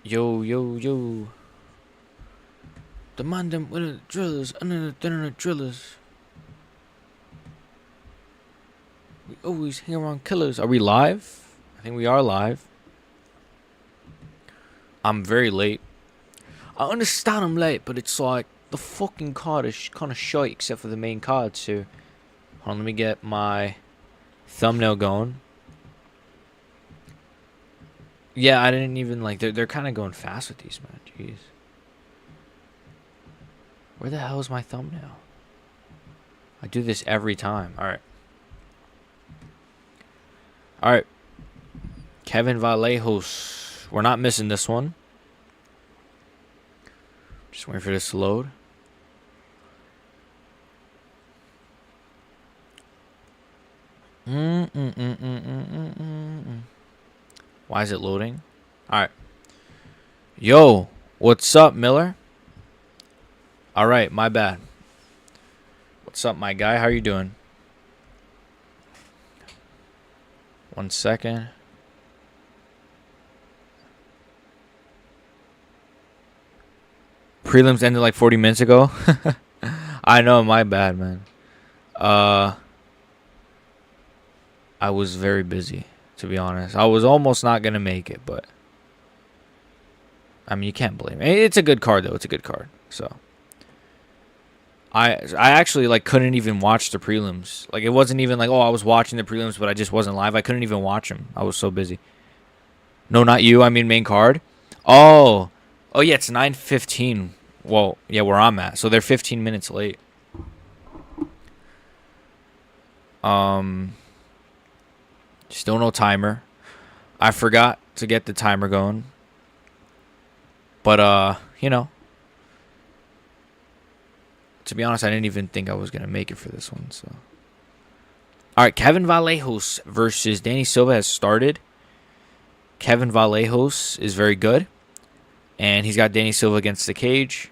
Yo, yo, yo. Demand them with the drillers, under the drillers. We always hang around killers. Are we live? I think we are live. I'm very late. I understand I'm late, but it's like the fucking card is kind of shite except for the main card. So, hold on, let me get my thumbnail going. Yeah, I didn't even like. They're kind of going fast with these, man. Jeez. Where the hell is my thumbnail? I do this every time. All right. All right. Kevin Vallejos. We're not missing this one. Just waiting for this to load. Why is it loading? All right. Yo, what's up, Miller? All right, my bad. What's up, my guy? How are you doing? 1 second. Prelims ended like 40 minutes ago. I know, my bad, man. I was very busy, to be honest. I was almost not gonna make it, but I mean, you can't blame me. It's a good card, though. It's a good card. So I actually like couldn't even watch the prelims. Like it wasn't even like, oh, I was watching the prelims, but I just wasn't live. I couldn't even watch them. I was so busy. No, not you. I mean main card. Oh, oh yeah, it's 9:15. Well, yeah, where I'm at. So they're 15 minutes late. Still no timer. I forgot to get the timer going. But you know, to be honest, I didn't even think I was gonna make it for this one. So, all right, Kevin Vallejos versus Danny Silva has started. Kevin Vallejos is very good, and he's got Danny Silva against the cage.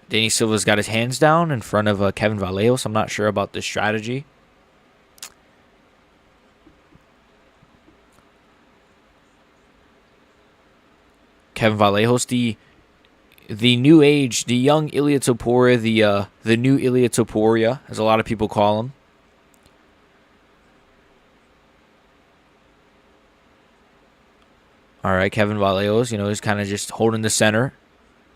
Danny Silva's got his hands down in front of Kevin Vallejos. I'm not sure about this strategy. Kevin Vallejos, the new age, the young Ilia Topuria, the new Ilia Topuria, as a lot of people call him. All right, Kevin Vallejos, he's kind of just holding the center.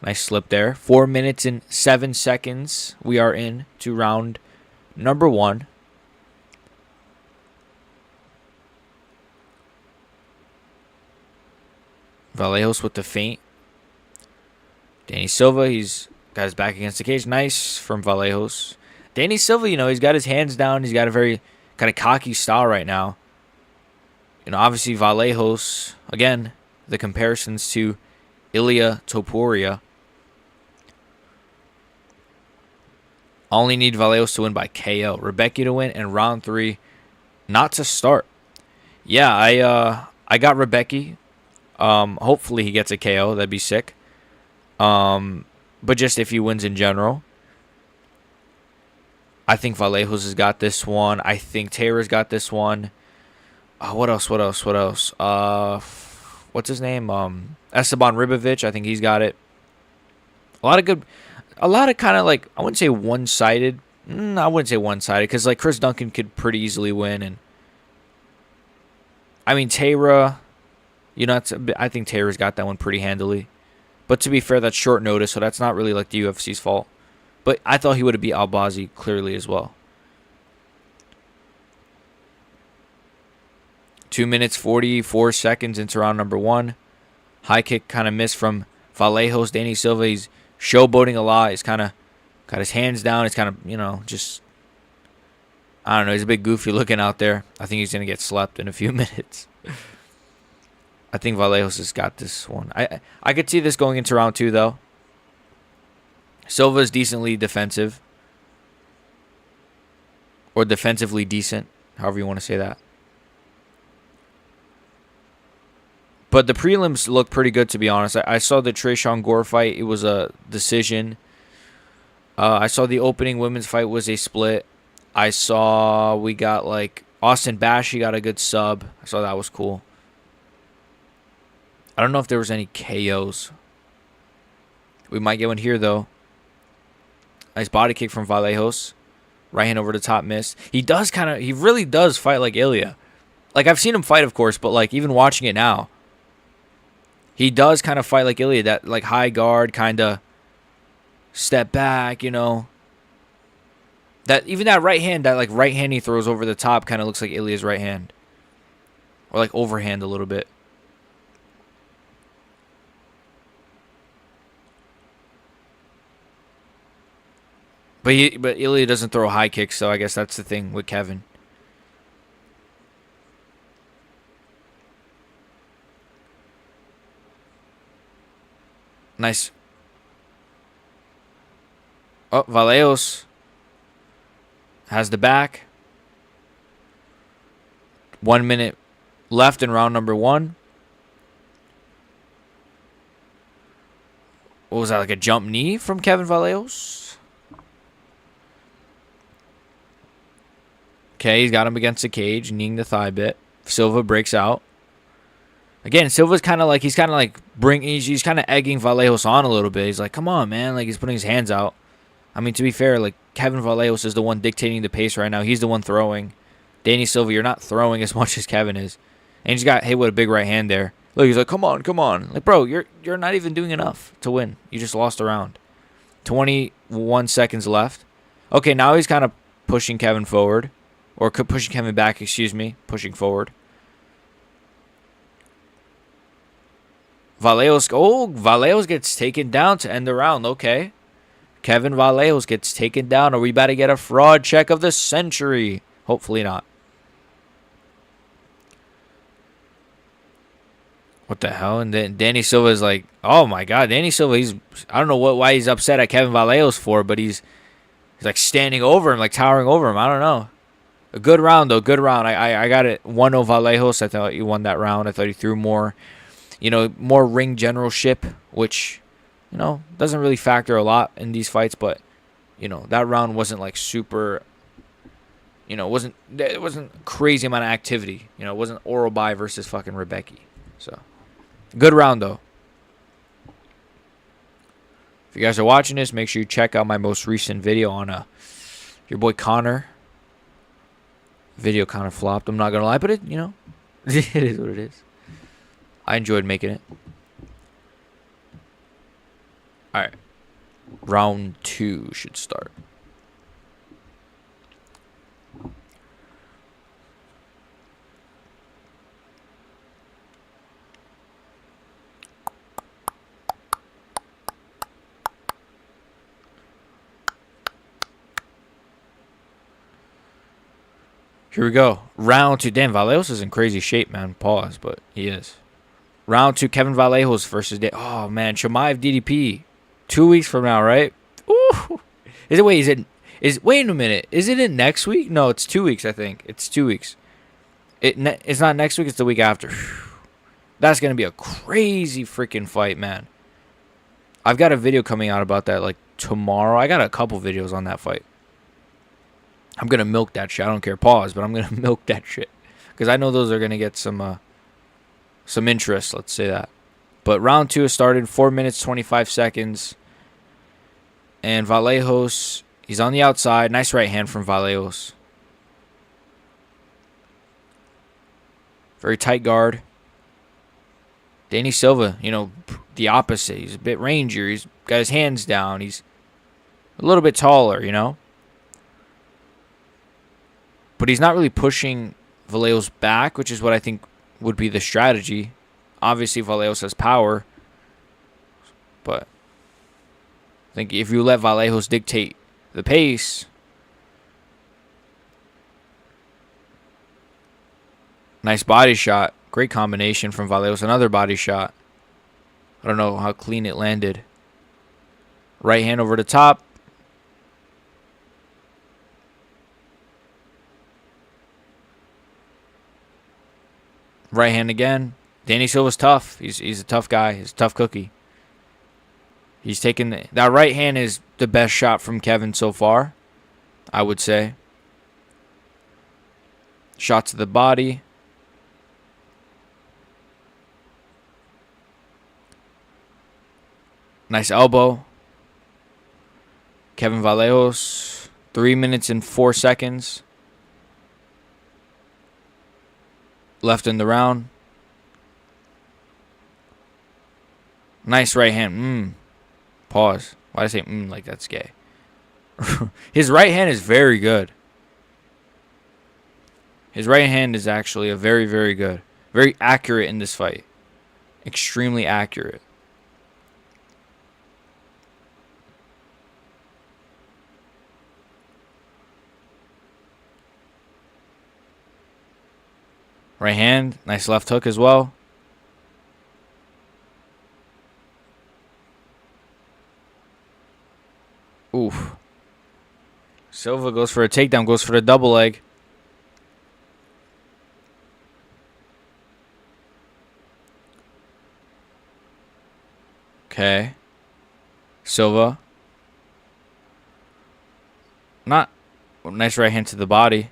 Nice slip there. 4 minutes and 7 seconds. We are in to round number 1. Vallejos with the feint. Danny Silva, he's got his back against the cage. Nice from Vallejos. Danny Silva, he's got his hands down. He's got a very kind of cocky style right now. Obviously Vallejos, again, the comparisons to Ilia Topuria. Only need Vallejos to win by KO. Rebecca to win and round 3 not to start. Yeah, I got Rebecca. Hopefully he gets a KO. That'd be sick. But just if he wins in general. I think Vallejos has got this one. I think Taylor's got this one. What else? What's his name? Esteban Ribovic. I think he's got it. A lot of kind of like, I wouldn't say one-sided. I wouldn't say one-sided because like Chris Duncan could pretty easily win. And I mean, Taylor, I think Taylor's got that one pretty handily. But to be fair, that's short notice, so that's not really like the UFC's fault. But I thought he would have beat Albazi clearly as well. 2 minutes, 44 seconds into round number 1. High kick kind of missed from Vallejos. Danny Silva, he's showboating a lot. He's kind of got his hands down. He's kind of, just, I don't know. He's a bit goofy looking out there. I think he's going to get slept in a few minutes. I think Vallejos has got this one. I could see this going into round 2, though. Silva's decently defensive. Or defensively decent. However you want to say that. But the prelims look pretty good, to be honest. I saw the Tresean Gore fight. It was a decision. I saw the opening women's fight was a split. I saw we got like Austin Bashi got a good sub. I saw that was cool. I don't know if there was any KOs. We might get one here, though. Nice body kick from Vallejos. Right hand over the top, miss. He really does fight like Ilya. Like, I've seen him fight, of course, but, like, even watching it now, he does kind of fight like Ilya. That, like, high guard, kind of step back, you know. Even that right hand, he throws over the top kind of looks like Ilya's right hand. Or, like, overhand a little bit. But Ilya doesn't throw high kicks, so I guess that's the thing with Kevin. Nice. Oh, Vallejos has the back. 1 minute left in round number 1. What was that, like a jump knee from Kevin Vallejos? Okay, he's got him against the cage, kneeing the thigh bit. Silva breaks out. Again, Silva's kind of like, he's kind of egging Vallejos on a little bit. He's like, come on, man. Like, he's putting his hands out. I mean, to be fair, like, Kevin Vallejos is the one dictating the pace right now. He's the one throwing. Danny Silva, you're not throwing as much as Kevin is. And he's got hit with a big right hand there. Look, he's like, come on, come on. Like, bro, you're not even doing enough to win. You just lost a round. 21 seconds left. Okay, now he's kind of pushing Kevin forward. Or pushing Kevin back, pushing forward. Vallejos gets taken down to end the round. Okay. Kevin Vallejos gets taken down. Are we about to get a fraud check of the century? Hopefully not. What the hell? And then Danny Silva is like, oh my God, Danny Silva, I don't know why he's upset at Kevin Vallejos for, but he's like standing over him, like towering over him. I don't know. A good round, though. Good round. I got it 1-0 Vallejos. I thought you won that round. I thought he threw more ring generalship, which, doesn't really factor a lot in these fights. But, that round wasn't like super, it wasn't crazy amount of activity. It wasn't Orobai versus fucking Rebecki. So, good round, though. If you guys are watching this, make sure you check out my most recent video on your boy Connor. Video kind of flopped, I'm not gonna lie, but it it is what it is. I enjoyed making it. Alright. Round 2 should start. Here we go. Round 2. Damn, Vallejos is in crazy shape, man. Pause, but he is. Round 2, Kevin Vallejos versus... Oh, man. Chimaev DDP. 2 weeks from now, right? Ooh. Wait a minute. Is it in next week? No, it's 2 weeks, I think. It's 2 weeks. It's not next week. It's the week after. That's going to be a crazy freaking fight, man. I've got a video coming out about that, like, tomorrow. I got a couple videos on that fight. I'm going to milk that shit. I don't care. Pause, but I'm going to milk that shit. Because I know those are going to get some interest, let's say that. But round 2 has started. 4 minutes, 25 seconds. And Vallejos, he's on the outside. Nice right hand from Vallejos. Very tight guard. Danny Silva, the opposite. He's a bit rangier. He's got his hands down. He's a little bit taller, But he's not really pushing Vallejos back, which is what I think would be the strategy. Obviously, Vallejos has power. But I think if you let Vallejos dictate the pace... Nice body shot. Great combination from Vallejos. Another body shot. I don't know how clean it landed. Right hand over the top. Right hand again. Danny Silva's tough. He's a tough guy. He's a tough cookie. He's taking... That right hand is the best shot from Kevin so far, I would say. Shot to the body. Nice elbow. Kevin Vallejos, 3 minutes and 4 seconds left in the round. Nice right hand. Pause. Why did I say like that's gay? His right hand is very good. His right hand is actually a very, very good. Very accurate in this fight. Extremely accurate. Right hand. Nice left hook as well. Oof. Silva goes for a takedown. Goes for the double leg. Okay. Silva. Not nice right hand to the body.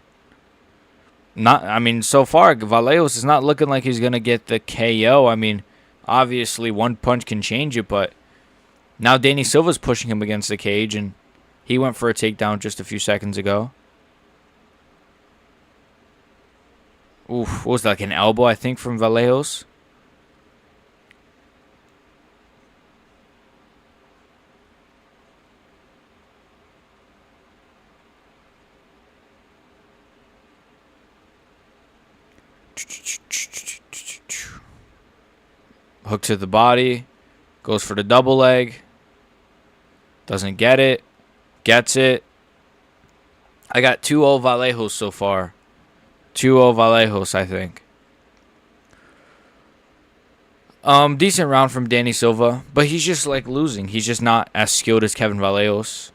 So far Vallejos is not looking like he's gonna get the KO. I mean, obviously one punch can change it, but now Danny Silva's pushing him against the cage, and he went for a takedown just a few seconds ago. Oof, what was that, like an elbow, I think, from Vallejos? Hook to the body. Goes for the double leg. Doesn't get it. Gets it. I got 2-0 Vallejos so far. 2-0 Vallejos, I think. Decent round from Danny Silva, but he's just like losing. He's just not as skilled as Kevin Vallejos.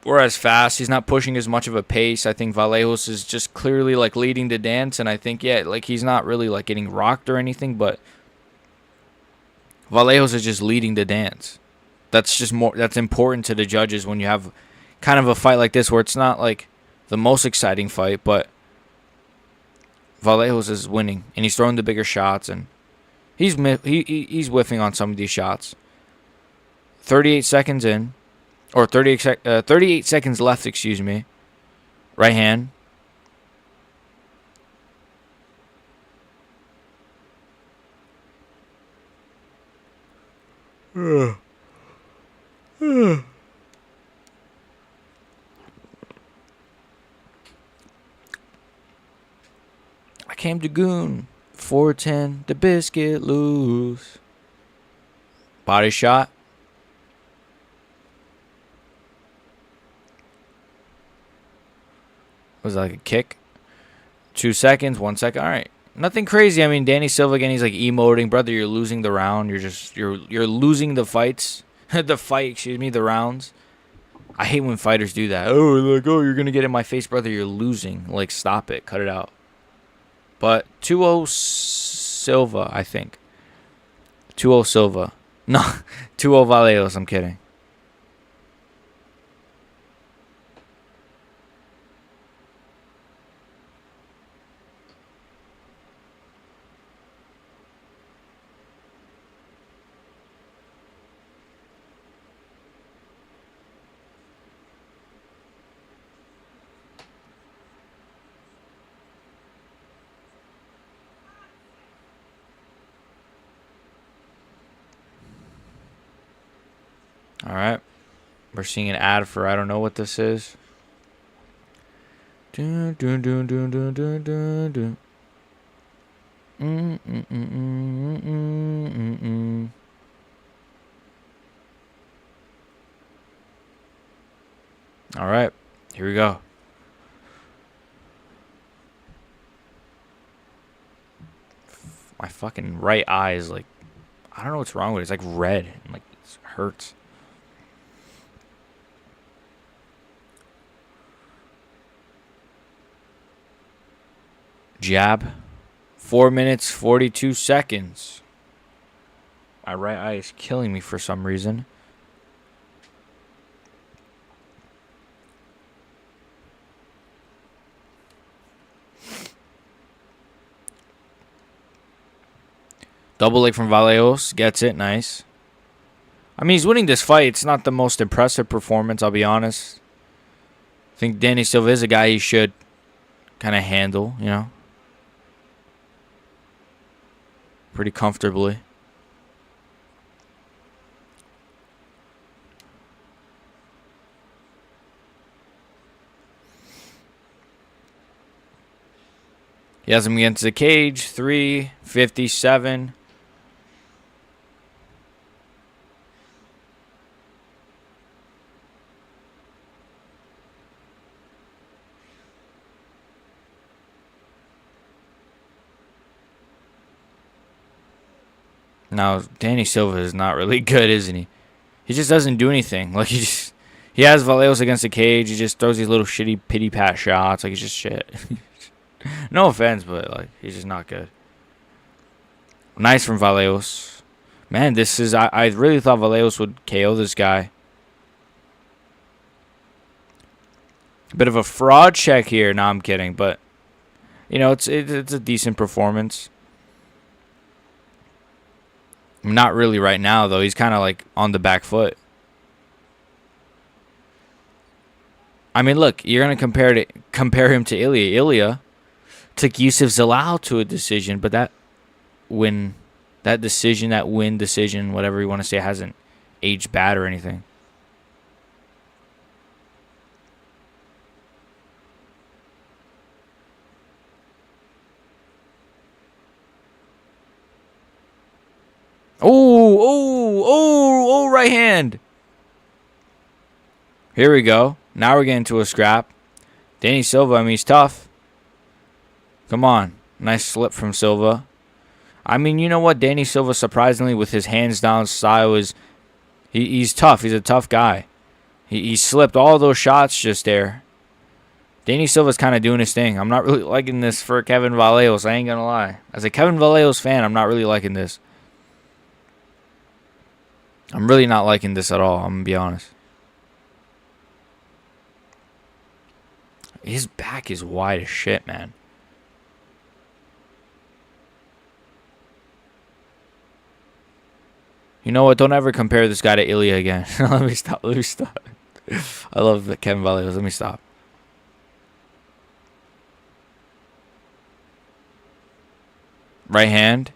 Or as fast. He's not pushing as much of a pace. I think Vallejos is just clearly like leading the dance, and I think like he's not really like getting rocked or anything, but Vallejos is just leading the dance. That's important to the judges when you have kind of a fight like this where it's not like the most exciting fight, but Vallejos is winning and he's throwing the bigger shots, and he's whiffing on some of these shots. 38 seconds in, or 38 seconds left, excuse me. Right hand. I came to goon. 410, the biscuit loose. Body shot. Was that like a kick? 2 seconds, 1 second. All right. Nothing crazy. I mean, Danny Silva again, he's like emoting, brother, you're losing the round. You're losing the fights. The rounds. I hate when fighters do that. You're going to get in my face, brother, you're losing. Like, stop it. Cut it out. But 2-0 Silva, I think. 2-0 Silva. No, 2-0 Vallejos, I'm kidding. All right. We're seeing an ad for I don't know what this is. Dun, dun, dun, dun, dun, dun, dun, dun. All right. Here we go. My fucking right eye is like, I don't know what's wrong with it. It's like red. And like, it hurts. Jab. 4 minutes, 42 seconds. My right eye is killing me for some reason. Double leg from Vallejos. Gets it. Nice. I mean, he's winning this fight. It's not the most impressive performance, I'll be honest. I think Danny Silva is a guy he should kind of handle, you know, pretty comfortably. He has him against the cage, 357. Now, Danny Silva is not really good, isn't he? He just doesn't do anything. Like, he has Vallejos against the cage. He just throws these little shitty pity pat shots. Like, he's just shit. No offense, but, like, he's just not good. Nice from Vallejos. Man, this is... I really thought Vallejos would KO this guy. A bit of a fraud check here. No, I'm kidding. But, you know, it's a decent performance. Not really right now, though. He's kind of, like, on the back foot. I mean, look, you're going to compare him to Ilya. Ilya took Yusuf Zalal to a decision, but that win, whatever you want to say, hasn't aged bad or anything. Oh, right hand. Here we go. Now we're getting to a scrap. Danny Silva, I mean, he's tough. Come on. Nice slip from Silva. I mean, you know what? Danny Silva, surprisingly, with his hands-down style, he's tough. He's a tough guy. He slipped all those shots just there. Danny Silva's kind of doing his thing. I'm not really liking this for Kevin Vallejos. I ain't going to lie. As a Kevin Vallejos fan, I'm not really liking this. I'm really not liking this at all. I'm going to be honest. His back is wide as shit, man. You know what? Don't ever compare this guy to Ilya again. Let me stop. I love Kevin Vallejos. Let me stop. Right hand.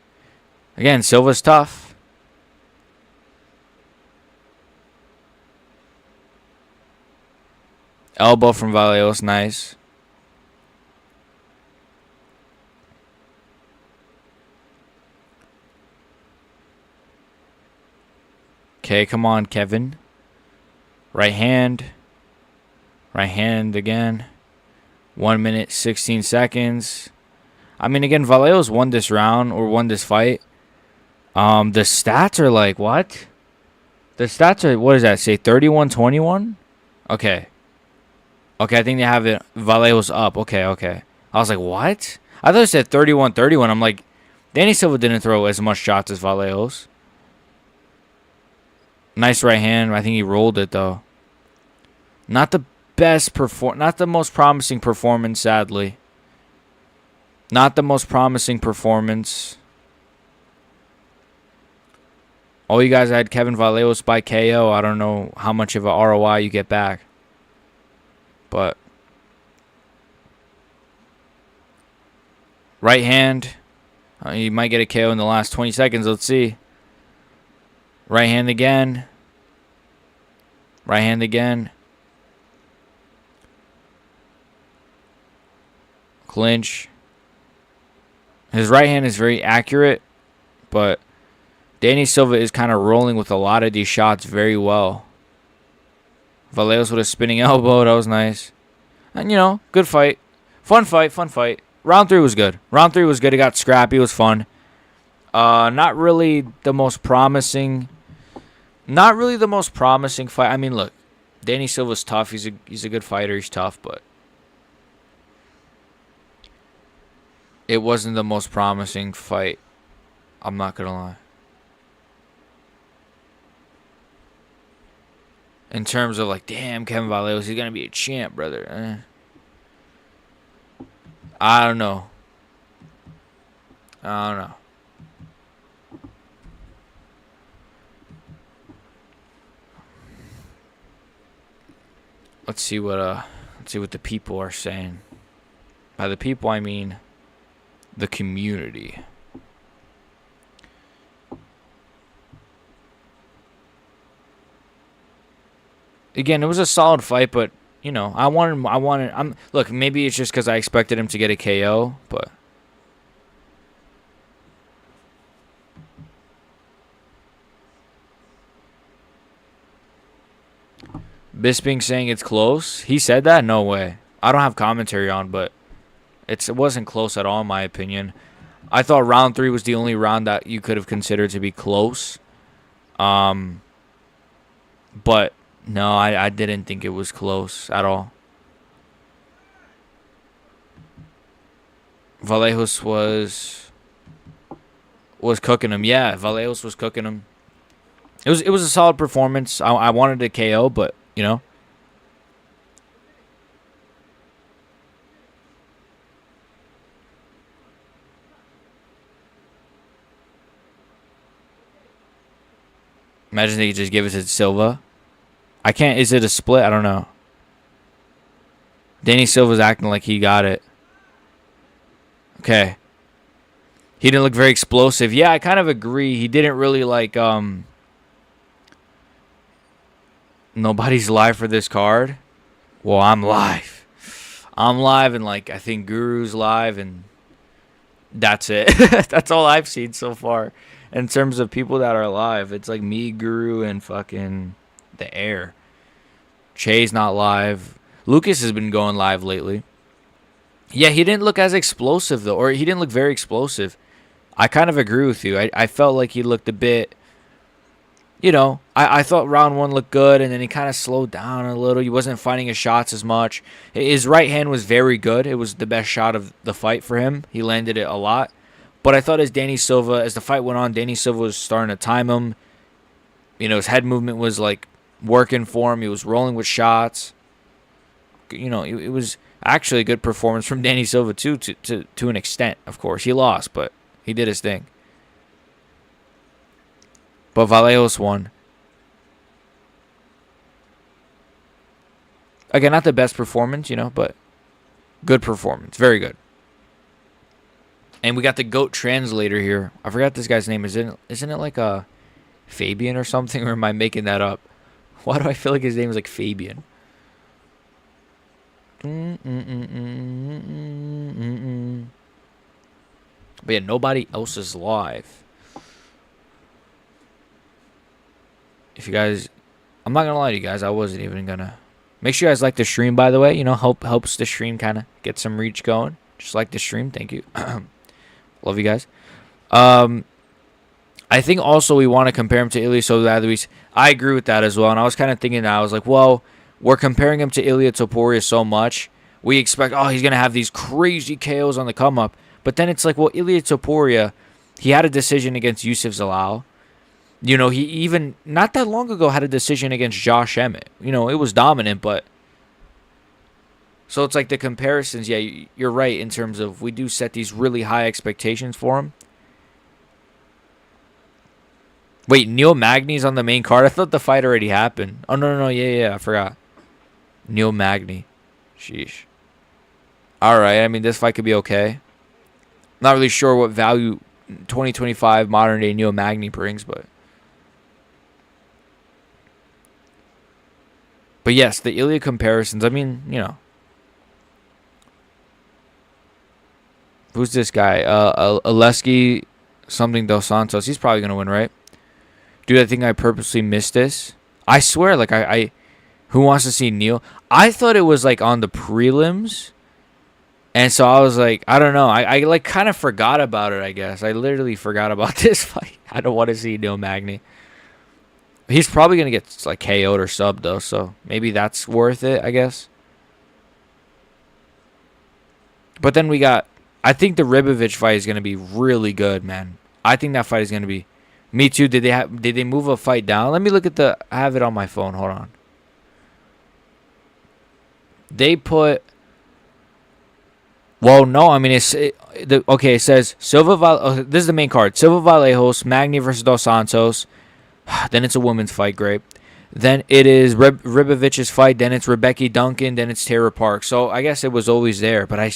Again, Silva's tough. Elbow from Vallejos, nice. Okay, come on, Kevin. Right hand. Right hand again. 1 minute, 16 seconds. I mean, again, Vallejos won this round or won this fight. The stats are like, what? The stats are, what does that say? 31-21? Okay. Okay, I think they have it. Vallejos up. Okay. I was like, what? I thought it said 31-31. I'm like, Danny Silva didn't throw as much shots as Vallejos. Nice right hand. I think he rolled it, though. Not the not the most promising performance, sadly. Not the most promising performance. Oh, you guys had Kevin Vallejos by KO. I don't know how much of a ROI you get back. But right hand. You might get a KO in the last 20 seconds. Let's see. Right hand again. Right hand again. Clinch. His right hand is very accurate, but Danny Silva is kind of rolling with a lot of these shots very well. Vallejos with a spinning elbow. That was nice. And, you know, good fight. Fun fight. Round 3 was good. It got scrappy. It was fun. Not really the most promising fight. I mean, look, Danny Silva's tough. He's a good fighter. He's tough, but it wasn't the most promising fight. I'm not going to lie. In terms of, like, damn, Kevin Vallejos, he's going to be a champ, brother. I don't know. let's see what the people are saying. By the people, I mean the community. Again, it was a solid fight, but look, maybe it's just because I expected him to get a KO, but Bisping saying it's close. He said that? No way. I don't have commentary on, but it wasn't close at all in my opinion. I thought round 3 was the only round that you could have considered to be close. But no, I didn't think it was close at all. Vallejos was cooking him. Yeah, Vallejos was cooking him. It was a solid performance. I wanted a KO, but imagine they could just give it to Silva. I can't. Is it a split? I don't know. Danny Silva's acting like he got it. Okay. He didn't look very explosive. Yeah, I kind of agree. He didn't really like nobody's live for this card. Well, I'm live. I'm live, and I think Guru's live, and that's it. That's all I've seen so far. In terms of people that are live, it's like me, Guru, and fucking the Air. Che's not live. Lucas has been going live lately. Yeah, he didn't look as explosive, though, or he didn't look very explosive. I kind of agree with you. I felt like he looked a bit, I thought round 1 looked good, and then he kind of slowed down a little. He wasn't finding his shots as much. His right hand was very good. It was the best shot of the fight for him. He landed it a lot. But I thought as the fight went on, Danny Silva was starting to time him. His head movement was working for him. He was rolling with shots. It was actually a good performance from Danny Silva too, to an extent. Of course, he lost, but he did his thing. But Vallejos won. Again, not the best performance, but good performance. Very good. And we got the GOAT translator here. I forgot this guy's name. Isn't it like a Fabian or something? Or am I making that up? Why do I feel like his name is like Fabian? But yeah, nobody else is live. If you guys, I'm not gonna lie to you guys, I wasn't even gonna. Make sure you guys like the stream, by the way. Helps the stream kind of get some reach going. Just like the stream, thank you. Love you guys. I think also we want to compare him to Ilia Topuria. I agree with that as well, and I was kind of thinking that. I was like, well, we're comparing him to Ilia Topuria so much. We expect, he's going to have these crazy KOs on the come-up. But then it's like, well, Ilia Topuria, he had a decision against Yusuf Zalal. He even, not that long ago, had a decision against Josh Emmett. It was dominant, but... So it's like the comparisons, yeah, you're right in terms of we do set these really high expectations for him. Wait, Neil Magny's on the main card? I thought the fight already happened. Oh, no, yeah, I forgot. Neil Magny. Sheesh. Alright, I mean, this fight could be okay. Not really sure what value 2025 modern-day Neil Magny brings, but... But yes, the Ilia comparisons, I mean, Who's this guy? Aleski something Dos Santos. He's probably going to win, right? Dude, I think I purposely missed this. I swear, I who wants to see Neil? I thought it was, on the prelims. And so I was like, I don't know. I kind of forgot about it, I guess. I literally forgot about this fight. I don't want to see Neil Magny. He's probably going to get, KO'd or subbed, though. So maybe that's worth it, I guess. But then we got... I think the Ribovich fight is going to be really good, man. I think that fight is going to be... Me too. Did they move a fight down? Let me look at the... I have it on my phone. Hold on. They put... Well, no. I mean, it says Silva... this is the main card. Silva Vallejos, Magny versus Dos Santos. Then it's a women's fight, great. Then it is Ribovich's fight. Then it's Rebecca Duncan. Then it's Tara Park. So I guess it was always there. But I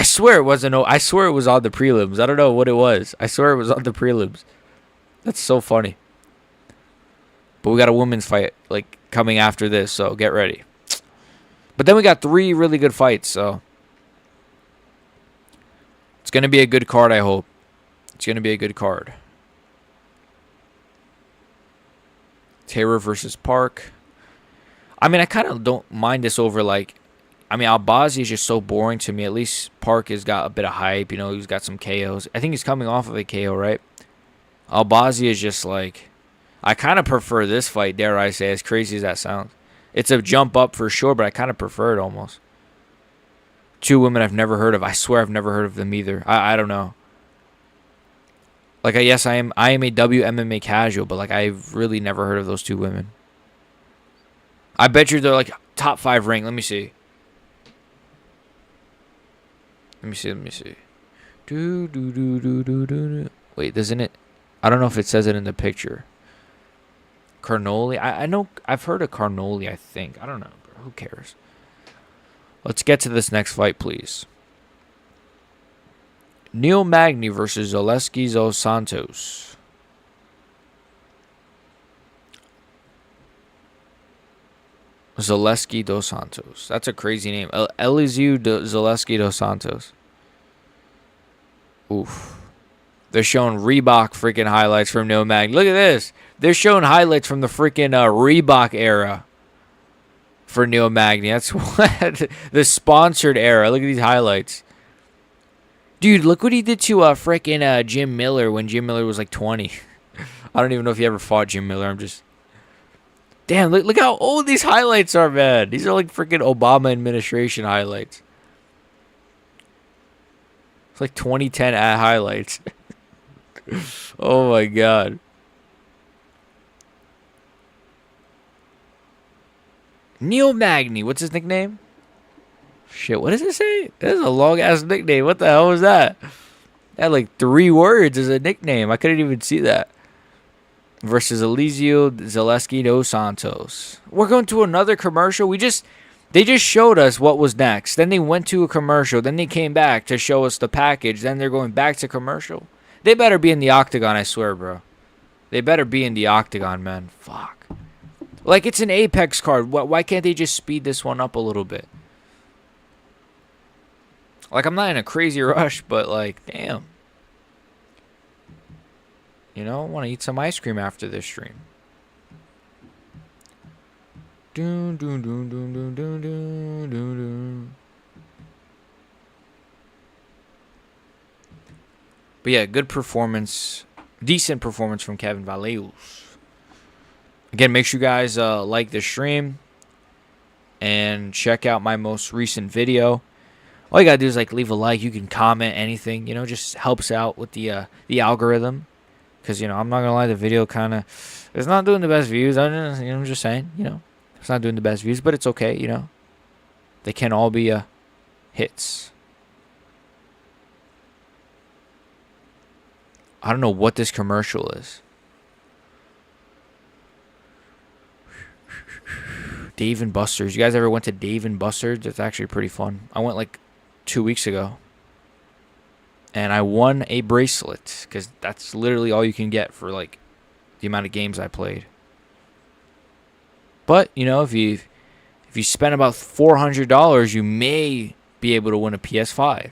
swear it wasn't. I swear it was on the prelims. I don't know what it was. I swear it was on the prelims. That's so funny. But we got a women's fight like coming after this, so get ready. But then we got 3 really good fights, so it's gonna be a good card. I hope it's gonna be a good card. Taylor versus Park. I mean, I kind of don't mind this over like. I mean, Albazi is just so boring to me. At least Park has got a bit of hype. You know, he's got some KOs. I think he's coming off of a KO, right? Albazi is just like. I kind of prefer this fight, dare I say, as crazy as that sounds. It's a jump up for sure, but I kind of prefer it almost. 2 women I've never heard of. I swear I've never heard of them either. I don't know. Like, yes, I am a WMMA casual, but like I've really never heard of those 2 women. I bet you they're like top 5 ranked. Let me see. Let me see. Wait, doesn't it? I don't know if it says it in the picture. Carnoli. I know I've heard of Carnoli, I think. I don't know, bro. Who cares? Let's get to this next fight, please. Neil Magny versus Zaleski dos Santos. Zaleski dos Santos. That's a crazy name. Eliseu Zaleski dos Santos. Oof. They're showing Reebok freaking highlights from Neil Magny. Look at this. They're showing highlights from the freaking Reebok era for Neil Magny. That's what the sponsored era. Look at these highlights. Dude, look what he did to freaking Jim Miller when Jim Miller was like 20. I don't even know if he ever fought Jim Miller. I'm just... Damn, look how old these highlights are, man. These are like freaking Obama administration highlights. It's like 2010 highlights. Oh my god. Neil Magny. What's his nickname? Shit, what does it say? This is a long-ass nickname. What the hell was that? It had like 3 words as a nickname. I couldn't even see that. Versus Eliseu Zaleski dos Santos. We're going to another commercial. They just showed us what was next. Then they went to a commercial. Then they came back to show us the package. Then they're going back to commercial. They better be in the octagon, I swear, bro. They better be in the octagon, man. Fuck. Like, it's an Apex card. Why can't they just speed this one up a little bit? Like, I'm not in a crazy rush, but, like, damn. You know, I want to eat some ice cream after this stream. Doon, doon, doon, doon, doon, doon, doon, doon. But yeah, good performance. Decent performance from Kevin Vallejos. Again, make sure you guys like the stream. And check out my most recent video. All you gotta do is like leave a like. You can comment anything. You know, just helps out with the algorithm. Because, you know, I'm not gonna lie, the video kind of... It's not doing the best views. I'm just saying, you know. It's not doing the best views, but it's okay, you know. They can all be hits. I don't know what this commercial is. Dave and Buster's. You guys ever went to Dave and Buster's? It's actually pretty fun. I went like 2 weeks ago. And I won a bracelet. Because that's literally all you can get for like the amount of games I played. But, you know, if you spend about $400, you may be able to win a PS5.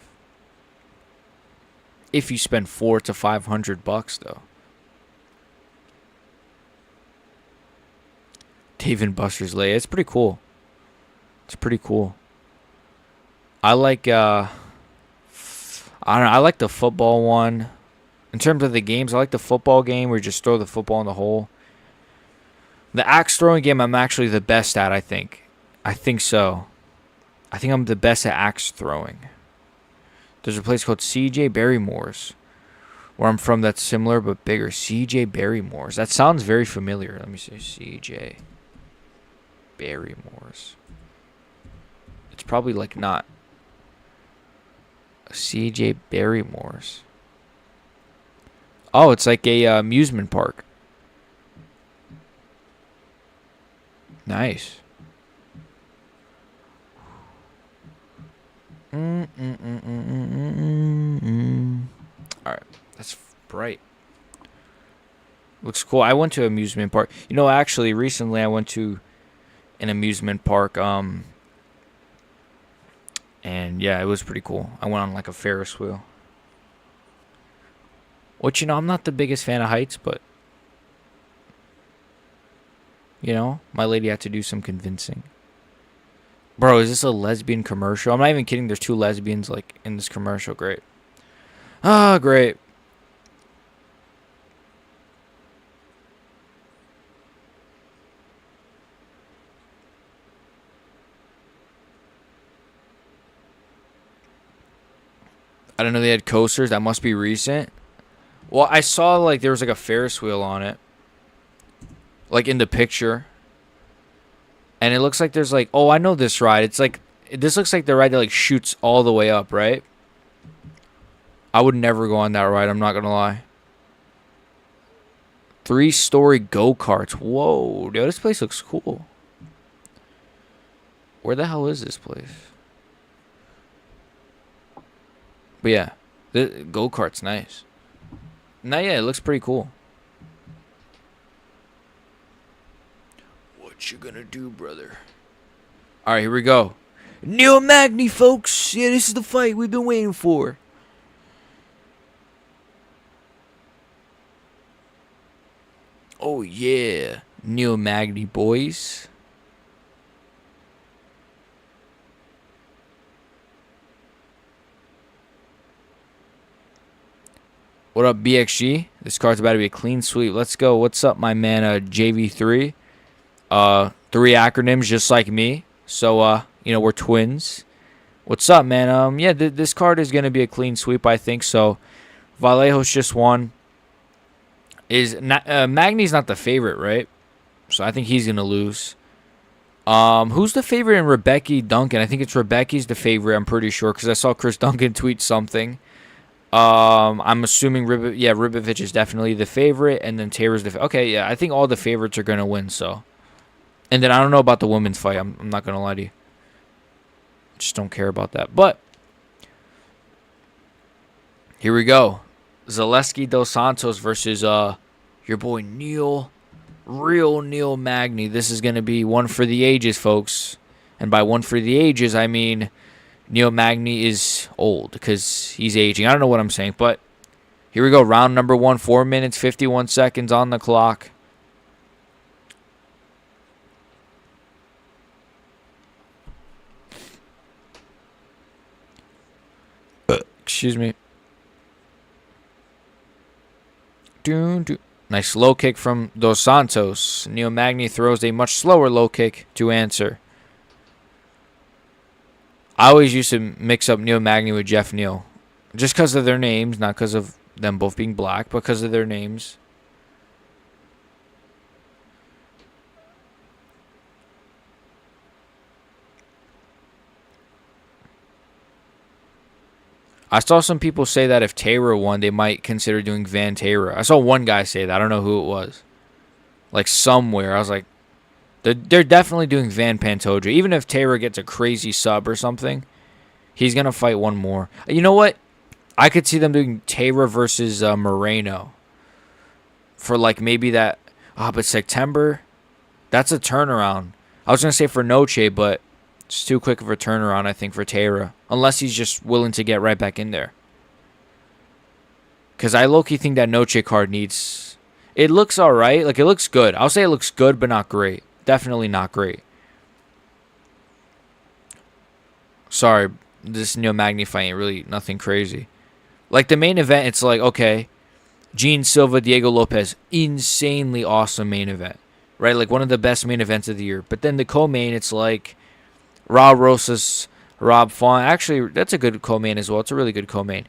If you spend $400 to $500 though. Dave and Buster's Lay. It's pretty cool. It's pretty cool. I like I don't know, I like the football one. In terms of the games, I like the football game where you just throw the football in the hole. The axe throwing game I'm actually the best at, I think. I think so. I think I'm the best at axe throwing. There's a place called CJ Barrymore's where I'm from that's similar but bigger. CJ Barrymore's. That sounds very familiar. Let me see. CJ Barrymore's. It's probably like not. CJ Barrymore's. Oh, it's like a amusement park. Nice. Alright, that's bright. Looks cool. I went to an amusement park. You know, actually, recently I went to an amusement park. And yeah, it was pretty cool. I went on like a Ferris wheel. Which, I'm not the biggest fan of heights, but my lady had to do some convincing. Bro, is this a lesbian commercial? I'm not even kidding. There's two lesbians like in this commercial. Great. Ah, great. I don't know they had coasters. That must be recent. Well, I saw like there was like a Ferris wheel on it. Like in the picture. And it looks like there's like, oh, I know this ride. It's like, this looks like the ride that like shoots all the way up, right? I would never go on that ride, I'm not going to lie. 3-story go-karts. Whoa, dude, this place looks cool. Where the hell is this place? But yeah, the go-kart's nice. Now, yeah, it looks pretty cool. What you gonna do, brother? Alright, here we go. Neil Magny, folks. Yeah, this is the fight we've been waiting for. Oh, yeah. Neil Magny, boys. What up, BXG? This card's about to be a clean sweep. Let's go. What's up, my man, JV3? 3 acronyms just like me. So, we're twins. What's up, man? Yeah, this card is going to be a clean sweep, I think. So, Vallejos just won. Magny's not the favorite, right? So, I think he's going to lose. Who's the favorite in Rebecca Duncan? I think it's Rebecca's the favorite, I'm pretty sure, because I saw Chris Duncan tweet something. I'm assuming Ribovic is definitely the favorite, and then Taylor's the okay, yeah, I think all the favorites are going to win, so. And then I don't know about the women's fight. I'm not going to lie to you. Just don't care about that. But here we go. Zaleski Dos Santos versus your boy Neil Magny. This is going to be one for the ages, folks. And by one for the ages, I mean Neil Magny is old because he's aging. I don't know what I'm saying, but here we go. Round number 1, 4 minutes, 51 seconds on the clock. Excuse me. Nice low kick from Dos Santos. Neil Magny throws a much slower low kick to answer. I always used to mix up Neil Magny with Jeff Neal. Just because of their names, not because of them both being black, but because of their names. I saw some people say that if Taylor won, they might consider doing Van Taylor. I saw one guy say that. I don't know who it was. Like somewhere. I was like, they're definitely doing Van Pantoja. Even if Taylor gets a crazy sub or something, he's going to fight one more. You know what? I could see them doing Taylor versus Moreno. For like maybe that. But September, that's a turnaround. I was going to say for Noche, but it's too quick of a turnaround, I think, for Taylor. Unless he's just willing to get right back in there. Because I low-key think that Noche card needs... It looks alright. Like, it looks good. I'll say it looks good, but not great. Definitely not great. Sorry, this Neil Magny fight ain't really nothing crazy. Like, the main event, it's like, okay, Gene Silva, Diego Lopez. Insanely awesome main event. Right? Like, one of the best main events of the year. But then the co-main, it's like... Rob Rosas, Rob Font. Actually, that's a good co-main as well. It's a really good co-main.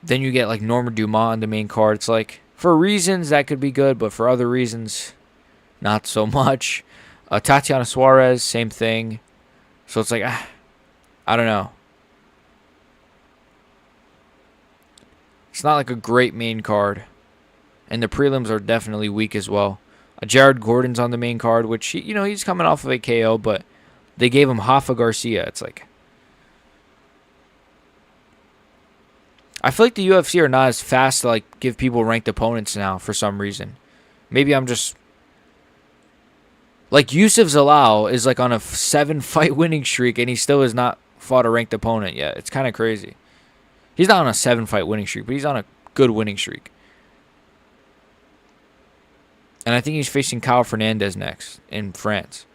Then you get like Norma Dumont on the main card. It's like, for reasons, that could be good, but for other reasons, not so much. Tatiana Suarez, same thing. So it's like, I don't know. It's not like a great main card. And the prelims are definitely weak as well. Jared Gordon's on the main card, which he's coming off of a KO, but they gave him Rafa Garcia. It's like, I feel like the UFC are not as fast to like give people ranked opponents now for some reason. Maybe I'm just like Yusuf Zalal is like on a 7-fight winning streak and he still has not fought a ranked opponent yet. It's kind of crazy. He's not on a 7-fight winning streak, but he's on a good winning streak. And I think he's facing Kyle Fernandez next in France.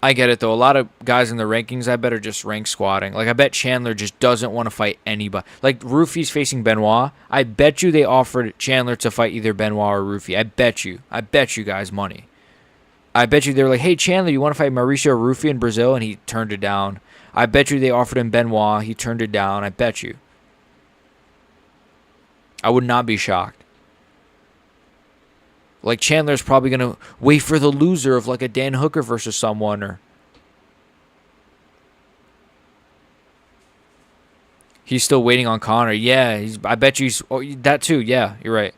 I get it, though. A lot of guys in the rankings, I bet, are just rank squatting. Like, I bet Chandler just doesn't want to fight anybody. Like, Rufi's facing Benoit. I bet you they offered Chandler to fight either Benoit or Rufi. I bet you. I bet you guys money. I bet you they were like, hey, Chandler, you want to fight Mauricio Rufi in Brazil? And he turned it down. I bet you they offered him Benoit. He turned it down. I bet you. I would not be shocked. Like, Chandler's probably going to wait for the loser of, like, a Dan Hooker versus someone. Or he's still waiting on Conor. Yeah, I bet you he's... Oh, that too. Yeah, you're right.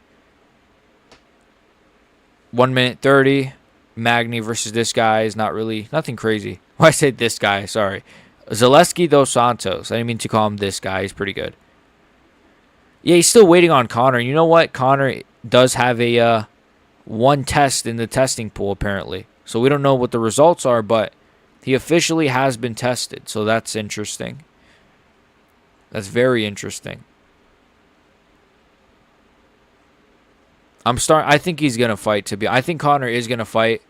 1 minute 30. Magny versus this guy is not really... Nothing crazy. Why I said this guy, sorry. Zaleski dos Santos. I didn't mean to call him this guy. He's pretty good. Yeah, he's still waiting on Conor. You know what? Conor does have a... one test in the testing pool, apparently. So we don't know what the results are, but he officially has been tested. So that's interesting. That's very interesting. I think he's going to fight, I think Conor is going to fight.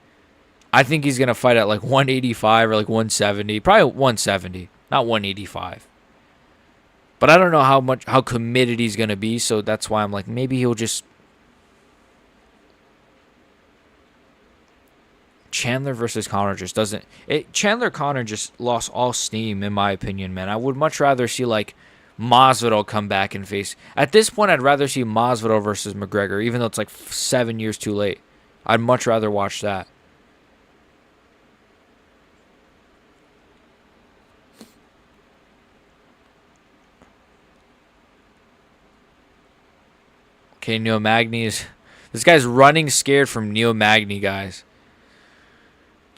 I think he's going to fight at like 185 or like 170. Probably 170, not 185. But I don't know how committed he's going to be, so that's why I'm like, maybe he'll just... Chandler versus Conor just doesn't... Chandler-Conor just lost all steam, in my opinion, man. I would much rather see, like, Masvidal come back and face... At this point, I'd rather see Masvidal versus McGregor, even though it's, like, 7 years too late. I'd much rather watch that. Okay, Neil Magny is... This guy's running scared from Neil Magny, guys.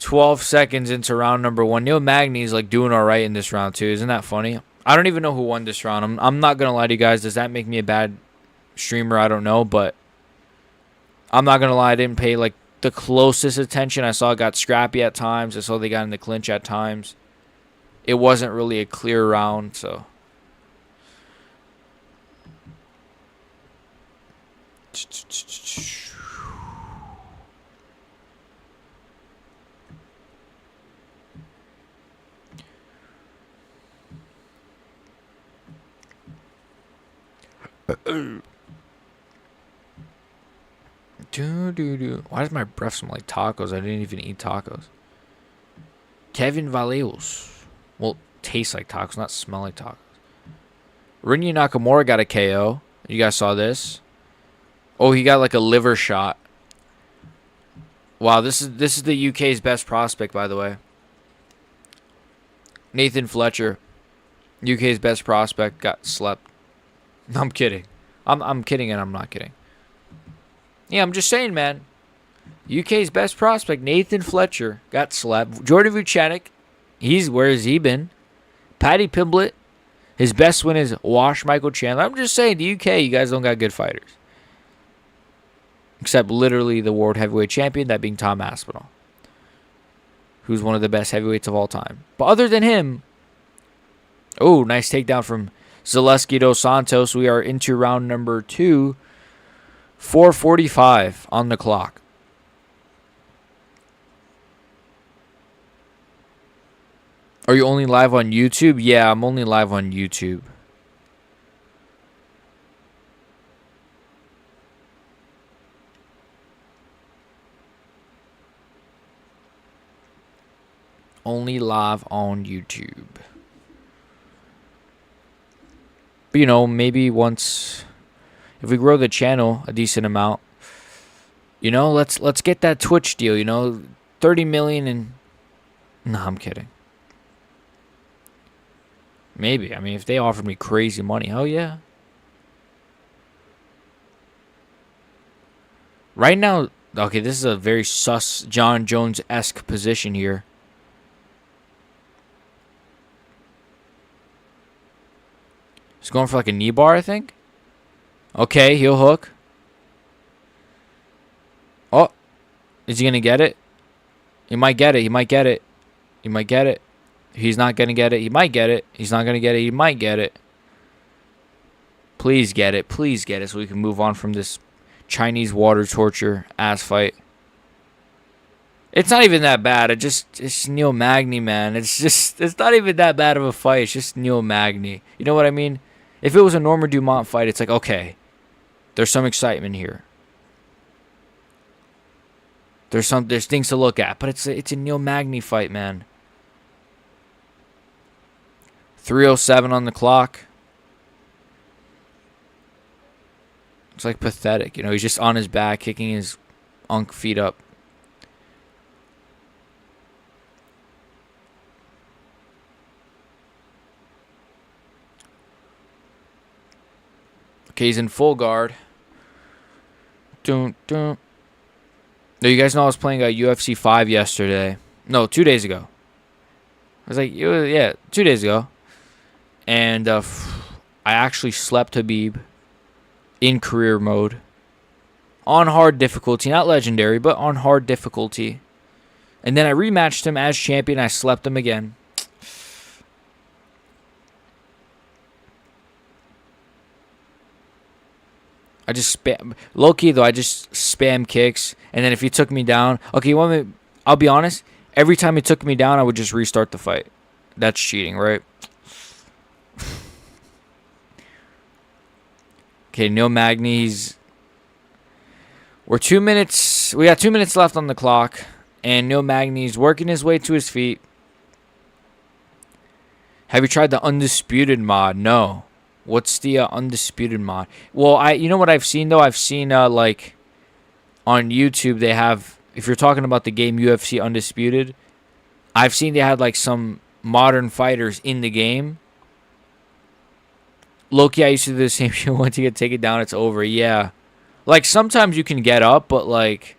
12 seconds into round number 1. Neil Magny is like doing all right in this round too. Isn't that funny? I don't even know who won this round. I'm not going to lie to you guys. Does that make me a bad streamer? I don't know, but I'm not going to lie. I didn't pay like the closest attention. I saw it got scrappy at times. I saw they got in the clinch at times. It wasn't really a clear round, so... Why does my breath smell like tacos? I didn't even eat tacos. Kevin Vallejos. Well, taste like tacos, not smell like tacos. Rinya Nakamura got a KO. You guys saw this? Oh, he got like a liver shot. Wow, this is the UK's best prospect, by the way. Nathan Fletcher, UK's best prospect, got slept. No, I'm kidding. I'm kidding and I'm not kidding. Yeah, I'm just saying, man. UK's best prospect, Nathan Fletcher, got slept. Jordan Vucenic, where has he been? Paddy Pimblett, his best win is wash Michael Chandler. I'm just saying, the UK, you guys don't got good fighters. Except literally the world heavyweight champion, that being Tom Aspinall, who's one of the best heavyweights of all time. But other than him, oh, nice takedown from Zaleski dos Santos. We are into round number 2. 4:45 on the clock. Are you only live on YouTube? Yeah, I'm only live on YouTube. Only live on YouTube. But, you know, maybe once, if we grow the channel a decent amount, you know, let's get that Twitch deal, you know, 30 million and... No, I'm kidding. Maybe. I mean, if they offered me crazy money, hell yeah. Right now, okay, this is a very sus John Jones-esque position here. He's going for like a knee bar, I think. Okay, heel hook. Oh, is he going to get it? He might get it. He might get it. He might get it. He's not going to get it. He might get it. He's not going to get it. He might get it. Please get it. Please get it so we can move on from this Chinese water torture ass fight. It's not even that bad. It's Neil Magny, man. It's not even that bad of a fight. It's just Neil Magny. You know what I mean? If it was a Norma Dumont fight, it's like, okay, there's some excitement here. There's things to look at, but it's a Neil Magny fight, man. 3:07 on the clock. It's like pathetic, he's just on his back, kicking his unk feet up. Okay, he's in full guard. Dun, dun. No, you guys know I was playing UFC 5 yesterday. No, 2 days ago. I was like, yeah, 2 days ago. And I actually slept Khabib in career mode. On hard difficulty. Not legendary, but on hard difficulty. And then I rematched him as champion. I slept him again. I just spam. Low-key, though, I just spam kicks. And then if he took me down... Okay, you want me... I'll be honest. Every time he took me down, I would just restart the fight. That's cheating, right? Okay, Neil Magny, we're 2 minutes... We got 2 minutes left on the clock. And Neil Magny's working his way to his feet. Have you tried the Undisputed mod? No. What's the Undisputed mod? Well, you know what I've seen, though? I've seen, like, on YouTube, they have... If you're talking about the game UFC Undisputed, I've seen they had, like, some modern fighters in the game. Loki, I used to do the same shit. Once you get taken down, it's over. Yeah. Like, sometimes you can get up, but, like...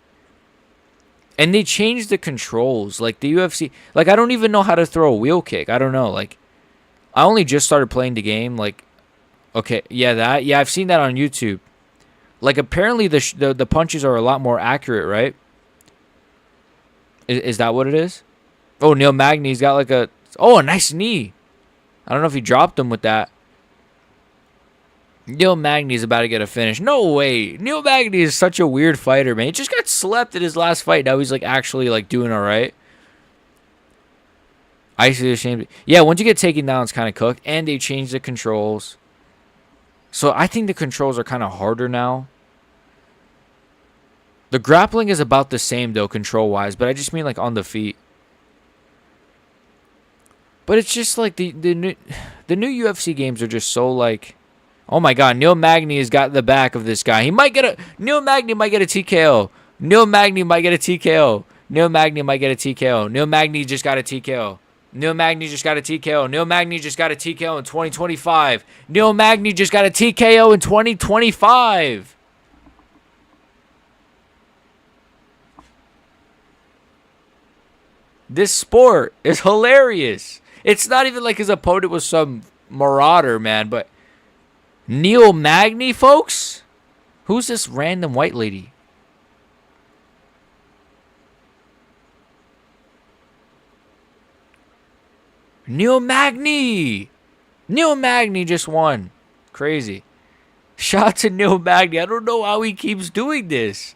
And they changed the controls. Like, the UFC... Like, I don't even know how to throw a wheel kick. I don't know. Like, I only just started playing the game. Like, okay, yeah, that. Yeah, I've seen that on YouTube. Like, apparently the punches are a lot more accurate, right? Is that what it is? Oh, Neil Magny's got like a... Oh, a nice knee. I don't know if he dropped him with that. Neil Magny's about to get a finish. No way. Neil Magny is such a weird fighter, man. He just got slept in his last fight. Now he's like actually like doing all right. I see the shame. Yeah, once you get taken down, it's kind of cooked. And they changed the controls. So I think the controls are kind of harder now. The grappling is about the same, though, control-wise. But I just mean, like, on the feet. But it's just, like, the new UFC games are just so, like... Oh, my God. Neil Magny has got the back of this guy. He might get a... Neil Magny might get a TKO. Neil Magny might get a TKO. Neil Magny might get a TKO. Neil Magny just got a TKO. Neil Magny just got a TKO. Neil Magny just got a TKO in 2025. Neil Magny just got a TKO in 2025. This sport is hilarious. It's not even like his opponent was some marauder, man, but Neil Magny, folks? Who's this random white lady? Neil Magny! Neil Magny just won. Crazy. Shout out to Neil Magny. I don't know how he keeps doing this.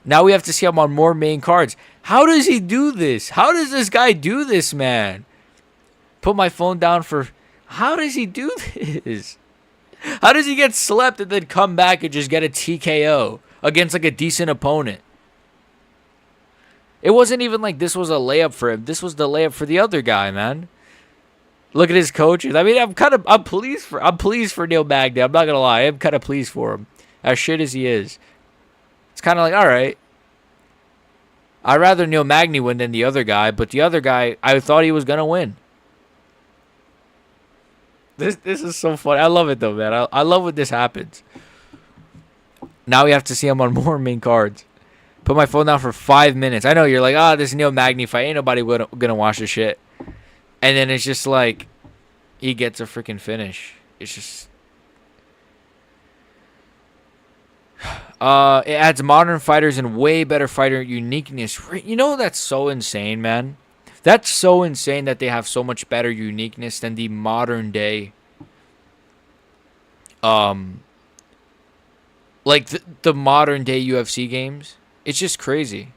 Now we have to see him on more main cards. How does he do this? How does this guy do this, man? Put my phone down for... How does he do this? How does he get slept and then come back and just get a TKO against like a decent opponent? It wasn't even like this was a layup for him. This was the layup for the other guy, man. Look at his coaches. I mean, I'm pleased for Neil Magny. I'm not gonna lie. I'm kind of pleased for him. As shit as he is. It's kind of like, all right. I'd rather Neil Magny win than the other guy, but the other guy, I thought he was going to win. This is so funny. I love it, though, man. I love when this happens. Now we have to see him on more main cards. Put my phone down for 5 minutes. I know you're like, this Neil Magny fight. Ain't nobody gonna watch the shit. And then it's just like, he gets a freaking finish. It's just... it adds modern fighters and way better fighter uniqueness. You know, that's so insane, man. That's so insane that they have so much better uniqueness than the modern day. Like the modern day UFC games. It's just crazy.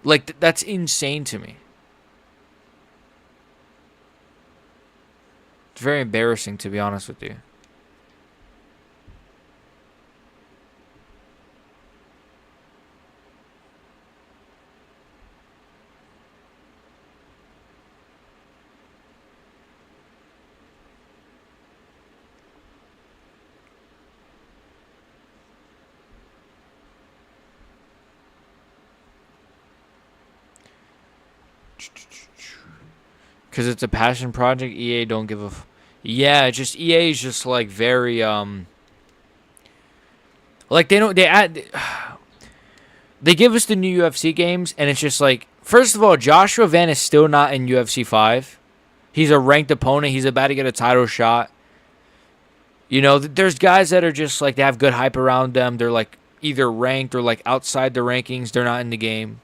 Like, that's insane to me. It's very embarrassing, to be honest with you. Because it's a passion project, EA don't give a... Yeah, just EA is just like very like they add, they give us the new UFC games and it's just like, first of all, Joshua Van is still not in UFC 5. He's a ranked opponent. He's about to get a title shot. You know, there's guys that are just like, they have good hype around them. They're like either ranked or like outside the rankings. They're not in the game.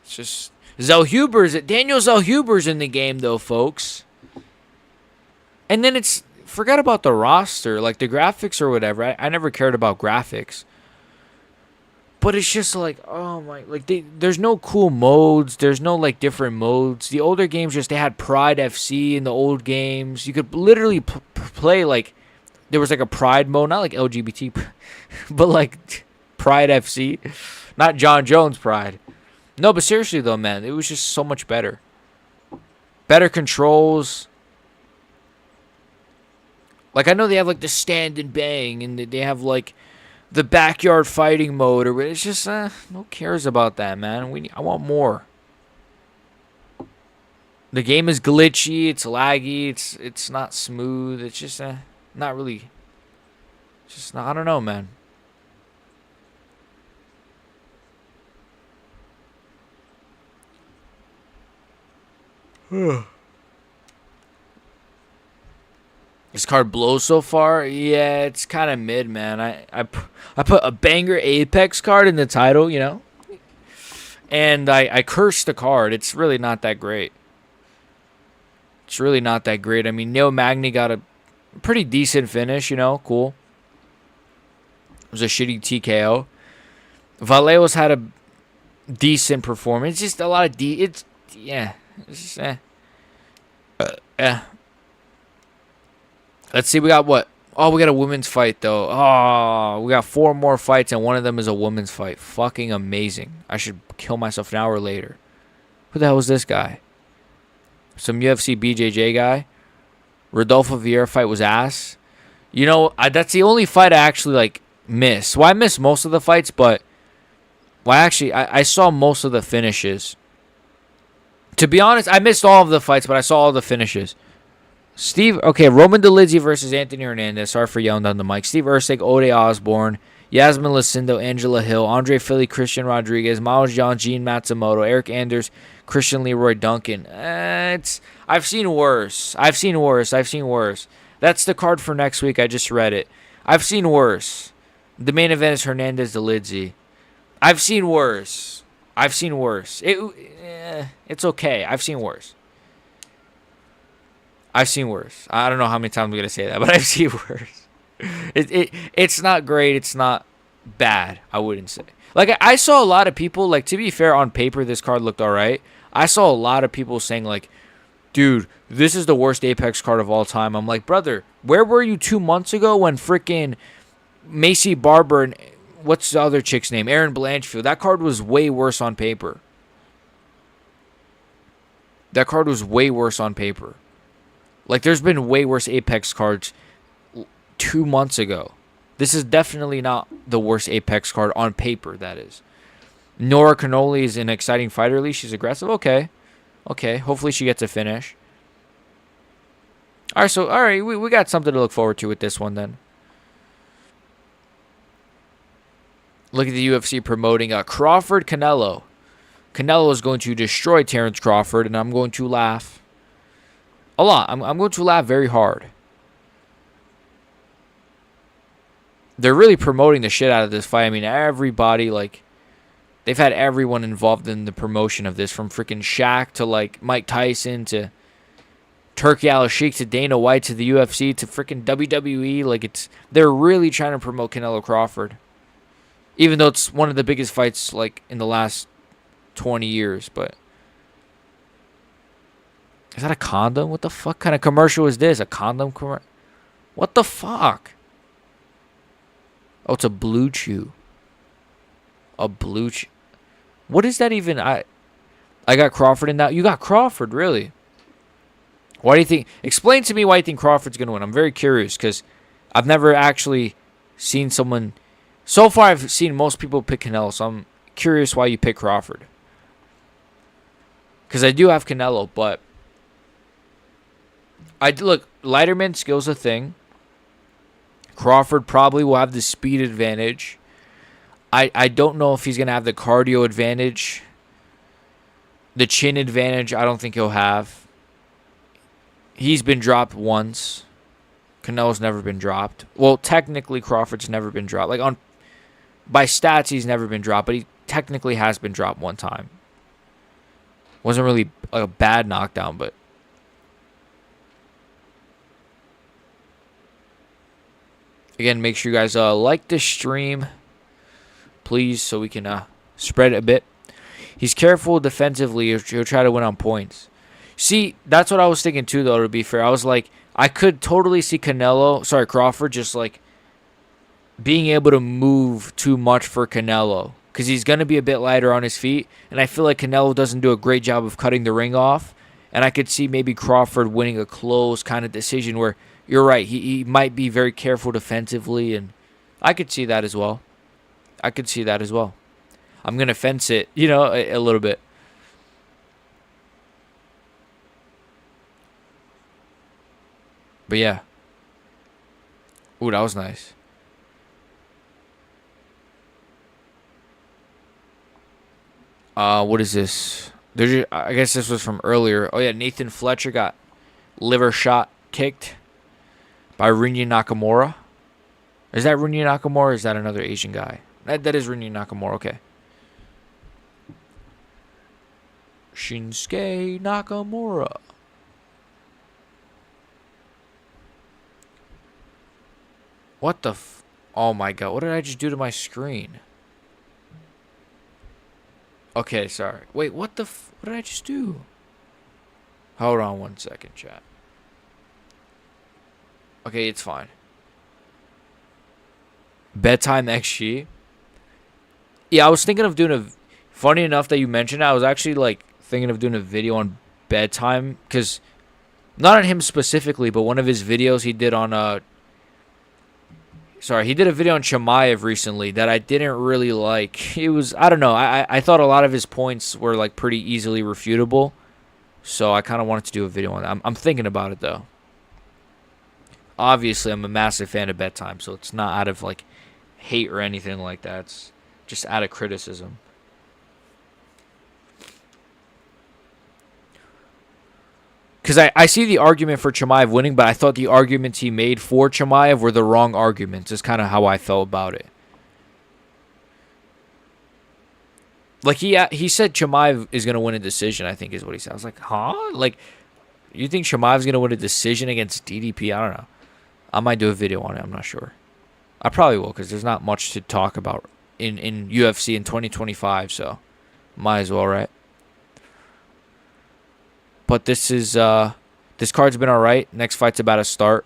It's just Daniel Zellhuber's in the game though, folks. And then forget about the roster, like the graphics or whatever. I never cared about graphics. But it's just like, oh my, like there's no cool modes. There's no like different modes. The older games they had Pride FC in the old games. You could literally play like, there was like a Pride mode, not like LGBT, but like Pride FC. Not John Jones Pride. No, but seriously though, man, it was just so much better. Better controls. Like, I know they have, like, the stand and bang, and they have, like, the backyard fighting mode, or it's just, who cares about that, man? I want more. The game is glitchy, it's laggy, it's not smooth, it's just, not really, just, I don't know, man. This card blows so far. Yeah, it's kind of mid, man. I put a banger Apex card in the title, you know, and I cursed the card. It's really not that great. It's really not that great. I mean, Neil Magny got a pretty decent finish, you know, cool. It was a shitty TKO. Vallejos had a decent performance. It's just a lot of It's just Let's see, we got what? Oh, we got a women's fight, though. Oh, we got 4 more fights, and one of them is a women's fight. Fucking amazing. I should kill myself an hour later. Who the hell is this guy? Some UFC BJJ guy? Rodolfo Vieira fight was ass. You know, that's the only fight I actually, like, missed. Well, I missed most of the fights, but... Well, actually, I saw most of the finishes. To be honest, I missed all of the fights, but I saw all the finishes. Roman Dolidze versus Anthony Hernandez. Sorry for yelling down the mic. Steve Erceg, Ode Osborne, Yasmin Lucindo, Angela Hill, Andre Philly, Christian Rodriguez, Miles John, Gene Matsumoto, Eric Anders, Christian Leroy Duncan. I've seen worse. I've seen worse. That's the card for next week. I just read it. I've seen worse. The main event is Hernandez Dolidze. I've seen worse. It's okay. I've seen worse. I don't know how many times I'm going to say that, but I've seen worse. It's not great. It's not bad, I wouldn't say. Like, I saw a lot of people, like, to be fair, on paper, this card looked all right. I saw a lot of people saying, like, dude, this is the worst Apex card of all time. I'm like, brother, where were you 2 months ago when freaking Macy Barber and what's the other chick's name? Erin Blanchfield. That card was way worse on paper. Like, there's been way worse Apex cards 2 months ago. This is definitely not the worst Apex card on paper, that is. Nora Cannoli is an exciting fighter. At least she's aggressive. Okay. Hopefully she gets a finish. All right, we got something to look forward to with this one then. Look at the UFC promoting Crawford Canelo. Canelo is going to destroy Terrence Crawford, and I'm going to laugh a lot. I'm going to laugh very hard. They're really promoting the shit out of this fight. I mean, everybody, like, they've had everyone involved in the promotion of this, from freaking Shaq to, like, Mike Tyson to Turki Al-Sheikh to Dana White to the UFC to freaking WWE. Like, they're really trying to promote Canelo Crawford. Even though it's one of the biggest fights, like, in the last 20 years, but... Is that a condom? What the fuck kind of commercial is this? A condom commercial? What the fuck? Oh, it's a Blue Chew. A Blue Chew. What is that even? I got Crawford in that. You got Crawford, really? Why do you think... Explain to me why you think Crawford's going to win. I'm very curious, because I've never actually seen someone... So far, I've seen most people pick Canelo, so I'm curious why you pick Crawford. Because I do have Canelo, but... Look, Leiterman skill's a thing. Crawford probably will have the speed advantage. I don't know if he's going to have the cardio advantage. The chin advantage, I don't think he'll have. He's been dropped once. Canelo's never been dropped. Well, technically, Crawford's never been dropped. Like, by stats, he's never been dropped, but he technically has been dropped one time. Wasn't really a bad knockdown, but... Again, make sure you guys like this stream, please, so we can spread it a bit. He's careful defensively. He'll try to win on points. See, that's what I was thinking too, though, to be fair. I was like, I could totally see Crawford just like being able to move too much for Canelo, because he's going to be a bit lighter on his feet, and I feel like Canelo doesn't do a great job of cutting the ring off, and I could see maybe Crawford winning a close kind of decision where, you're right, he might be very careful defensively, and I could see that as well. I'm going to fence it, a little bit. But yeah. Ooh, that was nice. What is this? I guess this was from earlier. Oh yeah, Nathan Fletcher got liver shot kicked by Rinya Nakamura. Is that Rinya Nakamura or is that another Asian guy? That is Rinya Nakamura, okay. Shinsuke Nakamura. What the oh my god, what did I just do to my screen? Okay, sorry. Wait, what did I just do? Hold on 1 second, chat. Okay, it's fine. Bedtime XG. Yeah, I was thinking of doing funny enough that you mentioned it, I was actually like thinking of doing a video on bedtime, because not on him specifically, but one of his videos he did on he did a video on Chimaev recently that I didn't really like. It was, I don't know, I thought a lot of his points were like pretty easily refutable, so I kind of wanted to do a video on that. I'm thinking about it though. Obviously, I'm a massive fan of bedtime, so it's not out of like hate or anything like that. It's just out of criticism. Because I see the argument for Chimaev winning, but I thought the arguments he made for Chimaev were the wrong arguments. Is kind of how I felt about it. Like, he said Chimaev is going to win a decision, I think is what he said. I was like, huh? Like, you think Chimaev's going to win a decision against DDP? I don't know. I might do a video on it. I'm not sure. I probably will, because there's not much to talk about in UFC in 2025, so might as well, right? But this card's been alright. Next fight's about to start.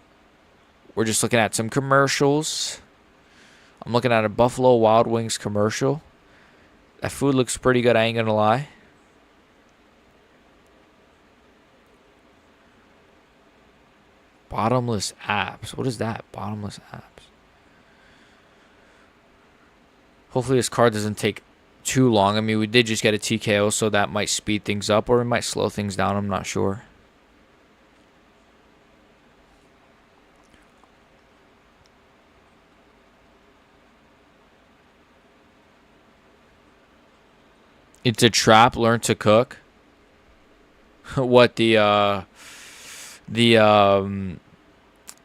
We're just looking at some commercials. I'm looking at a Buffalo Wild Wings commercial. That food looks pretty good, I ain't gonna lie. Bottomless apps. What is that? Bottomless apps. Hopefully this card doesn't take too long. I mean, we did just get a TKO, so that might speed things up or it might slow things down. I'm not sure. It's a trap. Learn to cook. What the the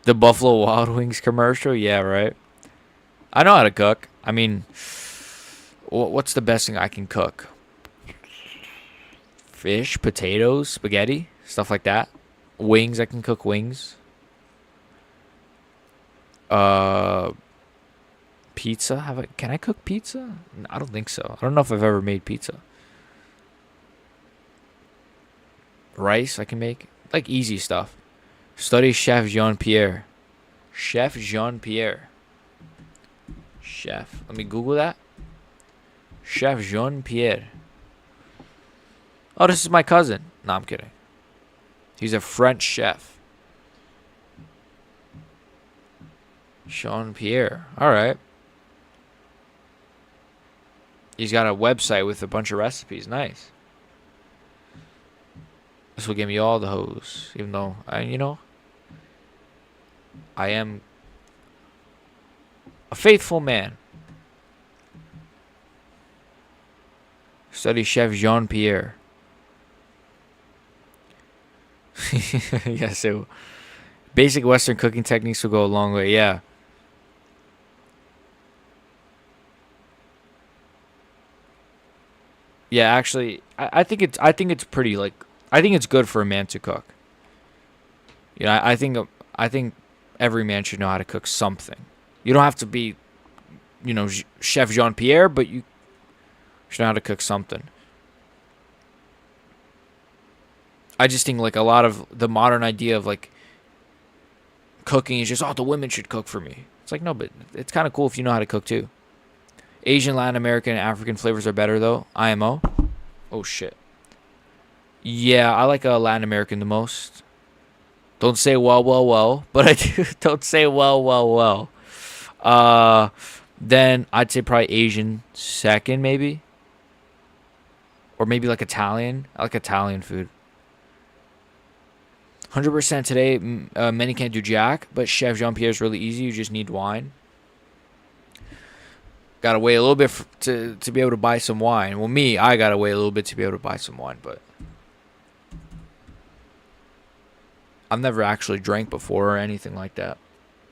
Buffalo Wild Wings commercial? Yeah, right. I know how to cook. I mean, what's the best thing I can cook? Fish, potatoes, spaghetti, stuff like that. Wings, I can cook wings. Uh, Pizza. Can I cook pizza? I don't think so. I don't know if I've ever made pizza. Rice, I can make like easy stuff. Study Chef Jean Pierre. Chef Jean Pierre. Chef. Let me Google that. Chef Jean Pierre. Oh, this is my cousin. No, I'm kidding. He's a French chef. Jean Pierre. All right. He's got a website with a bunch of recipes. Nice. This will give me all the hoes. Even though, I am a faithful man. Study Chef Jean Pierre. Yes, so basic Western cooking techniques will go a long way. Yeah. Yeah, actually, I think it's pretty like I think it's good for a man to cook. I think every man should know how to cook something. You don't have to be, Chef Jean Pierre, but you should know how to cook something. I just think like a lot of the modern idea of like cooking is just, oh, the women should cook for me. It's like, no, but it's kind of cool if you know how to cook too. Asian, Latin American, and African flavors are better though. IMO. Oh shit. Yeah, I like Latin American the most. Don't say well, but I do. Don't say well. Uh, then I'd say probably Asian second, maybe, or maybe like Italian. I like Italian food. 100% today. Many can't do jack, but Chef Jean Pierre is really easy. You just need wine. Gotta wait a little bit to be able to buy some wine. Well, I gotta wait a little bit to be able to buy some wine, but I've never actually drank before or anything like that.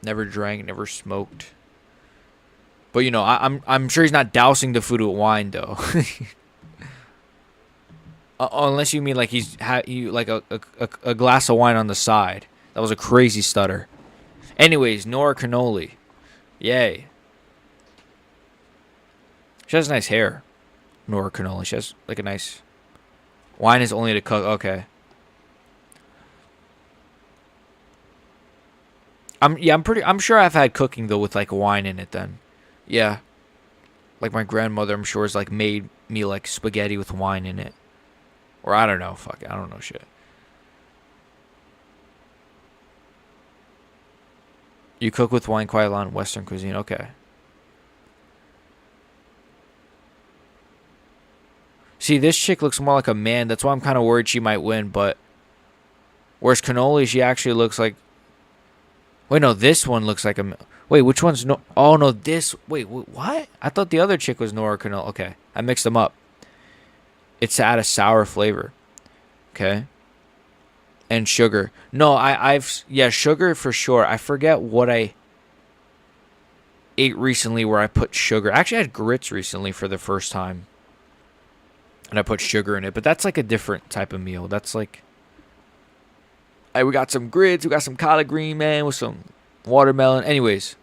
Never drank, never smoked. But I'm sure he's not dousing the food with wine though. Unless you mean like you like a glass of wine on the side. That was a crazy stutter. Anyways, Nora Cannoli. Yay. She has nice hair. Nora Cannoli. She has like a nice. Wine is only to cook. Okay. I'm sure I've had cooking though with like wine in it then. Yeah. Like my grandmother, I'm sure, has like made me like spaghetti with wine in it. Or I don't know. Fuck it. I don't know shit. You cook with wine quite a lot in Western cuisine. Okay. See, this chick looks more like a man. That's why I'm kind of worried she might win. But whereas Cannoli, she actually looks like. Wait, no, this one looks like a. Wait, which one's no? Oh no, this. Wait, what? I thought the other chick was Nora Cannoli. Okay, I mixed them up. It's to add a sour flavor. Okay. And sugar. No, sugar for sure. I forget what I ate recently where I put sugar. Actually, I had grits recently for the first time. And I put sugar in it. But that's like a different type of meal. That's like. Hey, we got some grits. We got some collard green, man, with some watermelon. Anyways,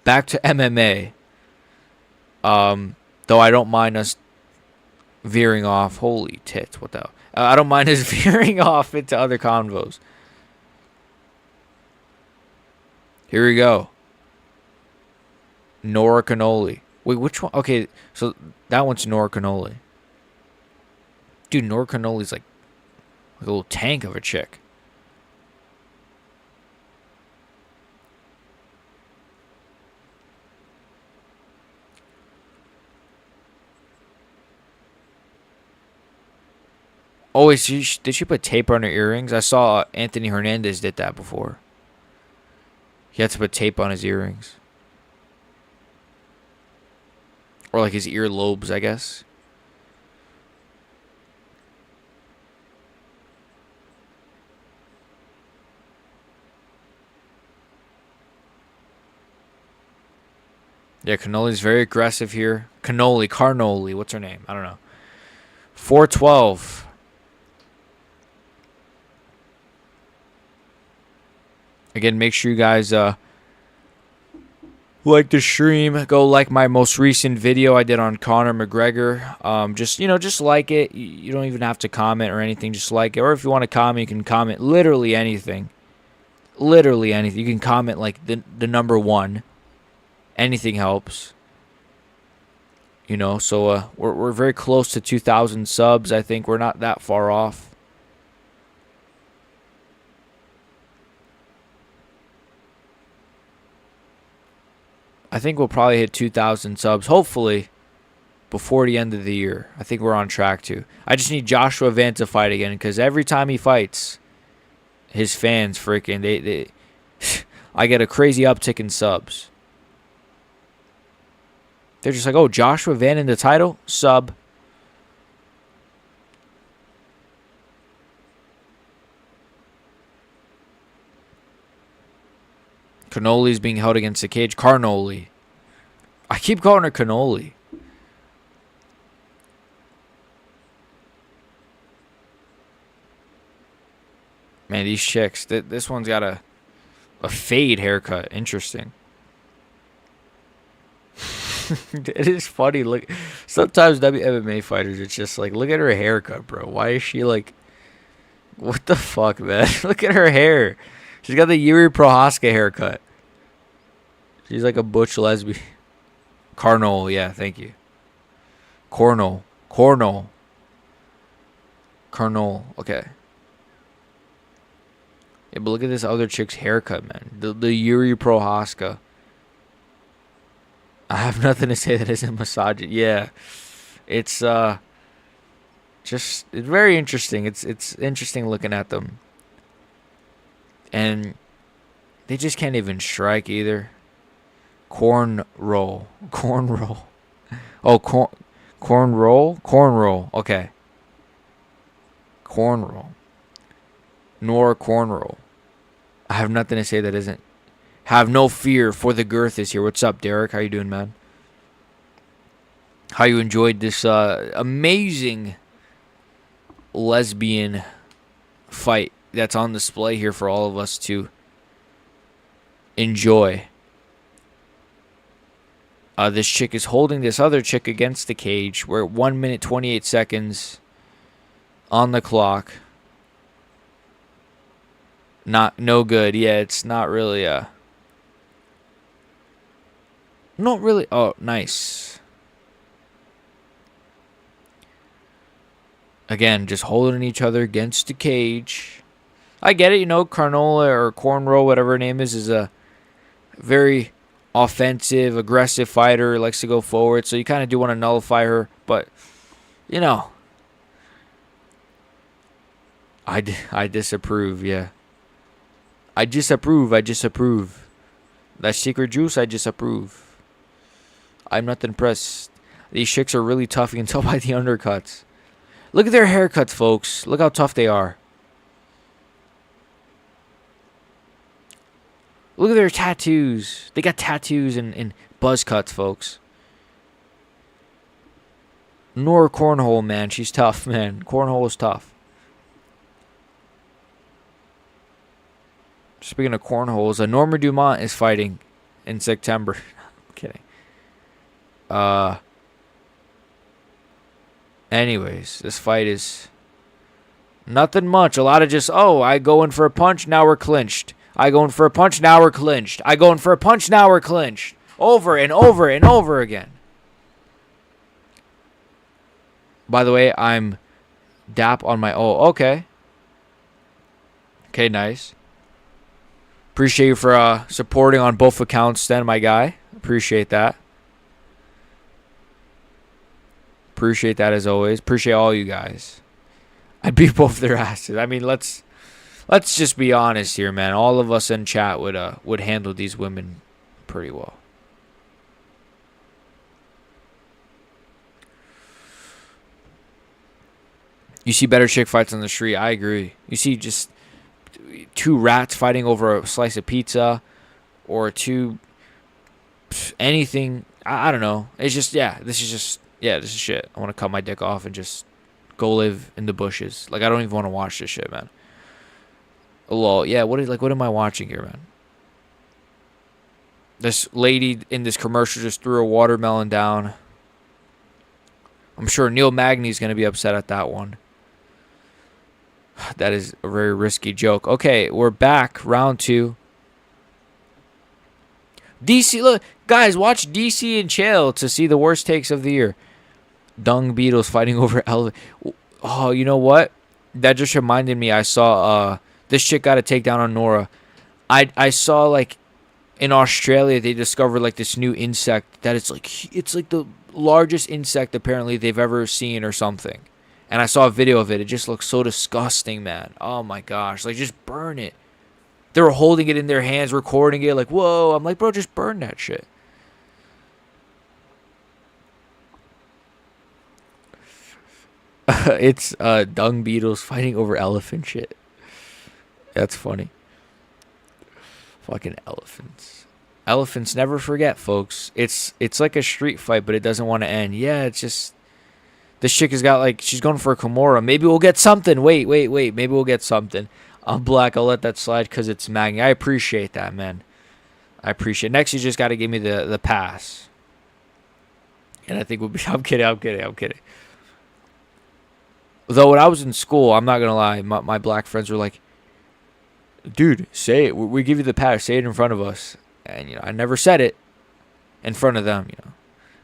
back to MMA. Though I don't mind us veering off. Holy tits, what the hell? I don't mind us veering off into other convos. Here we go. Nora Cannoli. Wait, which one? Okay, so that one's Nora Cannoli. Dude, Nora Cannoli's like a little tank of a chick. Oh, wait, did she put tape on her earrings? I saw Anthony Hernandez did that before. He had to put tape on his earrings. Or like his earlobes, I guess. Yeah, Cannoli's very aggressive here. Carnoli. What's her name? I don't know. 412. Again, make sure you guys like the stream. Go like my most recent video I did on Conor McGregor. Just like it. You don't even have to comment or anything. Just like it. Or if you want to comment, you can comment literally anything. Literally anything. You can comment like the number 1. Anything helps. So we're very close to 2,000 subs. I think we're not that far off. I think we'll probably hit 2,000 subs, hopefully, before the end of the year. I think we're on track to. I just need Joshua Van to fight again, because every time he fights, his fans freaking, I get a crazy uptick in subs. They're just like, oh, Joshua Van in the title? Sub. Cannoli's being held against the cage. Carnoli. I keep calling her Cannoli. Man, these chicks. This one's got a fade haircut. Interesting. It is funny. Look, sometimes WMMA fighters, it's just like, look at her haircut, bro. Why is she like, what the fuck, man? Look at her hair. She's got the Yuri Prohaska haircut. She's like a butch lesbian. Carnol, yeah, thank you. Cornol, okay. Yeah, but look at this other chick's haircut, man. The Yuri Prohaska. I have nothing to say that isn't misogyny. Yeah, it's very interesting. It's interesting looking at them, and they just can't even strike either. Corn roll. Oh, corn roll. Okay. Corn roll. Nor corn roll. I have nothing to say that isn't. Have no fear, for the girth is here. What's up, Derek? How you doing, man? How you enjoyed this amazing lesbian fight that's on display here for all of us to enjoy. This chick is holding this other chick against the cage. We're at 1 minute 28 seconds on the clock. No good. Yeah, it's not really not really. Oh, nice. Again, just holding each other against the cage. I get it, Carnola or Cornrow, whatever her name is a very offensive, aggressive fighter, likes to go forward, so you kind of do want to nullify her, but I disapprove. Yeah, I disapprove. That secret juice, I disapprove. I'm not impressed. These chicks are really tough. You can tell by the undercuts. Look at their haircuts, folks. Look how tough they are. Look at their tattoos. They got tattoos and buzz cuts, folks. Nora Cornhole, man. She's tough, man. Cornhole is tough. Speaking of cornholes, Norma Dumont is fighting in September. I'm kidding. Anyways, this fight is nothing much. A lot of just, I go in for a punch, now we're clinched. I go in for a punch, now we're clinched. I go in for a punch, now we're clinched. Over and over and over again. By the way, I'm DAP on my... Oh, okay. Okay, nice. Appreciate you for supporting on both accounts then, my guy. Appreciate that. Appreciate that as always. Appreciate all you guys. I beat both their asses. I mean, let's just be honest here, man. All of us in chat would handle these women pretty well. You see better chick fights on the street. I agree. You see just two rats fighting over a slice of pizza or anything. I don't know. It's just, this is shit. I want to cut my dick off and just go live in the bushes. Like, I don't even want to watch this shit, man. Lol. Yeah, what am I watching here, man? This lady in this commercial just threw a watermelon down. I'm sure Neil Magny's going to be upset at that one. That is a very risky joke. Okay, we're back. Round 2. DC, look, guys, watch DC and Chael to see the worst takes of the year. Dung Beetles fighting over elephant. Oh, you know what? That just reminded me. I saw this chick got a takedown on Nora. I saw like in Australia they discovered like this new insect that it's like the largest insect apparently they've ever seen or something. And I saw a video of it. It just looks so disgusting, man. Oh my gosh, like just burn it. They were holding it in their hands, recording it, like, whoa. I'm like, bro, just burn that shit. It's dung beetles fighting over elephant shit. That's funny. Fucking elephants. Elephants never forget, folks. It's like a street fight, but it doesn't want to end. Yeah, it's just... This chick has got, like, she's going for a Kimura. Maybe we'll get something. Wait. Maybe we'll get something. I'm black. I'll let that slide because it's Magny. I appreciate that, man. I appreciate it. Next, you just got to give me the pass. And I think we'll be... I'm kidding. Though when I was in school, I'm not going to lie, my black friends were like, dude, say it. We give you the pass. Say it in front of us. And, I never said it in front of them,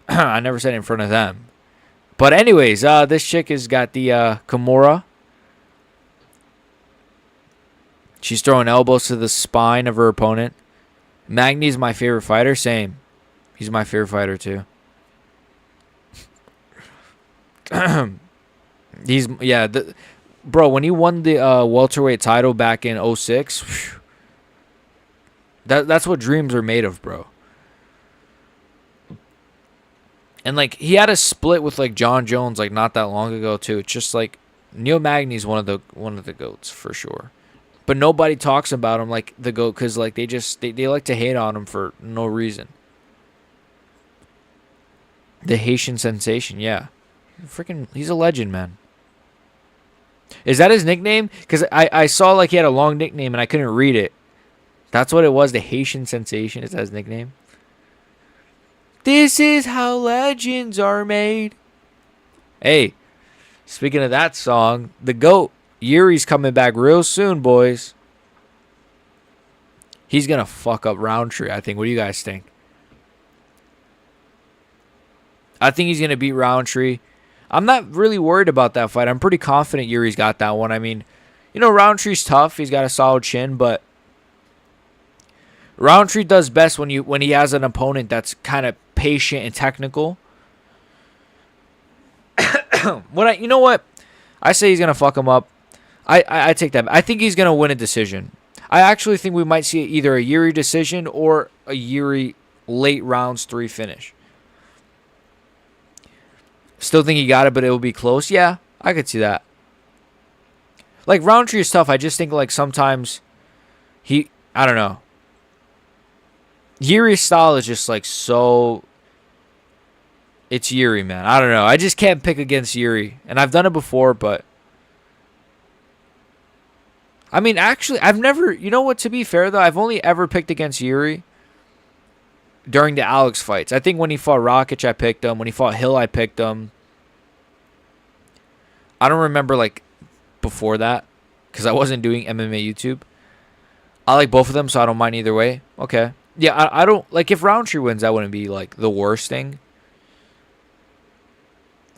I never said it in front of them. But anyways, this chick has got the Kimura. She's throwing elbows to the spine of her opponent. Magny's my favorite fighter. Same. He's my favorite fighter, too. Bro, when he won the welterweight title back in 2006, that's what dreams are made of, bro. And like he had a split with like John Jones like not that long ago too. It's just like Neil Magny's one of the goats for sure. But nobody talks about him like the GOAT because like they like to hate on him for no reason. The Haitian sensation, yeah. He's a legend, man. Is that his nickname? Because I saw like he had a long nickname and I couldn't read it. That's what it was, the Haitian sensation. Is that his nickname? This is how legends are made. Hey, speaking of that song, the GOAT, Yuri's coming back real soon, boys. He's going to fuck up Roundtree, I think. What do you guys think? I think he's going to beat Roundtree. I'm not really worried about that fight. I'm pretty confident Yuri's got that one. I mean, Roundtree's tough. He's got a solid chin, but Roundtree does best when he has an opponent that's kind of patient and technical. You know what? I say he's going to fuck him up. I take that. I think he's going to win a decision. I actually think we might see either a Yuri decision or a Yuri late rounds 3 finish. Still think he got it, but it will be close. Yeah, I could see that. Like, Roundtree is tough. I just think, like, sometimes I don't know. Yuri's style is just, like, so... It's Yuri, man. I don't know. I just can't pick against Yuri. And I've done it before, but... I mean, actually, I've never... You know what, to be fair, though? I've only ever picked against Yuri during the Alex fights. I think when he fought Rakic, I picked him. When he fought Hill, I picked him. I don't remember, like, before that, because I wasn't doing MMA YouTube. I like both of them, so I don't mind either way. Okay. Yeah, I don't... Like, if Roundtree wins, that wouldn't be, like, the worst thing.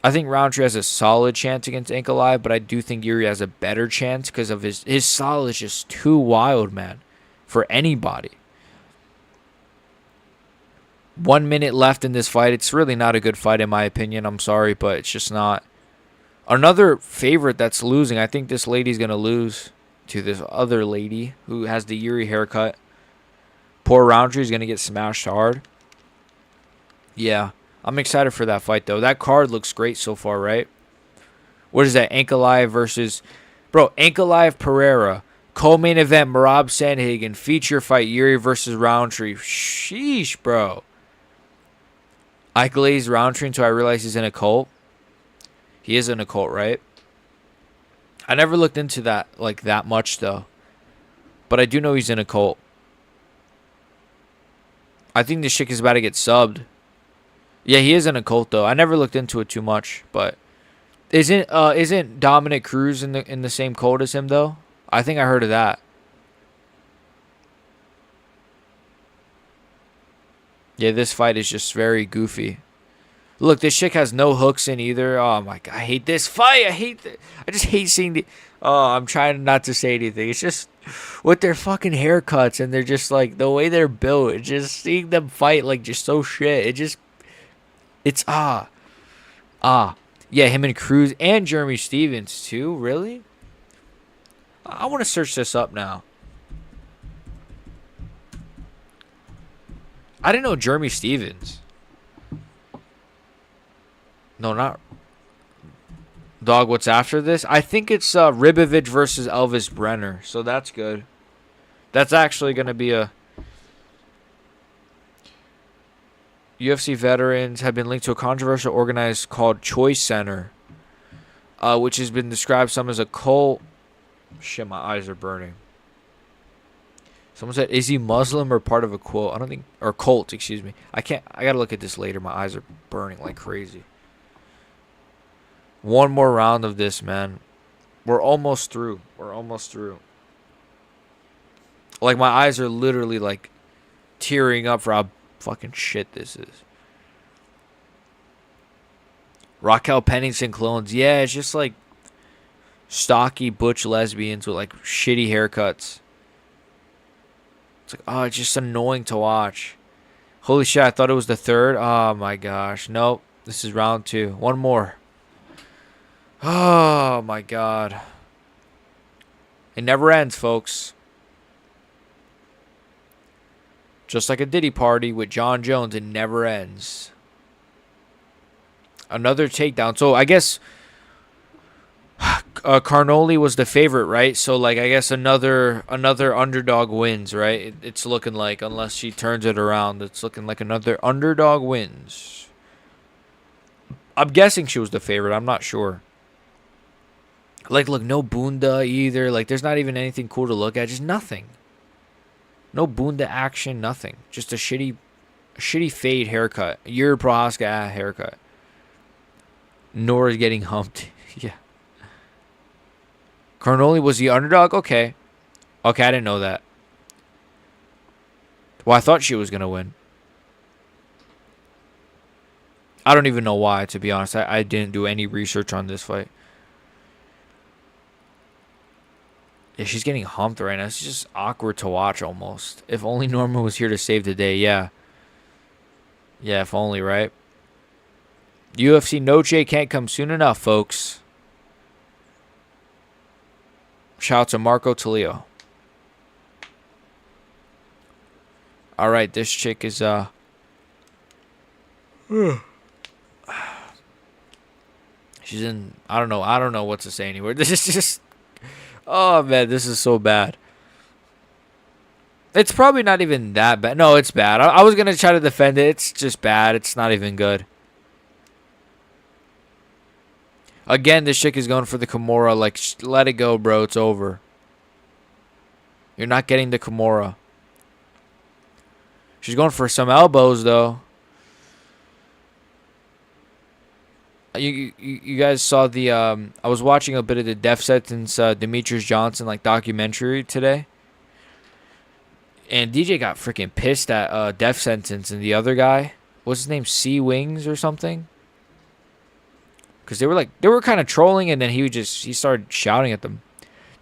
I think Roundtree has a solid chance against Ankalaev, but I do think Yuri has a better chance because of his style is just too wild, man, for anybody. 1 minute left in this fight. It's really not a good fight, in my opinion. I'm sorry, but it's just not. Another favorite that's losing, I think this lady's going to lose to this other lady who has the Yuri haircut. Poor Roundtree is going to get smashed hard. Yeah, I'm excited for that fight, though. That card looks great so far, right? What is that? Ankalaev versus... Bro, Ankalaev Pereira. Co-main event, Merab Sandhagen. Feature fight, Yuri versus Roundtree. Sheesh, bro. I glazed Roundtree until I realized he's in a cult. He is in a cult, right? I never looked into that like that much though. But I do know he's in a cult. I think this chick is about to get subbed. Yeah, he is in a cult though. I never looked into it too much, but isn't Dominic Cruz in the same cult as him though? I think I heard of that. Yeah, this fight is just very goofy. Look, this chick has no hooks in either. Oh my god, I hate this fight. I just hate seeing the. Oh, I'm trying not to say anything. It's just with their fucking haircuts and they're just like the way they're built. It's just seeing them fight like just so shit. It's yeah, him and Cruz and Jeremy Stevens too. Really? I want to search this up now. I didn't know Jeremy Stevens. No, not dog. What's after this? I think it's Ribovich versus Elvis Brenner. So that's good. That's actually gonna be a UFC veterans have been linked to a controversial organized called Choice Center, which has been described some as a cult. Shit, my eyes are burning. Someone said, "Is he Muslim or part of a quote?" I don't think, or cult. Excuse me. I can't. I gotta look at this later. My eyes are burning like crazy. One more round of this, man. We're almost through. We're almost through. Like my eyes are literally like tearing up for how fucking shit this is. Raquel Pennington clones. Yeah, it's just like stocky butch lesbians with like shitty haircuts. It's like, oh, it's just annoying to watch. Holy shit, I thought it was the third. Oh my gosh. Nope. This is round 2. One more. Oh my god. It never ends, folks. Just like a Diddy party with John Jones, it never ends. Another takedown. So I guess Carnoli was the favorite, right? So like I guess another underdog wins, right? It's looking like, unless she turns it around, it's looking like another underdog wins. I'm guessing she was the favorite. I'm not sure. Like, look, no Bunda either. Like, there's not even anything cool to look at. Just nothing. No Bunda action, nothing. Just a shitty fade haircut. Yuri Prohaska haircut. Nora's getting humped. Yeah. Carnoli was the underdog? Okay. Okay, I didn't know that. Well, I thought she was going to win. I don't even know why, to be honest. I didn't do any research on this fight. Yeah, she's getting humped right now. It's just awkward to watch almost. If only Norma was here to save the day, yeah. Yeah, if only, right? UFC Noche can't come soon enough, folks. Shout out to Marco Talio. Alright, this chick is she's in I don't know what to say anymore. This is just, oh man, this is so bad. It's probably not even that bad. No, it's bad. I was gonna try to defend it. It's just bad. It's not even good. Again, this chick is going for the Kimura. Like, let it go, bro. It's over. You're not getting the Kimura. She's going for some elbows, though. You guys saw the... I was watching a bit of the Death Sentence Demetrius Johnson like documentary today. And DJ got freaking pissed at Death Sentence and the other guy. What's his name? C Wings or something? Because they were kind of trolling, and then he started shouting at them.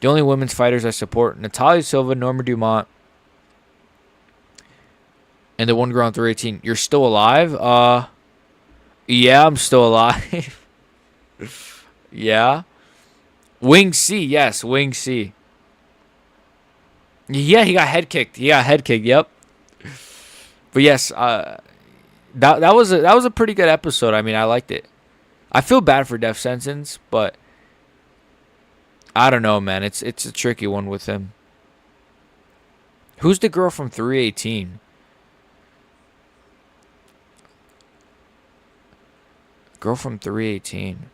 The only women's fighters I support: Natalia Silva, Norma Dumont, and the one girl on 318. You're still alive? Yeah, I'm still alive. Yeah. Wing C, yes, Wing C. Yeah, he got head kicked. Yep. But yes, that was a pretty good episode. I mean, I liked it. I feel bad for Death Sentence, but I don't know, man. It's a tricky one with him. Who's the girl from 318? Girl from 318.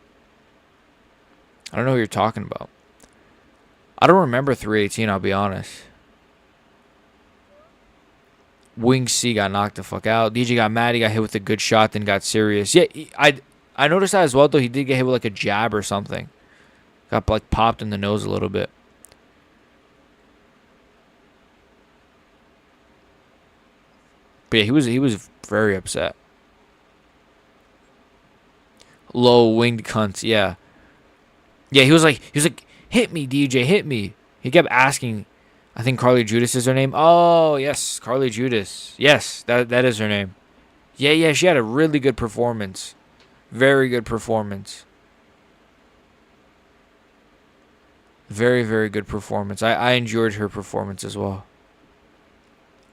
I don't know who you're talking about. I don't remember 318, I'll be honest. Wing C got knocked the fuck out. DJ got mad. He got hit with a good shot, then got serious. Yeah, I noticed that as well, though. He did get hit with like a jab or something. Got like popped in the nose a little bit. But yeah, he was very upset. Low winged cunts, yeah. Yeah, he was like, hit me, DJ, hit me. He kept asking. I think Carly Judas is her name. Oh yes, Carly Judas. Yes, that is her name. Yeah, she had a really good performance. Very good performance. Very, very good performance. I enjoyed her performance as well.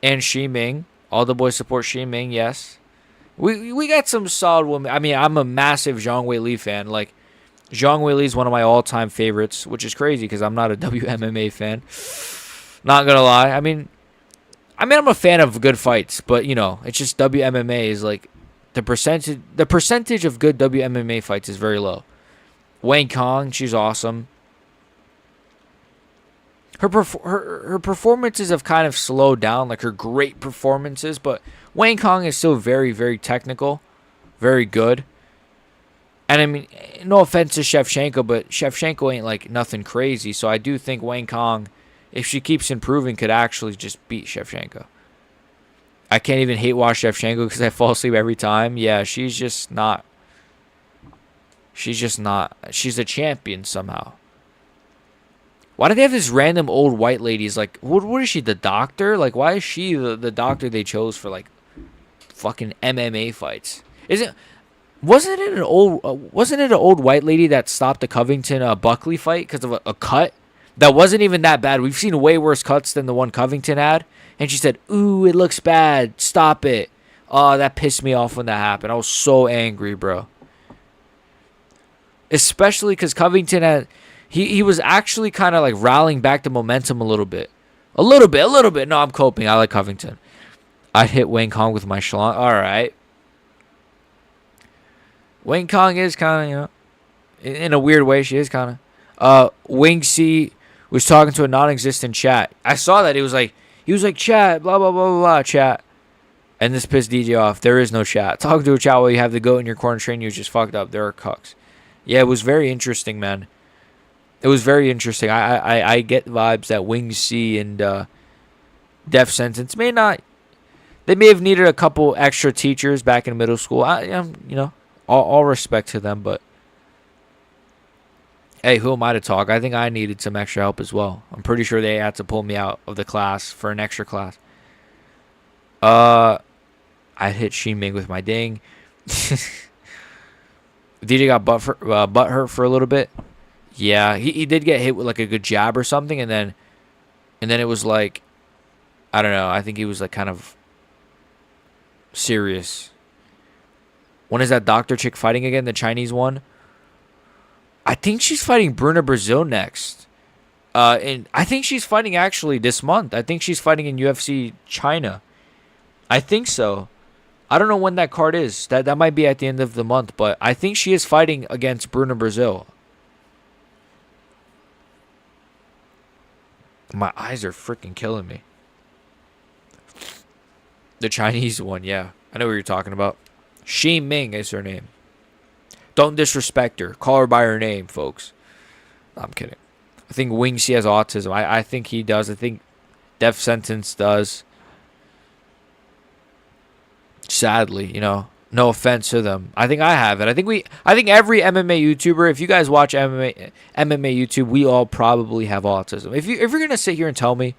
And Shi Ming. All the boys support Shi Ming, yes. We got some solid women. I mean, I'm a massive Zhang Weili fan. Like, Zhang Weili is one of my all-time favorites, which is crazy because I'm not a WMMA fan. Not gonna lie. I mean, I'm a fan of good fights, but you know, it's just WMMA is like the percentage of good WMMA fights is very low. Wang Kong, she's awesome. Her performances have kind of slowed down, like her great performances, but Wang Kong is still very, very technical, very good. And I mean, no offense to Shevchenko, but Shevchenko ain't like nothing crazy, so I do think Wang Kong, if she keeps improving, could actually just beat Shevchenko. I can't even hate watch Shevchenko because I fall asleep every time. Yeah, she's just not. She's a champion somehow. Why do they have this random old white ladies? Like, what is she, the doctor? Like, why is she the doctor they chose for, like, fucking MMA fights? Wasn't it an old white lady that stopped the Covington Buckley fight because of a cut? That wasn't even that bad. We've seen way worse cuts than the one Covington had. And she said, ooh, it looks bad. Stop it. Oh, that pissed me off when that happened. I was so angry, bro. Especially because Covington had... He was actually kind of like rallying back the momentum a little bit. A little bit. No, I'm coping. I like Covington. I'd hit Wang Kong with my schlong. All right. Wang Kong is kind of, you know, in a weird way, she is kind of. Wing C was talking to a non-existent chat. I saw that. He was like, chat, blah, blah, blah, blah, blah, chat. And this pissed DJ off. There is no chat. Talking to a chat while you have the goat in your corner training you just fucked up. There are cucks. Yeah, it was very interesting, man. It was very interesting. I get vibes that Wing C and Death Sentence may not. They may have needed a couple extra teachers back in middle school. You know, all respect to them, but hey, who am I to talk? I think I needed some extra help as well. I'm pretty sure they had to pull me out of the class for an extra class. I hit Shi Ming with my ding. DJ got butt hurt for a little bit. Yeah, he did get hit with like a good jab or something, and then it was like, I don't know. I think he was like kind of serious. When is that doctor chick fighting again? The Chinese one? I think she's fighting Bruna Brazil next. And I think she's fighting actually this month. I think she's fighting in UFC China. I think so. I don't know when that card is. That might be at the end of the month, but I think she is fighting against Bruna Brazil. My eyes are freaking killing me. The Chinese one, yeah. I know what you're talking about. Shi Ming is her name. Don't disrespect her. Call her by her name, folks. No, I'm kidding. I think Wing C has autism. I think he does. I think Death Sentence does. Sadly, you know. No offense to them. I think I have it. I think every MMA YouTuber, if you guys watch MMA YouTube, we all probably have autism. If you're gonna sit here and tell me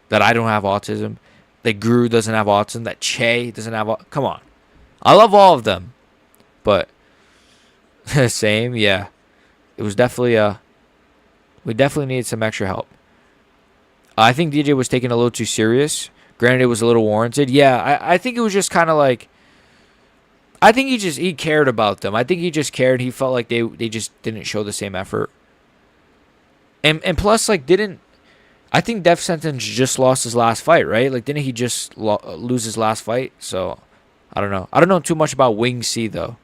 that I don't have autism, that Guru doesn't have autism, that Che doesn't have autism, come on. I love all of them. But same, yeah. It was definitely we definitely needed some extra help. I think DJ was taking it a little too serious. Granted, it was a little warranted. Yeah, I think it was just kind of like, I think he cared about them. I think he just cared. He felt like they just didn't show the same effort. And plus, like, I think Death Sentence just lost his last fight, right? Like, didn't he just lose his last fight? So, I don't know. I don't know too much about Wing C, though.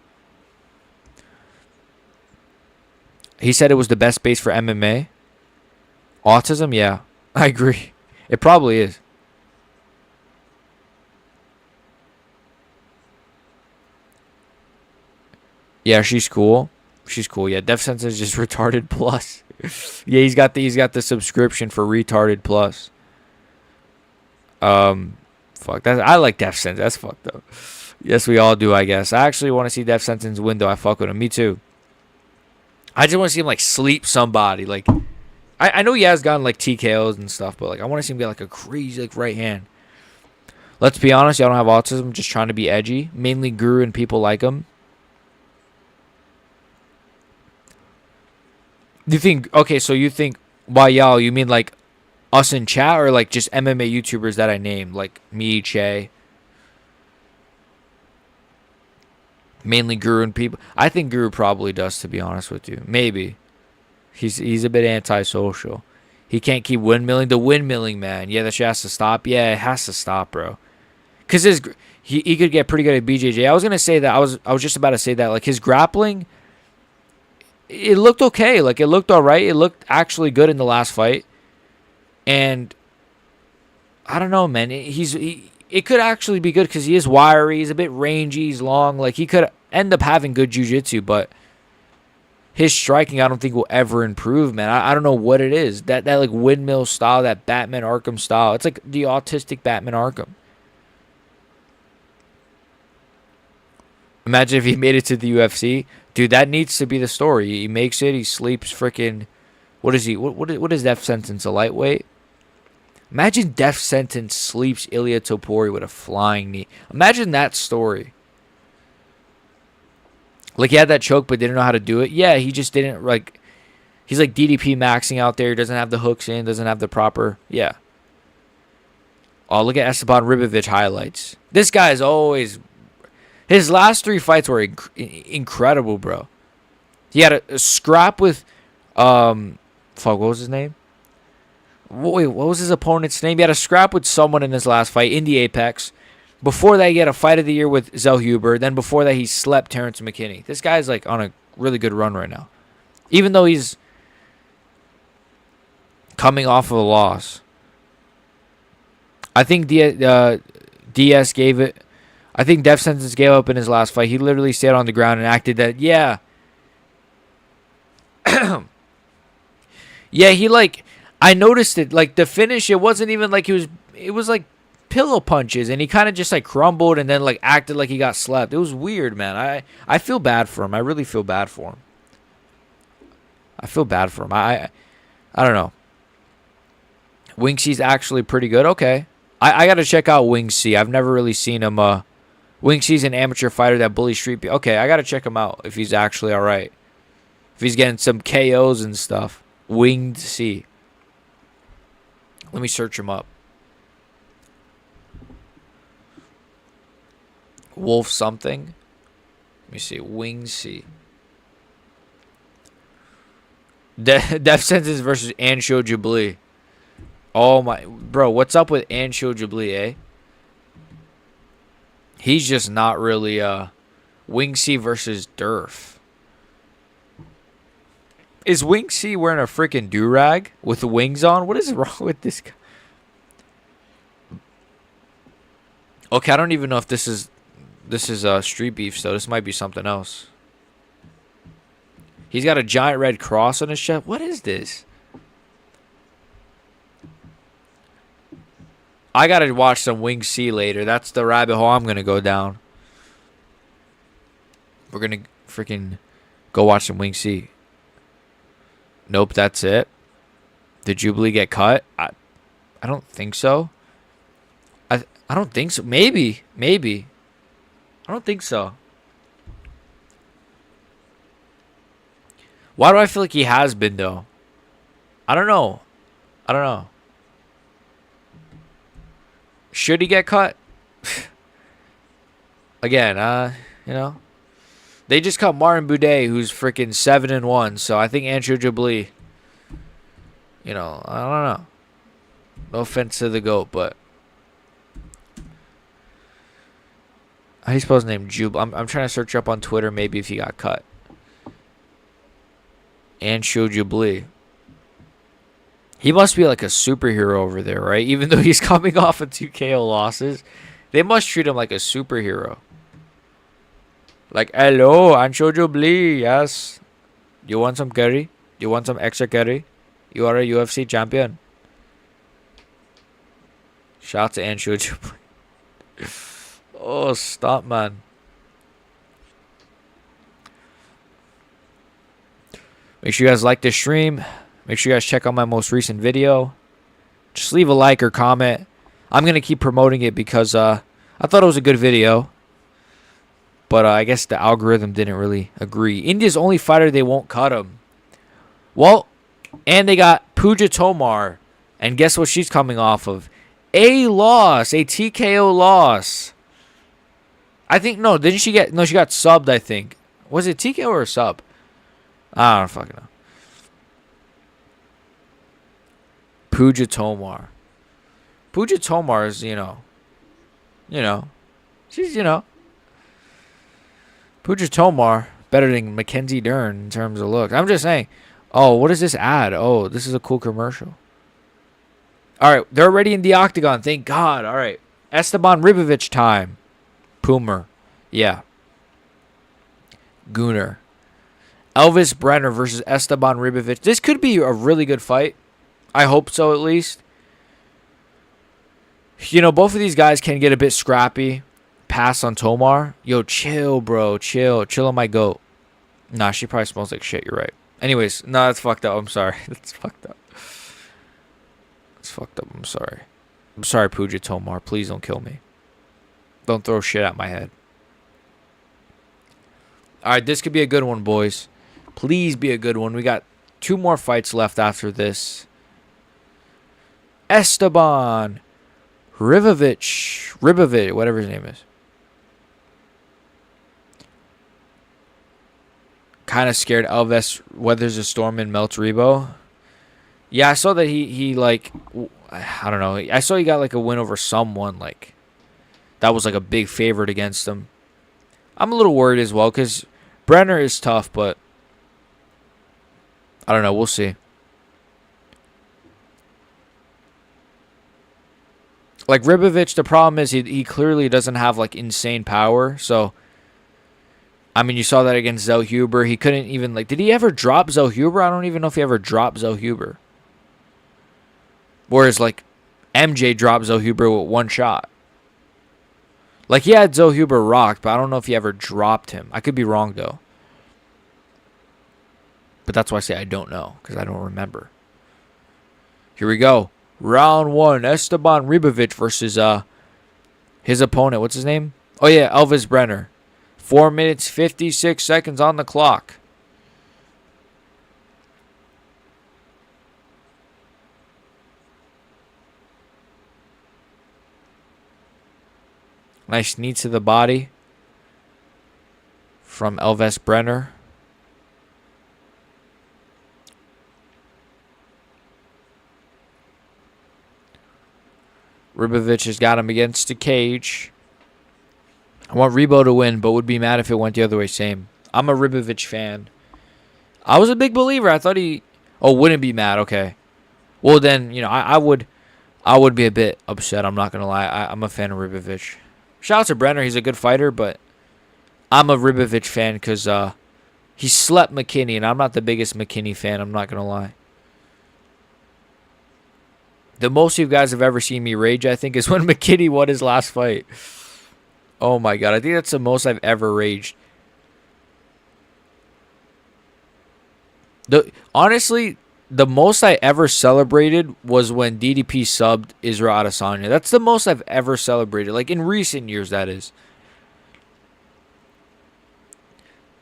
He said it was the best base for MMA. Autism, yeah, I agree. It probably is. Yeah, she's cool. She's cool. Yeah, Def Sense is just retarded plus. Yeah, he's got the subscription for retarded plus. Fuck that. I like Def Sense. That's fucked up. Yes, we all do, I guess. I actually want to see Def Sentence win, though. I fuck with him. Me too. I just want to see him like sleep somebody. Like, I know he has gotten like TKOs and stuff, but like I want to see him get like a crazy like right hand. Let's be honest, y'all don't have autism. Just trying to be edgy. Mainly Guru and people like him. You think okay? So you think by y'all you mean like us in chat or like just MMA YouTubers that I named like me, Che, mainly Guru and people. I think Guru probably does, to be honest with you. Maybe he's a bit antisocial. He can't keep windmilling. The windmilling, man. Yeah, that shit has to stop. Yeah, it has to stop, bro. Cause he could get pretty good at BJJ. I was gonna say that. I was just about to say that. Like his grappling, it looked okay. Like it looked all right. It looked actually good in the last fight. And I don't know, man. It could actually be good because he is wiry. He's a bit rangy. He's long. Like he could end up having good jiu-jitsu, but his striking I don't think will ever improve, man. I don't know what it is. That like windmill style, that Batman Arkham style. It's like the autistic Batman Arkham. Imagine if he made it to the UFC. Dude, that needs to be the story. He makes it. He sleeps freaking... What is he? What is Death Sentence? A lightweight? Imagine Death Sentence sleeps Ilia Topuria with a flying knee. Imagine that story. Like, he had that choke but didn't know how to do it. Yeah, he just didn't, like... He's like DDP maxing out there. He doesn't have the hooks in. Doesn't have the proper... Yeah. Oh, look at Esteban Ribovic highlights. This guy is always... His last 3 fights were incredible, bro. He had a scrap with... Fuck, what was his name? Wait, what was his opponent's name? He had a scrap with someone in his last fight in the Apex. Before that, he had a fight of the year with Zellhuber. Then before that, he slept Terrence McKinney. This guy's like on a really good run right now. Even though he's coming off of a loss. I think Diaz gave it... I think Death Sentence gave up in his last fight. He literally stayed on the ground and acted that, yeah. Yeah, he like... I noticed it. Like, the finish, it wasn't even like he was... It was like pillow punches. And he kind of just like crumbled and then like acted like he got slapped. It was weird, man. I feel bad for him. I really feel bad for him. I feel bad for him. I don't know. Wing C's actually pretty good. Okay. I got to check out Wing C. I've never really seen him... Wing C's an amateur fighter that bullies street. Okay, I got to check him out if he's actually all right. If he's getting some KOs and stuff. Winged C. Let me search him up. Wolf something. Let me see. Wing C. Death Sentence versus Ansho Jabli. Oh my... Bro, what's up with Ansho Jabli, eh? He's just not really Wing C versus Durf. Is Wing C wearing a freaking do-rag with the wings on? What is wrong with this guy? Okay, I don't even know if this is Street Beef, so this might be something else. He's got a giant red cross on his chest. What is this? I gotta watch some Wing C later. That's the rabbit hole I'm gonna go down. We're gonna freaking go watch some Wing C. Nope, that's it. Did Jubilee get cut? I don't think so. I don't think so. Maybe. I don't think so. Why do I feel like he has been though? I don't know. Should he get cut? Again, you know. They just cut Martin Boudet, who's freaking 7-1. So I think Ansho Jabli, you know, I don't know. No offense to the GOAT, but how do you suppose name Jub? I'm trying to search up on Twitter maybe if he got cut. And Shojubli. He must be like a superhero over there, right? Even though he's coming off of 2 KO losses, they must treat him like a superhero. Like, hello, Anshojubli, yes. You want some curry? You want some extra curry? You are a UFC champion. Shout out to Anshojubli. Oh, stop, man. Make sure you guys like this stream. Make sure you guys check out my most recent video. Just leave a like or comment. I'm going to keep promoting it because I thought it was a good video. But I guess the algorithm didn't really agree. India's only fighter, they won't cut him. Well, and they got Pooja Tomar. And guess what she's coming off of? A loss. A TKO loss. I think, no, didn't she get... No, she got subbed, I think. Was it TKO or a sub? I don't fucking know. Pooja Tomar. Pooja Tomar is, she's, Pooja Tomar, better than Mackenzie Dern in terms of looks. I'm just saying. Oh, what is this ad? Oh, this is a cool commercial. All right, they're already in the octagon. Thank God. All right. Esteban Ribovic time. Poomer. Yeah. Gunnar. Elvis Brenner versus Esteban Ribovic. This could be a really good fight. I hope so, at least. Both of these guys can get a bit scrappy. Pass on Tomar. Yo, chill, bro. Chill. Chill on my goat. Nah, she probably smells like shit. You're right. Anyways, no, that's fucked up. I'm sorry. That's fucked up. It's fucked up. I'm sorry. I'm sorry, Pooja Tomar. Please don't kill me. Don't throw shit at my head. All right, this could be a good one, boys. Please be a good one. We got 2 more fights left after this. Esteban Ribovic, whatever his name is. Kind of scared Elvis weathers a storm and melts Rebo. Yeah, I saw that he like, I don't know. I saw he got like a win over someone like that was like a big favorite against him. I'm a little worried as well because Brenner is tough, but I don't know. We'll see. Like Ribovic, the problem is he clearly doesn't have like insane power. So, I mean, you saw that against Zell Huber. He couldn't even like. Did he ever drop Zell Huber? I don't even know if he ever dropped Zell Huber. Whereas like MJ dropped Zell Huber with 1 shot. Like he had Zell Huber rocked, but I don't know if he ever dropped him. I could be wrong though. But that's why I say I don't know because I don't remember. Here we go. Round 1, Esteban Ribovic versus his opponent. What's his name? Oh, yeah, Elvis Brenner. 4 minutes, 56 seconds on the clock. Nice knee to the body from Elvis Brenner. Ribovic has got him against the cage. I want Rebo to win, but would be mad if it went the other way. Same. I'm a Ribovic fan. I was a big believer. I thought he... Oh, wouldn't be mad. Okay. Well, then, I would be a bit upset. I'm not going to lie. I'm a fan of Ribovic. Shout out to Brenner. He's a good fighter, but I'm a Ribovic fan because he slept McKinney, and I'm not the biggest McKinney fan. I'm not going to lie. The most you guys have ever seen me rage, I think, is when McKinney won his last fight. Oh, my God. I think that's the most I've ever raged. Honestly, the most I ever celebrated was when DDP subbed Israel Adesanya. That's the most I've ever celebrated. Like, in recent years, that is.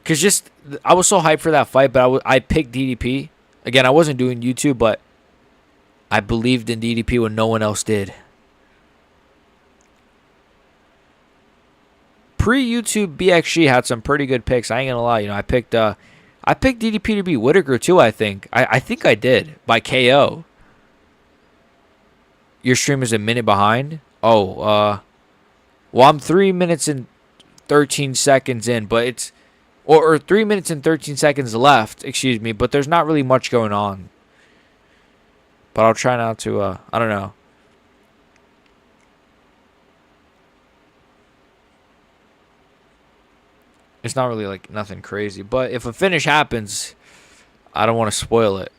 Because I was so hyped for that fight, but I picked DDP. Again, I wasn't doing YouTube, but I believed in DDP when no one else did. Pre-YouTube, BXG had some pretty good picks. I ain't gonna lie. I picked DDP to beat Whitaker too. I think I did by KO. Your stream is a minute behind. Oh, well, I'm 3 minutes and 13 seconds in, but Or 3 minutes and 13 seconds left, excuse me, but there's not really much going on. But I'll try not to, I don't know. It's not really like nothing crazy. But if a finish happens, I don't want to spoil it.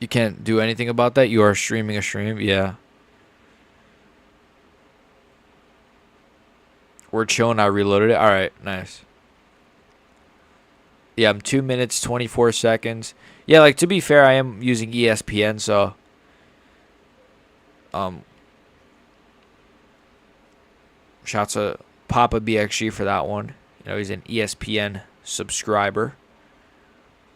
You can't do anything about that? You are streaming a stream? Yeah. We're chilling. I reloaded it. Alright, nice. Yeah, I'm 2 minutes, 24 seconds. Yeah, like, to be fair, I am using ESPN, so... Shouts to Papa BXG for that one. You know, he's an ESPN subscriber.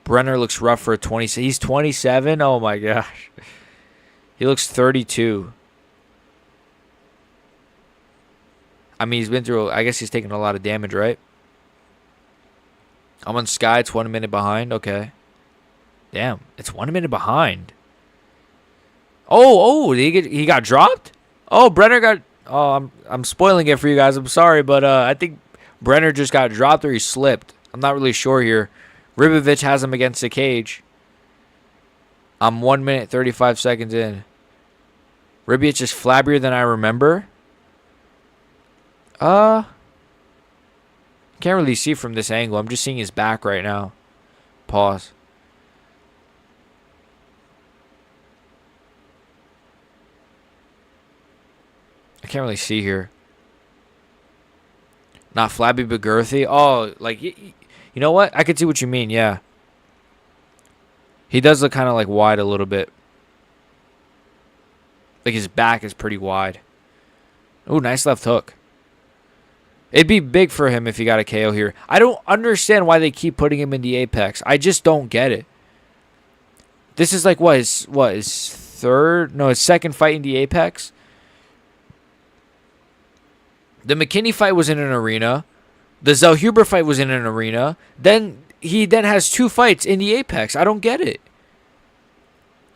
Brenner looks rough for a 20. He's 27? Oh, my gosh. He looks 32. I mean, he's been through... I guess he's taken a lot of damage, right? I'm on Sky. It's 1 minute behind. Okay. Damn. It's 1 minute behind. Oh, he got dropped? Oh, Brenner got... Oh, I'm spoiling it for you guys. I'm sorry, but I think Brenner just got dropped or he slipped. I'm not really sure here. Ribovic has him against the cage. I'm 1 minute, 35 seconds in. Ribovic is flabbier than I remember. Can't really see from this angle. I'm just seeing his back right now. Pause. I can't really see here. Not flabby, but girthy. Oh, like... You know what? I could see what you mean, yeah. He does look kind of like wide a little bit. Like his back is pretty wide. Ooh, nice left hook. It'd be big for him if he got a KO here. I don't understand why they keep putting him in the Apex. I just don't get it. This is like his third? No, his second fight in the Apex. The McKinney fight was in an arena. The Zellhuber fight was in an arena. Then he has 2 fights in the Apex. I don't get it.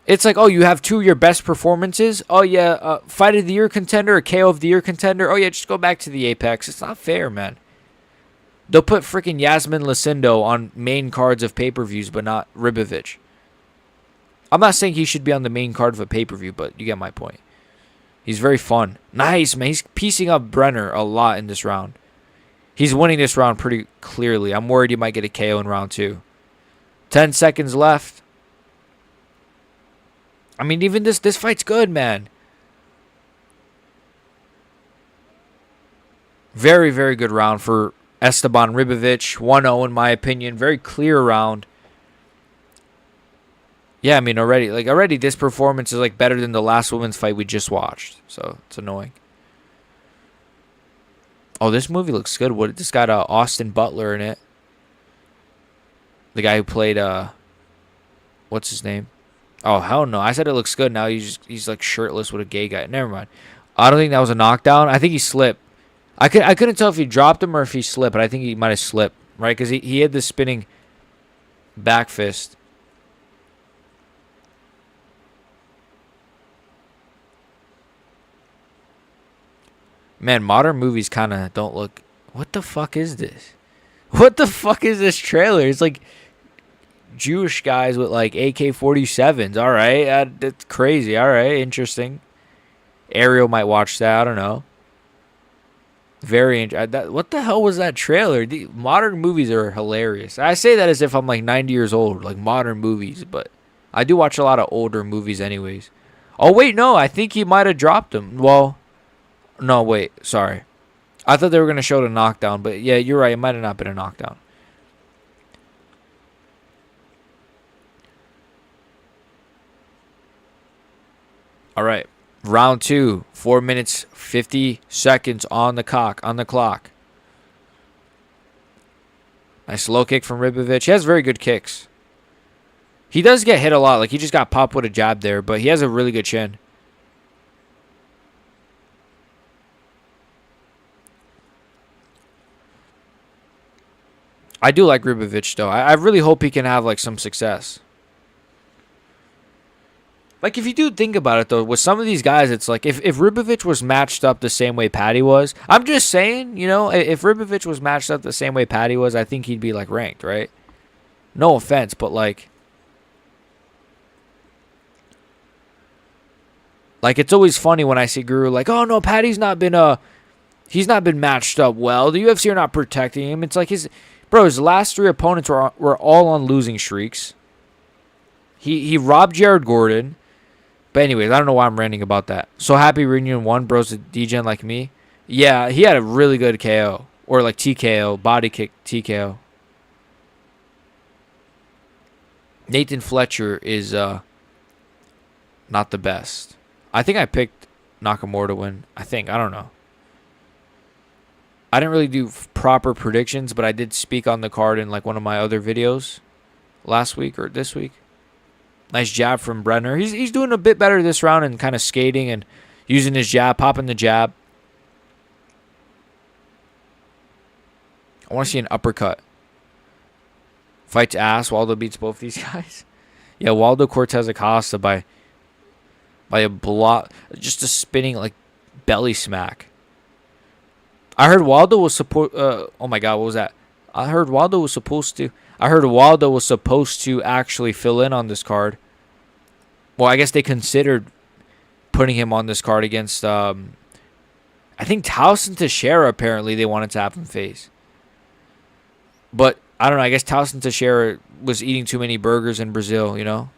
It's like, oh, you have 2 of your best performances. Oh, yeah, fight of the year contender, a KO of the year contender. Oh, yeah, just go back to the Apex. It's not fair, man. They'll put freaking Yasmin Lucindo on main cards of pay-per-views, but not Ribovic. I'm not saying he should be on the main card of a pay-per-view, but you get my point. He's very fun. Nice, man. He's piecing up Brenner a lot in this round. He's winning this round pretty clearly. I'm worried he might get a KO in round 2. 10 seconds left. I mean, even this fight's good, man. Very, very good round for Esteban Ribovic. 1-0 in my opinion. Very clear round. Yeah, I mean, already this performance is like better than the last women's fight we just watched. So, it's annoying. Oh, this movie looks good. What? This got Austin Butler in it. The guy who played what's his name? Oh, hell no. I said it looks good. Now he's like shirtless with a gay guy. Never mind. I don't think that was a knockdown. I think he slipped. I couldn't tell if he dropped him or if he slipped, but I think he might have slipped, right? Because he had the spinning back fist. Man, modern movies kind of don't look... What the fuck is this? What the fuck is this trailer? It's like Jewish guys with like AK-47s. All right, that's crazy. All right, interesting. Ariel might watch that. I don't know. Very interesting. What the hell was that trailer? Modern movies are hilarious. I say that as if I'm like 90 years old, like modern movies, but I do watch a lot of older movies anyways. Oh, wait, no. I think he might have dropped them. Well... No, wait. Sorry. I thought they were going to show the knockdown, but yeah, you're right. It might have not been a knockdown. All right. Round 2. 4 minutes, 50 seconds on the clock. Nice low kick from Ribovic. He has very good kicks. He does get hit a lot. Like, he just got popped with a jab there, but he has a really good chin. I do like Ribovic, though. I really hope he can have, like, some success. Like, if you do think about it, though, with some of these guys, it's like, if Ribovic was matched up the same way Patty was, I'm just saying, you know, if Ribovic was matched up the same way Patty was, I think he'd be, like, ranked, right? No offense, but, like, it's always funny when I see Guru, like, oh, no, Patty's not been, he's not been matched up well. The UFC are not protecting him. It's like his last 3 opponents were all on losing streaks. He robbed Jared Gordon. But anyways, I don't know why I'm ranting about that. So happy Reunion 1, bro's a DGen like me. Yeah, he had a really good KO. Or like TKO, body kick TKO. Nathan Fletcher is not the best. I think I picked Nakamura to win. I don't know. I didn't really do proper predictions, but I did speak on the card in like one of my other videos last week or this week. Nice jab from Brenner. He's doing a bit better this round and kind of skating and using his jab, popping the jab. I want to see an uppercut. Fights ass. Waldo beats both these guys. Yeah, Waldo Cortez Acosta by a block, just a spinning like belly smack. I heard Waldo was oh my god, what was that? I heard Waldo was supposed to actually fill in on this card. Well, I guess they considered putting him on this card against I think Towson Teixeira. Apparently they wanted to have him face. But I don't know, I guess Towson Teixeira was eating too many burgers in Brazil, you know?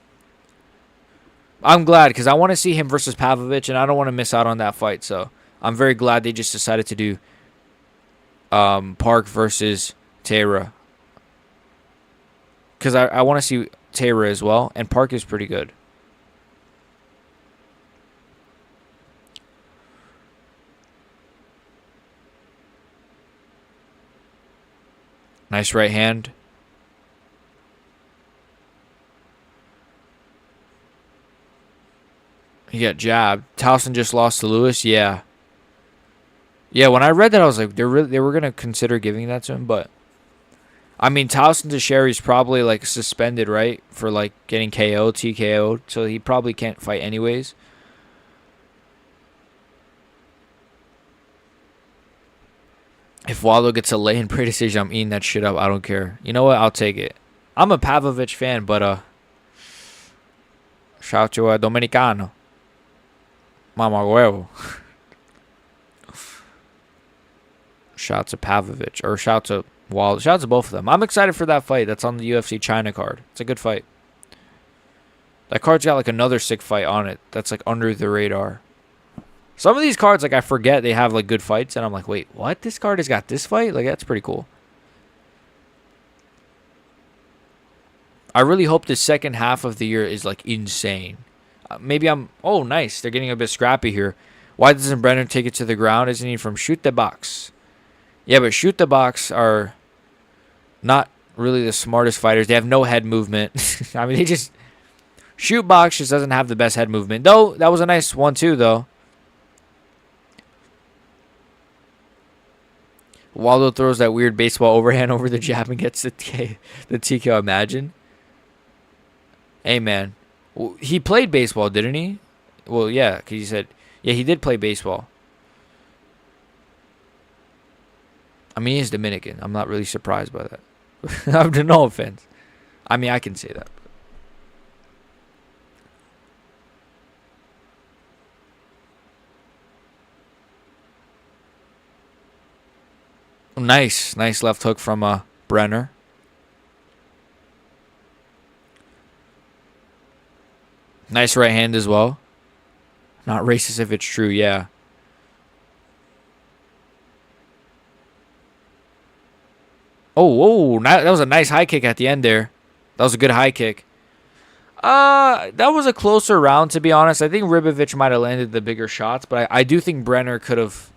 I'm glad because I want to see him versus Pavlovich and I don't want to miss out on that fight. So I'm very glad they just decided to do Park versus Taira. Because I want to see Taira as well. And Park is pretty good. Nice right hand. He got jabbed. Towson just lost to Lewis. Yeah. Yeah, when I read that, I was like, they were going to consider giving that to him. But, I mean, Towson Teixeira is probably, like, suspended, right? For, like, getting KO, TKO'd. So he probably can't fight anyways. If Waldo gets a lay-in-prey decision, I'm eating that shit up. I don't care. You know what? I'll take it. I'm a Pavlovich fan, but, shout out to Dominicano. Mama huevo. Shout out to Pavlovich. Or shout out to Waldo. Shout out to both of them. I'm excited for that fight. That's on the UFC China card. It's a good fight. That card's got, like, another sick fight on it. That's, like, under the radar. Some of these cards, like, I forget they have, like, good fights. And I'm like, wait, what? This card has got this fight? Like, that's pretty cool. I really hope the second half of the year is, like, insane. Maybe I'm... Oh, nice. They're getting a bit scrappy here. Why doesn't Brenner take it to the ground? Isn't he from Shoot the Box? Yeah, but Shoot the Box are not really the smartest fighters. They have no head movement. I mean, they just... Shoot Box just doesn't have the best head movement. Though, that was a nice one, too, though. Waldo throws that weird baseball overhand over the jab and gets the TKO. Imagine. Hey, man. He played baseball, didn't he? Well, yeah, because he said... Yeah, he did play baseball. I mean, he's Dominican. I'm not really surprised by that. No offense. I mean, I can say that. Nice left hook from Brenner. Nice right hand as well. Not racist if it's true, yeah. Oh, that was a nice high kick at the end there. That was a good high kick. That was a closer round, to be honest. I think Ribovic might have landed the bigger shots, but I do think Brenner could have...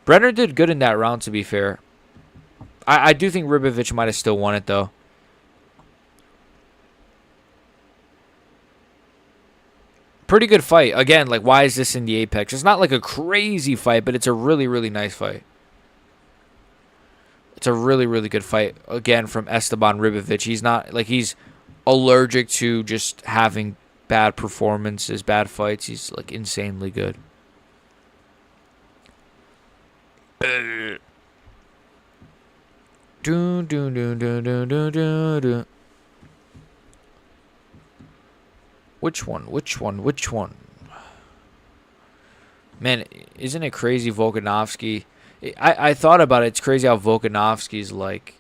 Brenner did good in that round, to be fair. I do think Ribovic might have still won it, though. Pretty good fight. Again, like, why is this in the Apex? It's not like a crazy fight, but it's a really, really nice fight. It's a really, really good fight, again, from Esteban Ribovic. He's not, like, he's allergic to just having bad performances, bad fights. He's, like, insanely good. Dun, dun, dun, dun, dun, dun, dun, dun. Which one? Man, isn't it crazy Volkanovski? I thought about it. It's crazy how Volkanovski's like...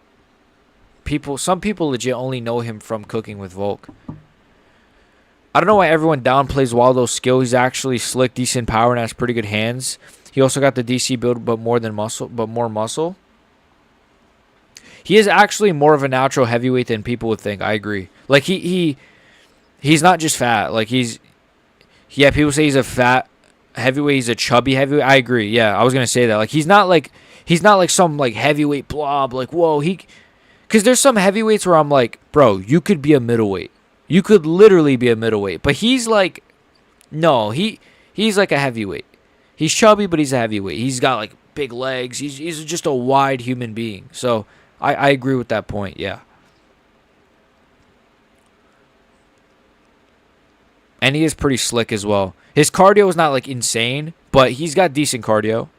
Some people legit only know him from cooking with Volk. I don't know why everyone downplays Waldo's skill. He's actually slick, decent power, and has pretty good hands. He also got the DC build, but more muscle. He is actually more of a natural heavyweight than people would think. I agree. Like he's not just fat. Like people say he's a fat heavyweight. He's a chubby heavyweight. I agree. Yeah, I was gonna say that. Like he's not like some like heavyweight blob. Like whoa, because there's some heavyweights where I'm like, bro, you could be a middleweight. You could literally be a middleweight. But he's like, no, he's like a heavyweight. He's chubby, but he's a heavyweight. He's got like big legs. He's just a wide human being. So I agree with that point. Yeah. And he is pretty slick as well. His cardio is not like insane, but he's got decent cardio.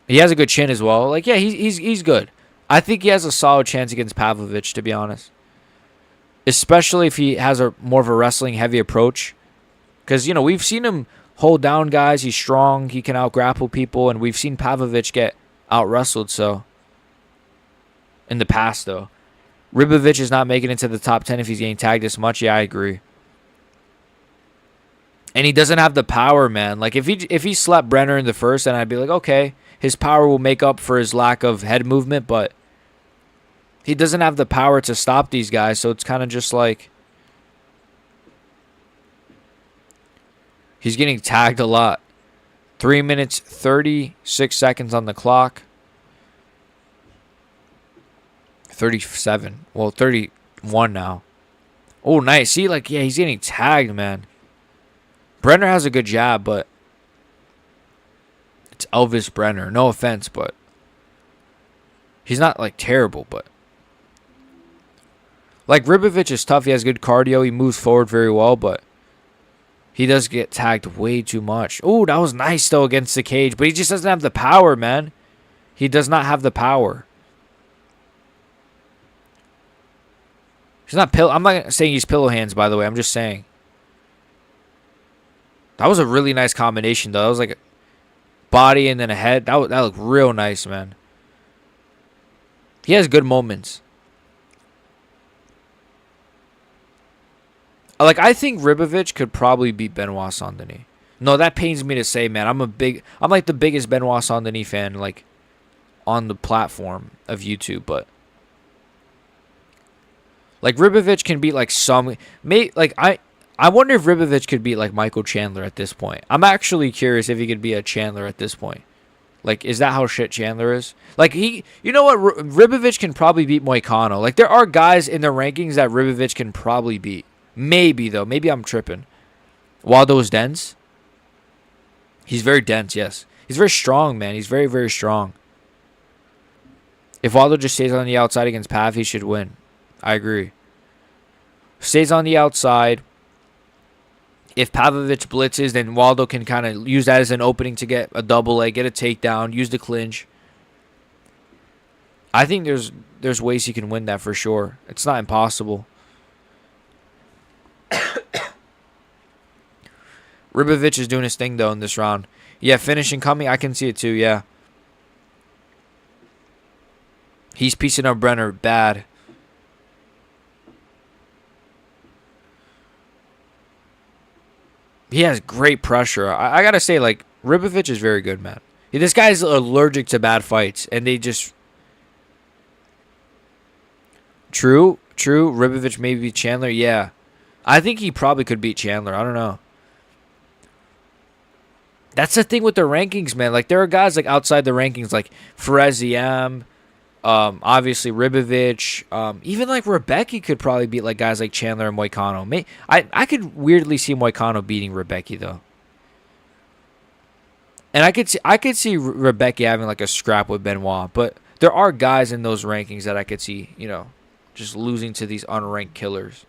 He has a good chin as well. Like, yeah, he's good. I think he has a solid chance against Pavlovich, to be honest. Especially if he has more of a wrestling heavy approach. Because, we've seen him hold down guys. He's strong. He can out-grapple people. And we've seen Pavlovich get out-wrestled, so. In the past, though. Ribovic is not making it to the top 10 if he's getting tagged this much. Yeah, I agree. And he doesn't have the power, man. Like, if he slapped Brenner in the first, then I'd be like, okay, his power will make up for his lack of head movement, but he doesn't have the power to stop these guys, so it's kind of just like he's getting tagged a lot. 3 minutes, 36 seconds on the clock. 37. Well, 31 now. Oh, nice. See, like, yeah, he's getting tagged, man. Brenner has a good jab, but it's Elvis Brenner. No offense, but he's not, like, terrible, but like, Ribovic is tough. He has good cardio. He moves forward very well, but he does get tagged way too much. Oh, that was nice, though, against the cage, but he just doesn't have the power, man. He does not have the power. He's not I'm not saying he's pillow hands, by the way. I'm just saying. That was a really nice combination, though. That was like a body and then a head. That looked real nice, man. He has good moments. Like, I think Ribovic could probably beat Benoit Saint-Denis. No, that pains me to say, man. I'm like the biggest Benoit Saint-Denis fan, like, on the platform of YouTube, but like, Ribovic can beat, like, I wonder if Ribovic could beat, like, Michael Chandler at this point. I'm actually curious if he could beat a Chandler at this point. Like, is that how shit Chandler is? Like, you know what? Ribovic can probably beat Moicano. Like, there are guys in the rankings that Ribovic can probably beat. Maybe, though. Maybe I'm tripping. Waldo's dense. He's very dense, yes. He's very strong, man. He's very, very strong. If Waldo just stays on the outside against Pav, he should win. I agree. Stays on the outside. If Pavlovich blitzes, then Waldo can kind of use that as an opening to get a double leg, get a takedown, use the clinch. I think there's ways he can win that for sure. It's not impossible. Ribovic is doing his thing, though, in this round. Yeah, finishing coming. I can see it, too, yeah. He's piecing up Brenner bad. He has great pressure. I gotta say, like, Ribovic is very good, man. This guy's allergic to bad fights, and they just... True. Ribovic maybe beat Chandler, yeah. I think he probably could beat Chandler. I don't know. That's the thing with the rankings, man. Like, there are guys, like, outside the rankings, like Fereziam, obviously Ribovic, even like Rebecki could probably beat like guys like Chandler and Moicano. I could weirdly see Moicano beating Rebecki, though. And I could see Rebecca having like a scrap with Benoit, but there are guys in those rankings that I could see, just losing to these unranked killers.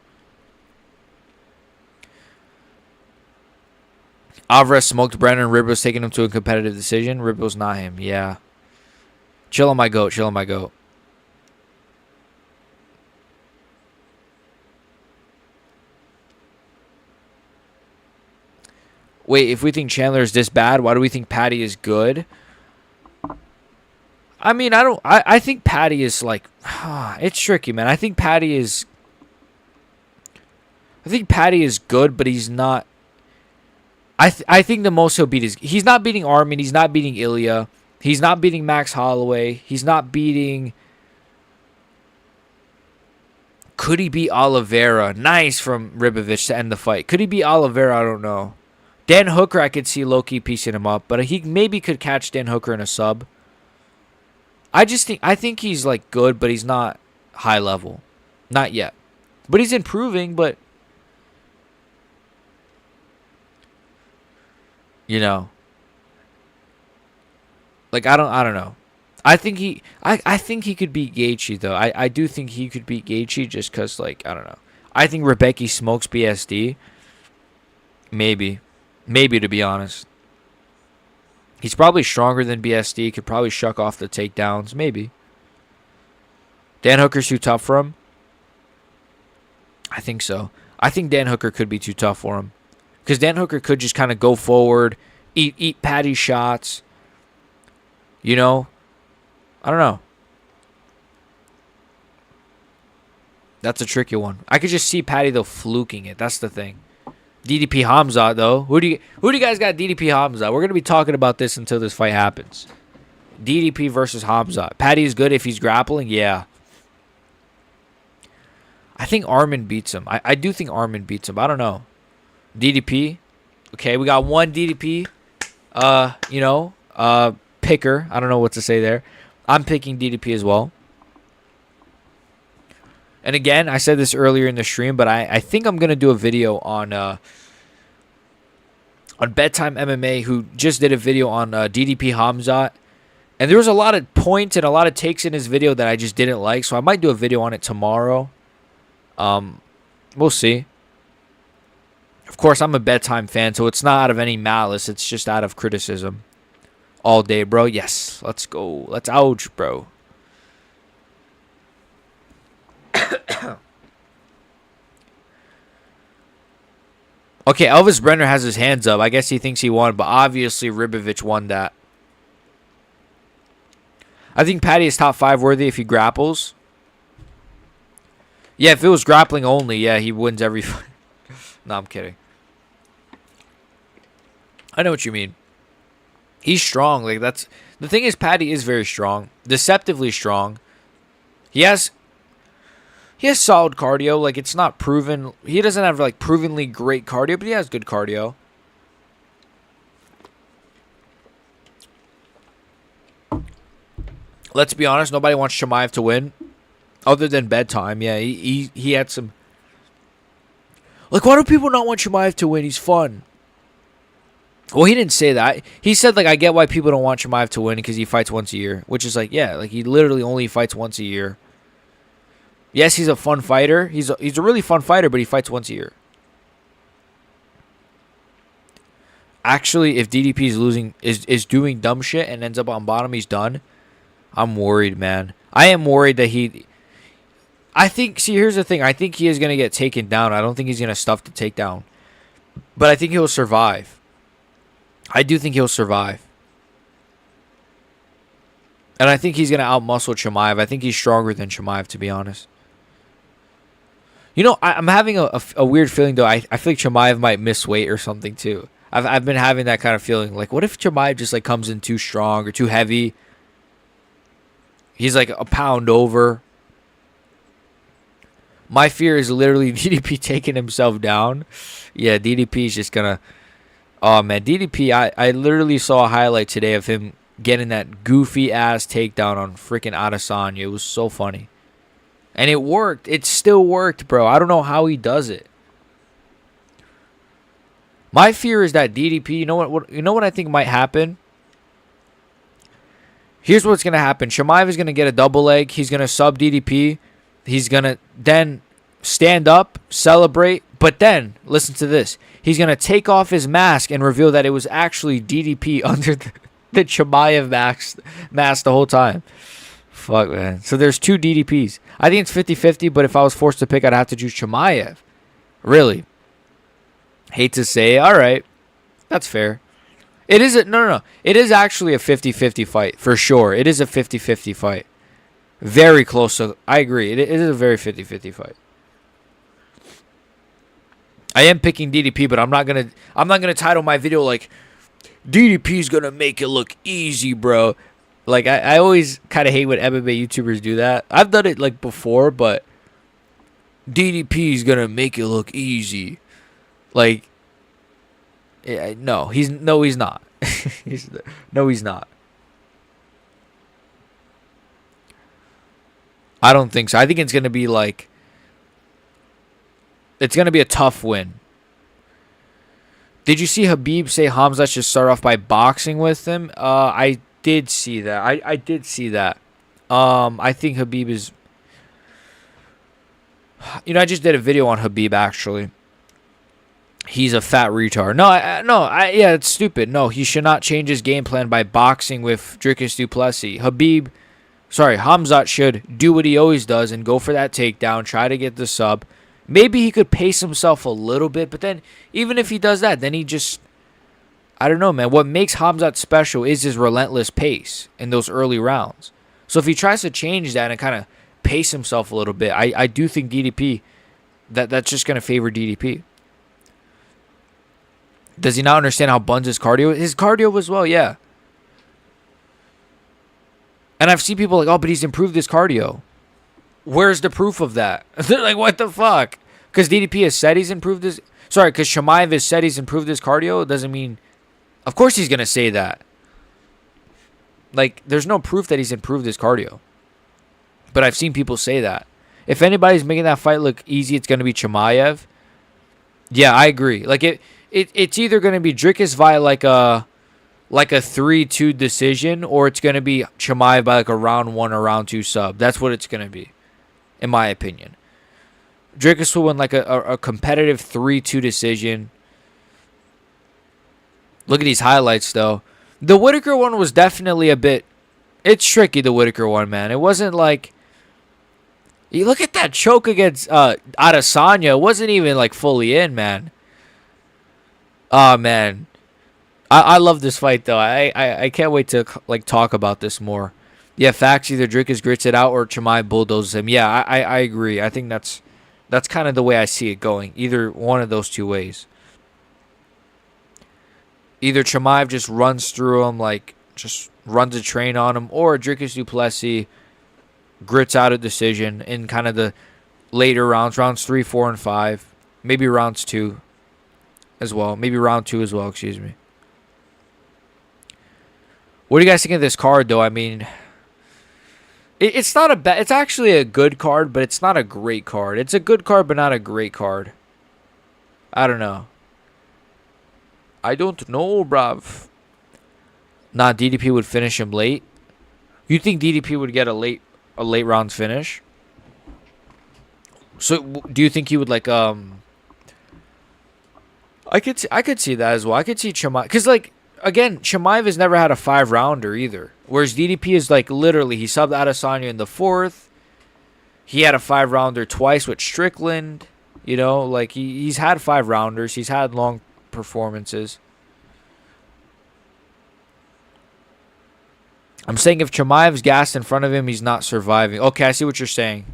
Alvarez smoked Brennan. Ribbo's taking him to a competitive decision. Ribbo's not him. Yeah. Chill on my goat. Chill on my goat. Wait, if we think Chandler is this bad, why do we think Patty is good? I mean, I think Patty is like, it's tricky, man. I think Patty is good, but he's not. I think the most he'll beat is, he's not beating Armin, he's not beating Ilya, he's not beating Max Holloway, he's not beating. Could he beat Oliveira? Nice from Ribovich to end the fight. Could he beat Oliveira? I don't know. Dan Hooker, I could see low-key piecing him up, but he maybe could catch Dan Hooker in a sub. I think he's like good, but he's not high level. Not yet. But he's improving, but like I don't know. I think he could beat Gaethje though. I do think he could beat Gaethje just cuz like I don't know. I think Rebecca smokes BSD. Maybe to be honest. He's probably stronger than BSD. Could probably shuck off the takedowns. Maybe. Dan Hooker's too tough for him? I think so. I think Dan Hooker could be too tough for him. Because Dan Hooker could just kind of go forward, eat Patty shots. I don't know. That's a tricky one. I could just see Patty, though, fluking it. That's the thing. DDP Hamzat, though. Who do you guys got DDP Hamzat? We're going to be talking about this until this fight happens. DDP versus Hamzat. Patty is good if he's grappling? Yeah. I think Armin beats him. I do think Armin beats him. I don't know. DDP. Okay, we got one DDP. Picker. I don't know what to say there. I'm picking DDP as well. And again, I said this earlier in the stream, but I think I'm going to do a video on Bedtime MMA, who just did a video on DDP Hamzat. And there was a lot of points and a lot of takes in his video that I just didn't like, so I might do a video on it tomorrow. We'll see. Of course, I'm a Bedtime fan, so it's not out of any malice. It's just out of criticism. All day, bro. Yes, let's go. Let's ouch, bro. Okay, Elvis Brenner has his hands up. I guess he thinks he won, but obviously Ribovich won that. I think Patty is top 5 worthy if he grapples. Yeah, if it was grappling only, yeah, he wins every fight. No, I'm kidding. I know what you mean. He's strong. Like that's the thing is, Patty is very strong, deceptively strong. He has solid cardio. Like it's not proven. He doesn't have like provenly great cardio, but he has good cardio. Let's be honest. Nobody wants Chimaev to win, other than Bedtime. Yeah, he had some. Like, why do people not want Chimaev to win? He's fun. Well, he didn't say that. He said, like, I get why people don't want Chimaev to win because he fights once a year. Which is like, yeah, like he literally only fights once a year. Yes, he's a fun fighter. He's a really fun fighter, but he fights once a year. Actually, if DDP is doing dumb shit and ends up on bottom, he's done. I'm worried, man. I am worried that here's the thing. I think he is going to get taken down. I don't think he's going to stuff the takedown. But I think he'll survive. I do think he'll survive. And I think he's going to outmuscle Chimaev. I think he's stronger than Chimaev, to be honest. I'm having a weird feeling, though. I feel like Chimaev might miss weight or something, too. I've been having that kind of feeling. Like, what if Chimaev just, like, comes in too strong or too heavy? He's, like, a pound over. My fear is literally DDP taking himself down. Yeah, DDP is just going to... Oh, man, DDP, I literally saw a highlight today of him getting that goofy-ass takedown on freaking Adesanya. It was so funny. And it worked. It still worked, bro. I don't know how he does it. My fear is that DDP, you know what I think might happen? Here's what's going to happen. Chimaev is going to get a double leg. He's going to sub DDP. He's going to then stand up, celebrate. But then, listen to this. He's going to take off his mask and reveal that it was actually DDP under the Chimaev mask the whole time. Fuck, man. So there's 2 DDPs. I think it's 50-50, but if I was forced to pick, I'd have to choose Chimaev. Really. Hate to say it. All right. That's fair. It is no. It is actually a 50-50 fight, for sure. It is a 50-50 fight. Very close. So I agree. It is a very 50-50 fight. I am picking DDP, but I'm not gonna title my video like DDP's gonna make it look easy, bro. Like I always kind of hate when MMA YouTubers do that. I've done it like before, but DDP's gonna make it look easy. Like, no, he's not. He's not. I don't think so. I think it's gonna be like, it's gonna be a tough win. Did you see Khabib say Hamzat should start off by boxing with him? I did see that. I did see that. I think Khabib is. I just did a video on Khabib actually. He's a fat retard. Yeah, it's stupid. No, he should not change his game plan by boxing with Dricus du Plessis. Hamzat should do what he always does and go for that takedown, try to get the sub. Maybe he could pace himself a little bit, but then even if he does that, then he just, I don't know, man. What makes Hamzat special is his relentless pace in those early rounds. So if he tries to change that and kind of pace himself a little bit, I do think DDP, that's just going to favor DDP. Does he not understand how buns his cardio? His cardio was well, yeah. And I've seen people like, oh, but he's improved his cardio. Where's the proof of that? They're like, what the fuck? Because DDP has said he's improved his... Sorry, because Chimaev has said he's improved his cardio, doesn't mean... Of course he's going to say that. Like, there's no proof that he's improved his cardio. But I've seen people say that. If anybody's making that fight look easy, it's going to be Chimaev. Yeah, I agree. Like, it's either going to be Dricus via like a 3-2 decision, or it's going to be Chimaev by like a round 1 or round 2 sub. That's what it's going to be, in my opinion. Dricus will win like a competitive 3-2 decision. Look at these highlights, though. The Whittaker one was definitely a bit... It's tricky, the Whittaker one, man. It wasn't like... You look at that choke against Adesanya. It wasn't even like fully in, man. Oh, man. I love this fight, though. I can't wait to like talk about this more. Yeah, facts. Either Dricus grits it out or Chimaev bulldozes him. Yeah, I agree. I think that's kind of the way I see it going. Either one of those two ways. Either Chimaev just runs through him, like just runs a train on him, or Dricus du Plessis grits out a decision in kind of the later rounds 3, 4, and 5. Maybe rounds 2 as well. Maybe round 2 as well, excuse me. What do you guys think of this card, though? I mean, it's not a bad... It's actually a good card, but it's not a great card. It's a good card, but not a great card. I don't know. I don't know, bruv. Nah, DDP would finish him late. You think DDP would get a late rounds finish? So, do you think he would like I could see that as well. I could see Chimaev, because like, again, Chimaev has never had a 5-rounder either. Whereas DDP is like literally, he subbed Adesanya in the 4th. He had a 5-rounder twice with Strickland. You know, like he's had 5-rounders. He's had long performances. I'm saying if Chimaev's gassed in front of him, he's not surviving. Okay, I see what you're saying.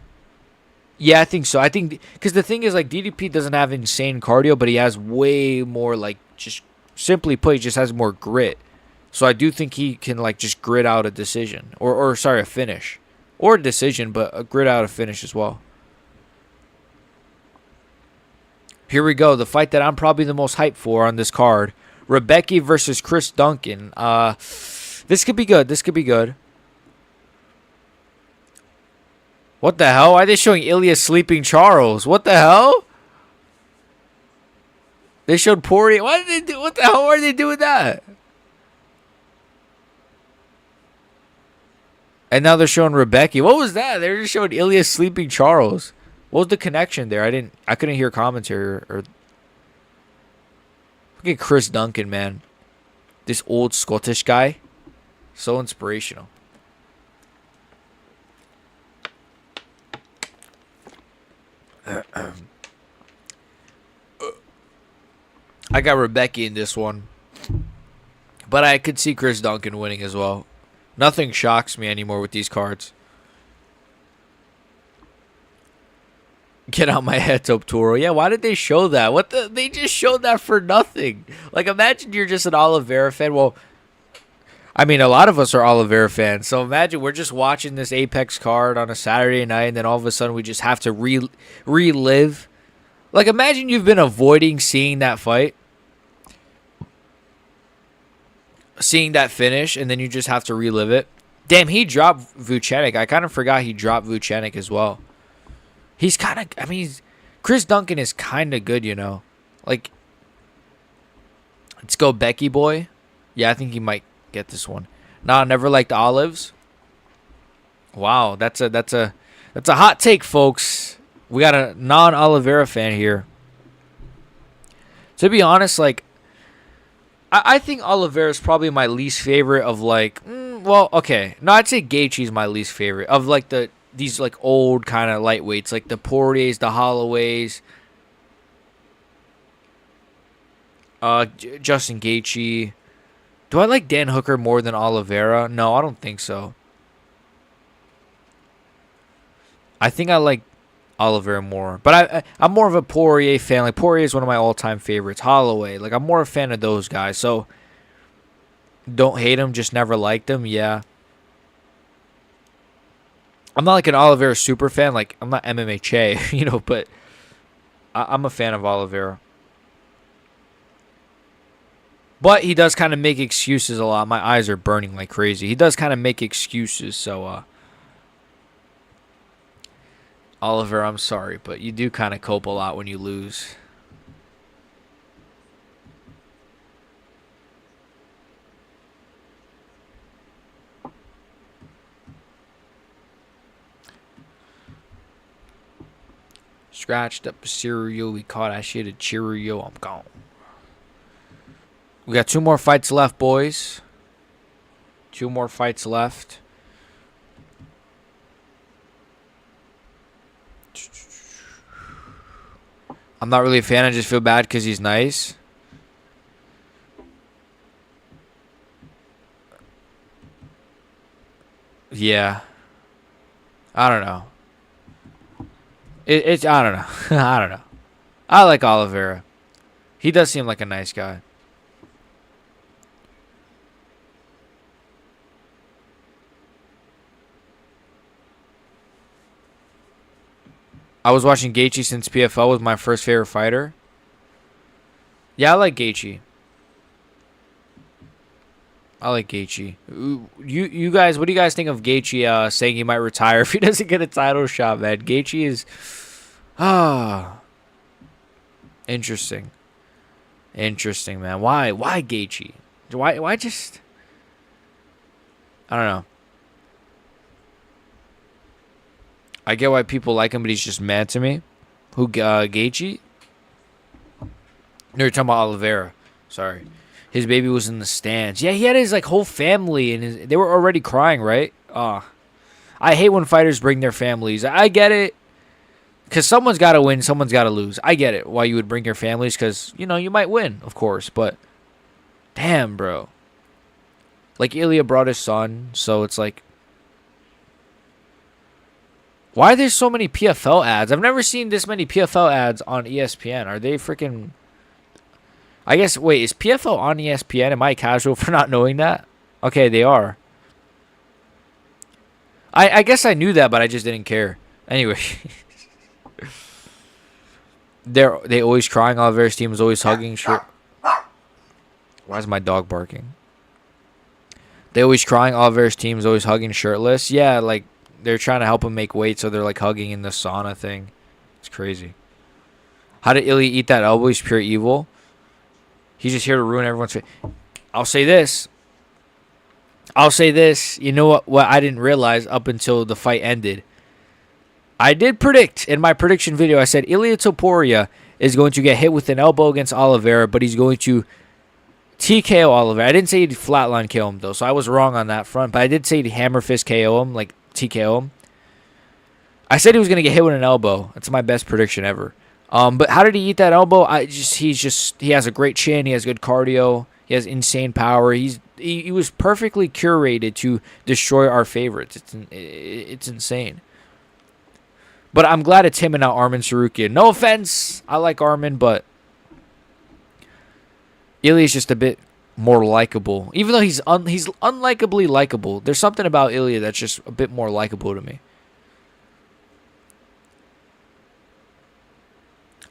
Yeah, I think so. I think because the thing is, like, DDP doesn't have insane cardio, but he has way more, like, just simply put, he just has more grit. So I do think he can, like, just grit out a decision. Or sorry, a finish. Or a decision, but a grit out a finish as well. Here we go. The fight that I'm probably the most hyped for on this card. Rebecca versus Chris Duncan. This could be good. This could be good. What the hell? Why are they showing Ilya sleeping Charles? What the hell? They showed Poirier. Why did they do? What the hell are they doing that? And now they're showing Rebecca. What was that? They were just showing Ilya sleeping Charles. What was the connection there? I couldn't hear commentary or look at Chris Duncan, man. This old Scottish guy. So inspirational. I got Rebecca in this one. But I could see Chris Duncan winning as well. Nothing shocks me anymore with these cards. Get out my head, Topturo. Yeah, why did they show that? They just showed that for nothing. Like, imagine you're just an Oliveira fan. Well, I mean, a lot of us are Oliveira fans. So imagine we're just watching this Apex card on a Saturday night, and then all of a sudden we just have to relive. Like, imagine you've been avoiding seeing that fight. Seeing that finish, and then you just have to relive it. Damn, he dropped Vucenic. I kind of forgot he dropped Vucenic as well. He's kind of, I mean, Chris Duncan is kind of good, you know. Like, let's go Becky boy. Yeah, I think he might get this one. Nah, never liked olives. Wow, that's a hot take, folks. We got a non-Oliveira fan here. To be honest, like, I think Oliveira is probably my least favorite of, like, well, okay. No, I'd say Gaethje's my least favorite of, like, these like old kind of lightweights, like the Poiriers, the Holloways, Justin Gaethje. Do I like Dan Hooker more than Oliveira? No, I don't think so. I think I like Oliveira more, but I'm more of a Poirier fan. Like, Poirier is one of my all-time favorites. Holloway, like, I'm more a fan of those guys. So don't hate him, just never liked him. Yeah. I'm not like an Oliveira super fan. Like, I'm not MMA Che, you know, but I'm a fan of Oliveira. But he does kind of make excuses a lot. My eyes are burning like crazy. He does kind of make excuses, so Oliveira, I'm sorry, but you do kind of cope a lot when you lose. Scratched up a cereal. We caught that shit a Cheerio. I'm gone. We got 2 more fights left, boys. 2 more fights left. I'm not really a fan. I just feel bad because he's nice. Yeah. I don't know. It's I don't know. I don't know. I like Oliveira. He does seem like a nice guy. I was watching Gaethje since PFL was my first favorite fighter. Yeah, I like Gaethje. I like Gaethje. You guys, what do you guys think of Gaethje saying he might retire if he doesn't get a title shot, man? Gaethje is interesting. Interesting, man. Why Gaethje? Why just I don't know. I get why people like him, but he's just mad to me. Who Gaethje? No, you're talking about Oliveira. Sorry. His baby was in the stands. Yeah, he had his like whole family, and they were already crying, right? I hate when fighters bring their families. I get it, because someone's got to win, someone's got to lose. I get it why you would bring your families, because you know you might win, of course. But damn, bro. Like, Ilya brought his son, so it's like, why are there so many PFL ads? I've never seen this many PFL ads on ESPN. Are they freaking? I guess, wait, is PFL on ESPN? Am I casual for not knowing that? Okay, they are. I guess I knew that, but I just didn't care. Anyway. They always crying. Oliveira's team is always hugging. Sure. Why is my dog barking? They always crying. Oliveira's team is always hugging shirtless. Yeah, like, they're trying to help him make weight, so they're, like, hugging in the sauna thing. It's crazy. How did Ilya eat that elbow? He's pure evil. He's just here to ruin everyone's face. I'll say this. I'll say this. You know what I didn't realize up until the fight ended? I did predict in my prediction video, I said Ilia Topuria is going to get hit with an elbow against Oliveira, but he's going to TKO Oliveira. I didn't say he'd flatline KO him, though, so I was wrong on that front. But I did say he'd hammer fist KO him, like TKO him. I said he was going to get hit with an elbow. That's my best prediction ever. But how did he eat that elbow? He has a great chin. He has good cardio. He has insane power. He was perfectly curated to destroy our favorites. It's insane. But I'm glad it's him and not Arman Tsarukyan. No offense, I like Arman, but Ilya's just a bit more likable. Even though he's unlikably likable, there's something about Ilya that's just a bit more likable to me.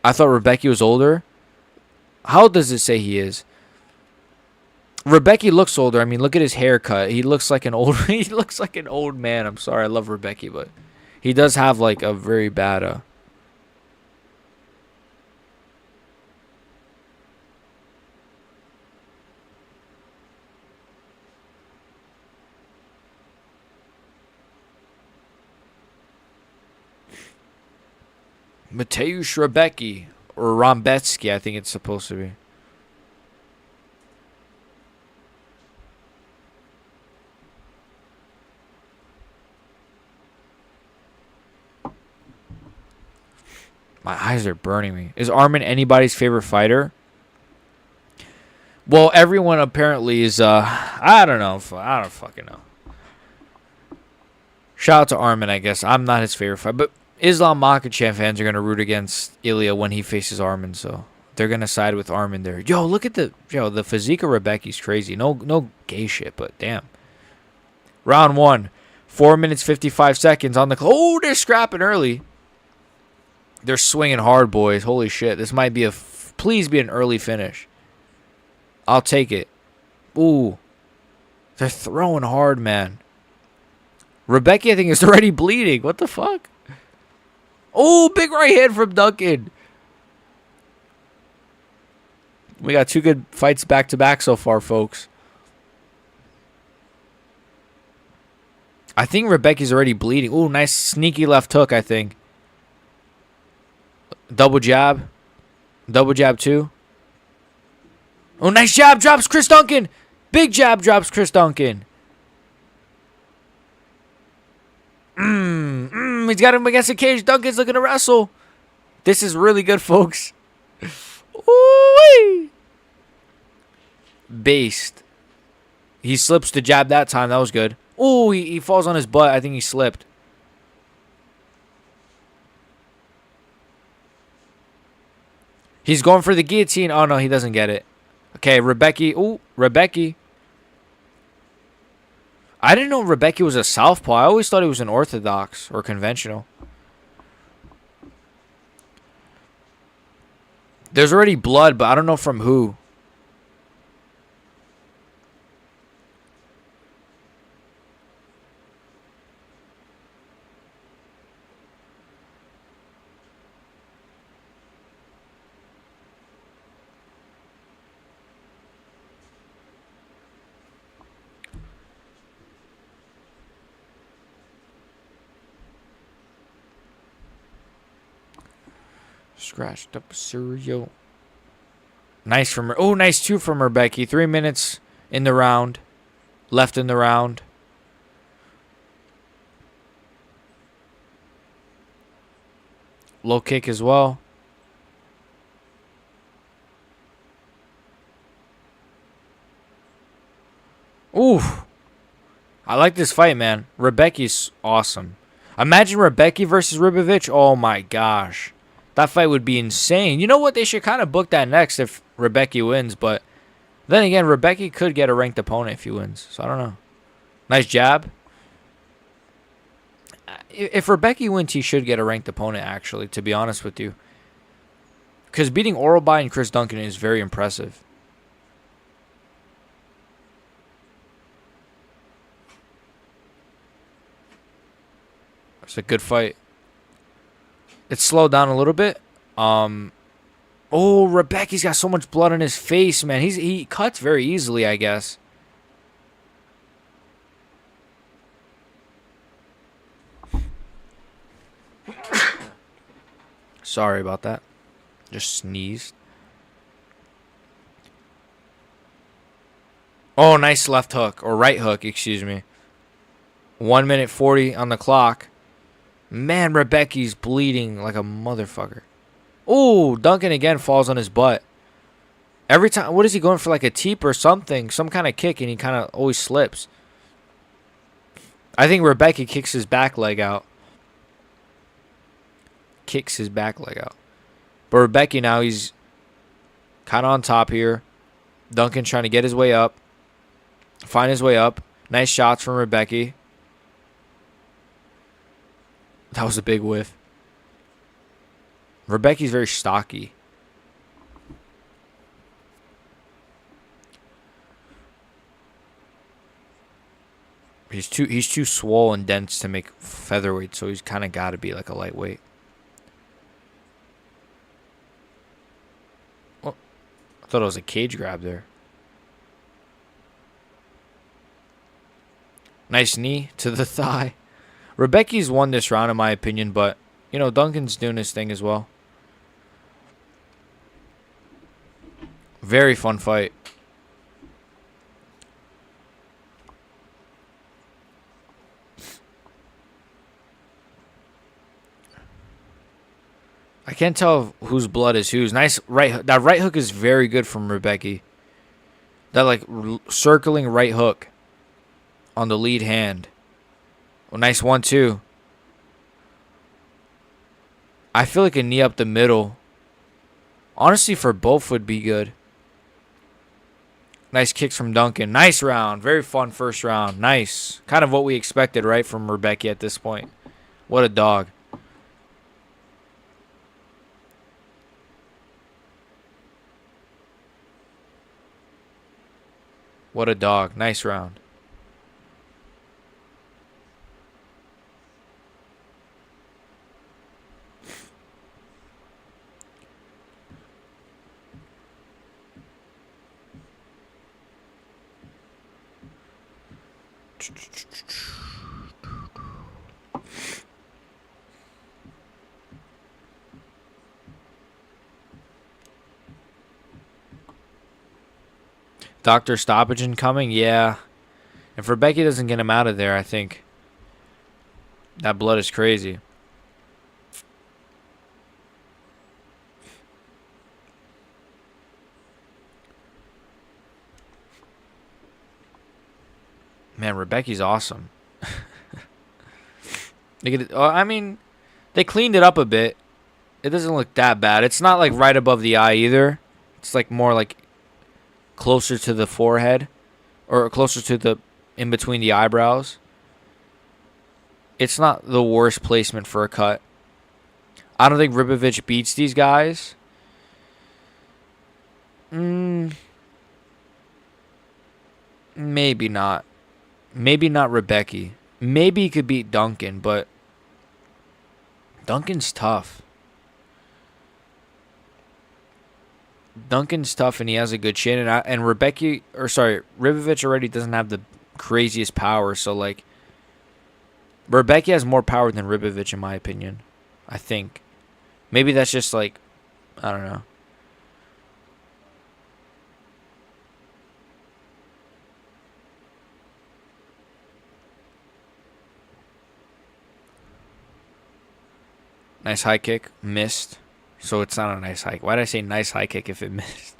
I thought Rebecki was older. How old does it say he is? Rebecki looks older. I mean, look at his haircut. He looks like an old. He looks like an old man. I'm sorry, I love Rebecki, but he does have like a very bad. Mateusz Rebecki or Rombetsky, I think it's supposed to be. My eyes are burning me. Is Arman anybody's favorite fighter? Well, everyone apparently is. I don't know. I don't fucking know. Shout out to Arman, I guess. I'm not his favorite fighter, but Islam Makhachev fans are going to root against Ilya when he faces Arman, so they're going to side with Arman there. Yo, look at the physique of Rebecki's crazy. No gay shit, but damn. Round 1. 4 minutes, 55 seconds on the clock. Oh, they're scrapping early. They're swinging hard, boys. Holy shit. This might be please be an early finish. I'll take it. Ooh. They're throwing hard, man. Rebecki, I think, is already bleeding. What the fuck? Oh, big right hand from Duncan. We got 2 good fights back-to-back so far, folks. I think Rebecki's already bleeding. Oh, nice sneaky left hook, I think. Double jab. Double jab, too. Oh, nice jab. Drops Chris Duncan. Big jab drops Chris Duncan. He's got him against the cage. Duncan's looking to wrestle. This is really good, folks. Ooh-wee. Based. He slips the jab that time. That was good. Ooh, he falls on his butt. I think he slipped. He's going for the guillotine. Oh, no, he doesn't get it. Okay, Rebecki. Ooh, Rebecki. I didn't know Rebecki was a southpaw. I always thought he was an orthodox or conventional. There's already blood, but I don't know from who. Scratched up cereal. Nice from her. Oh, nice 2 from Rebecki. 3 minutes in the round. Left in the round. Low kick as well. Ooh. I like this fight, man. Rebecki's awesome. Imagine Rebecki versus Ribovich. Oh, my gosh. That fight would be insane. You know what? They should kind of book that next if Rebecki wins. But then again, Rebecki could get a ranked opponent if he wins. So I don't know. Nice jab. If Rebecki wins, he should get a ranked opponent, actually, to be honest with you. Because beating Oralby and Chris Duncan is very impressive. It's a good fight. It's slowed down a little bit. Oh, Rebecki's got so much blood on his face, man. He cuts very easily, I guess. Sorry about that. Just sneezed. Oh, nice left hook. Or right hook, excuse me. 1 minute 40 on the clock. Man, Rebecki's bleeding like a motherfucker. Ooh, Duncan again falls on his butt. Every time, what is he going for, like a teep or something? Some kind of kick, and he kind of always slips. I think Rebecki kicks his back leg out. Kicks his back leg out. But Rebecki now, he's kind of on top here. Duncan trying to get his way up. Find his way up. Nice shots from Rebecki. That was a big whiff. Rebecki's very stocky. He's too swole and dense to make featherweight, so he's kind of got to be like a lightweight. Oh, I thought it was a cage grab there. Nice knee to the thigh. Rebecki's won this round in my opinion, but, you know, Duncan's doing his thing as well. Very fun fight. I can't tell whose blood is whose. Nice right hook. That right hook is very good from Rebecki. That like circling right hook on the lead hand. Oh, nice 1-2. I feel like a knee up the middle, honestly, for both would be good. Nice kicks from Duncan. Nice round. Very fun first round. Nice. Kind of what we expected, right, from Rebecki at this point. What a dog. What a dog. Nice round. Dr. Stoppage incoming? Yeah. If Rebecki doesn't get him out of there, I think that blood is crazy. Man, Rebecki's awesome. I mean, they cleaned it up a bit. It doesn't look that bad. It's not like right above the eye either. It's like more like closer to the forehead or closer to the in between the eyebrows. It's not the worst placement for a cut. I don't think Ribovic beats these guys. Maybe not. Maybe not Rebecki. Maybe he could beat Duncan, but Duncan's tough. Duncan's tough, and he has a good chin. And Ribovic already doesn't have the craziest power. So, like, Rebecki has more power than Ribovic, in my opinion. I think. Maybe that's just, like, I don't know. Nice high kick. Missed. So it's not a nice high kick. Why did I say nice high kick if it missed?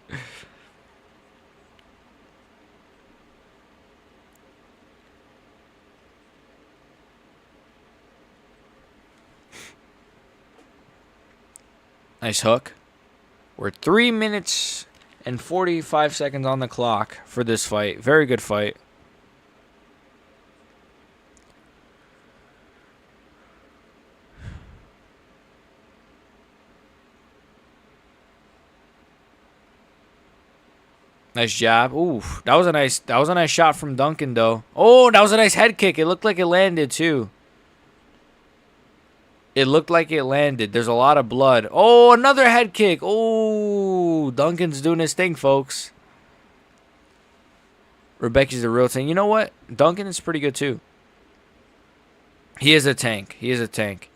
Nice hook. We're 3 minutes and 45 seconds on the clock for this fight. Very good fight. Nice jab. Ooh, that was a nice shot from Duncan though. Oh, that was a nice head kick. It looked like it landed too. It looked like it landed. There's a lot of blood. Oh, another head kick. Oh, Duncan's doing his thing, folks. Rebecki's the real thing. You know what? Duncan is pretty good too. He is a tank. He is a tank.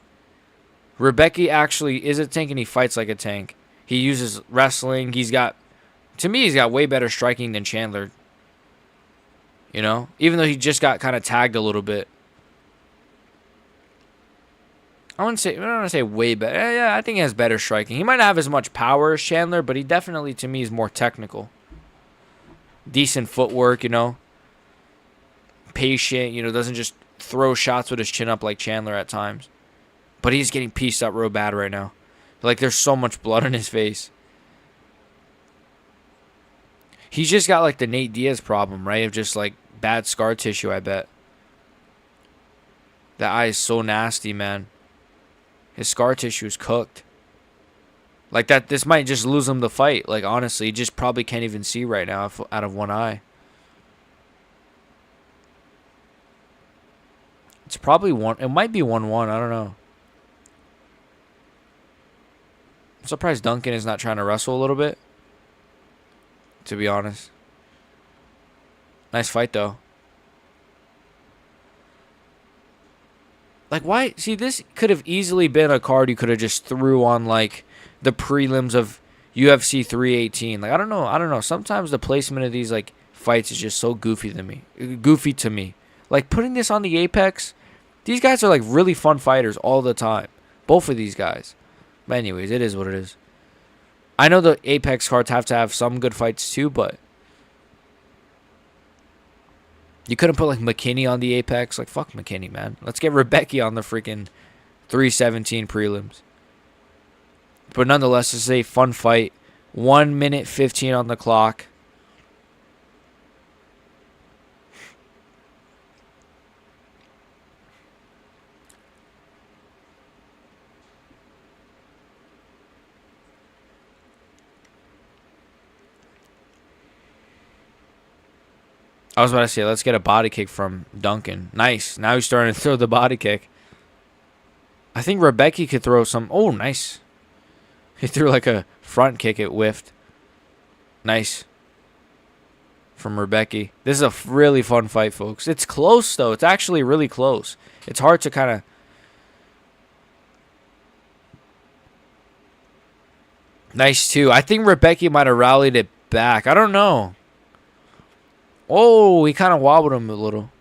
Rebecca actually is a tank and he fights like a tank. He uses wrestling. To me, he's got way better striking than Chandler. You know? Even though he just got kind of tagged a little bit. I don't want to say way better. Yeah, I think he has better striking. He might not have as much power as Chandler, but he definitely, to me, is more technical. Decent footwork, you know. Patient, you know, doesn't just throw shots with his chin up like Chandler at times. But he's getting pieced up real bad right now. Like, there's so much blood on his face. He's just got, like, the Nate Diaz problem, right? Of just, like, bad scar tissue, I bet. That eye is so nasty, man. His scar tissue is cooked. Like, this might just lose him the fight. Like, honestly, he just probably can't even see right now out of one eye. It's probably it might be 1-1. I don't know. I'm surprised Duncan is not trying to wrestle a little bit. To be honest. Nice fight, though. Like, why? See, this could have easily been a card you could have just threw on, like, the prelims of UFC 318. Like, I don't know. Sometimes the placement of these, like, fights is just so goofy to me. Like, putting this on the Apex, these guys are, like, really fun fighters all the time. Both of these guys. But anyways, it is what it is. I know the Apex cards have to have some good fights, too, but you couldn't put, like, McKinney on the Apex. Like, fuck McKinney, man. Let's get Rebecca on the freaking 317 prelims. But nonetheless, this is a fun fight. 1 minute 15 on the clock. I was about to say, let's get a body kick from Duncan. Nice. Now he's starting to throw the body kick. I think Rebecca could throw some. Oh, nice. He threw like a front kick. It whiffed. Nice. From Rebecca. This is a really fun fight, folks. It's close, though. It's actually really close. It's hard to kind of... Nice, too. I think Rebecca might have rallied it back. I don't know. Oh, he kind of wobbled him a little.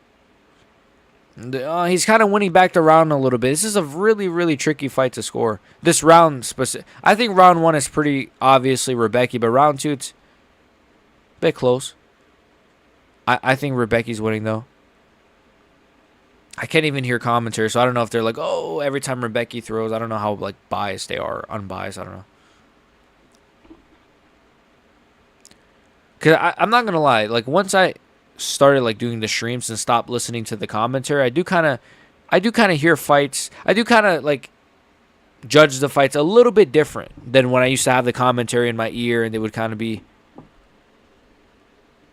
He's kind of winning back the round a little bit. This is a really, really tricky fight to score. This round, I think round 1 is pretty obviously Rebecca, but round 2, it's a bit close. I think Rebecca's winning, though. I can't even hear commentary, so I don't know if they're like, oh, every time Rebecca throws. I don't know how, like, biased they are, unbiased. I don't know. Because I'm not going to lie. Like, once I started, like, doing the streams and stopped listening to the commentary, I do kind of hear fights. I do kind of, like, judge the fights a little bit different than when I used to have the commentary in my ear and they would kind of be...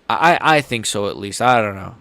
I think so, at least. I don't know.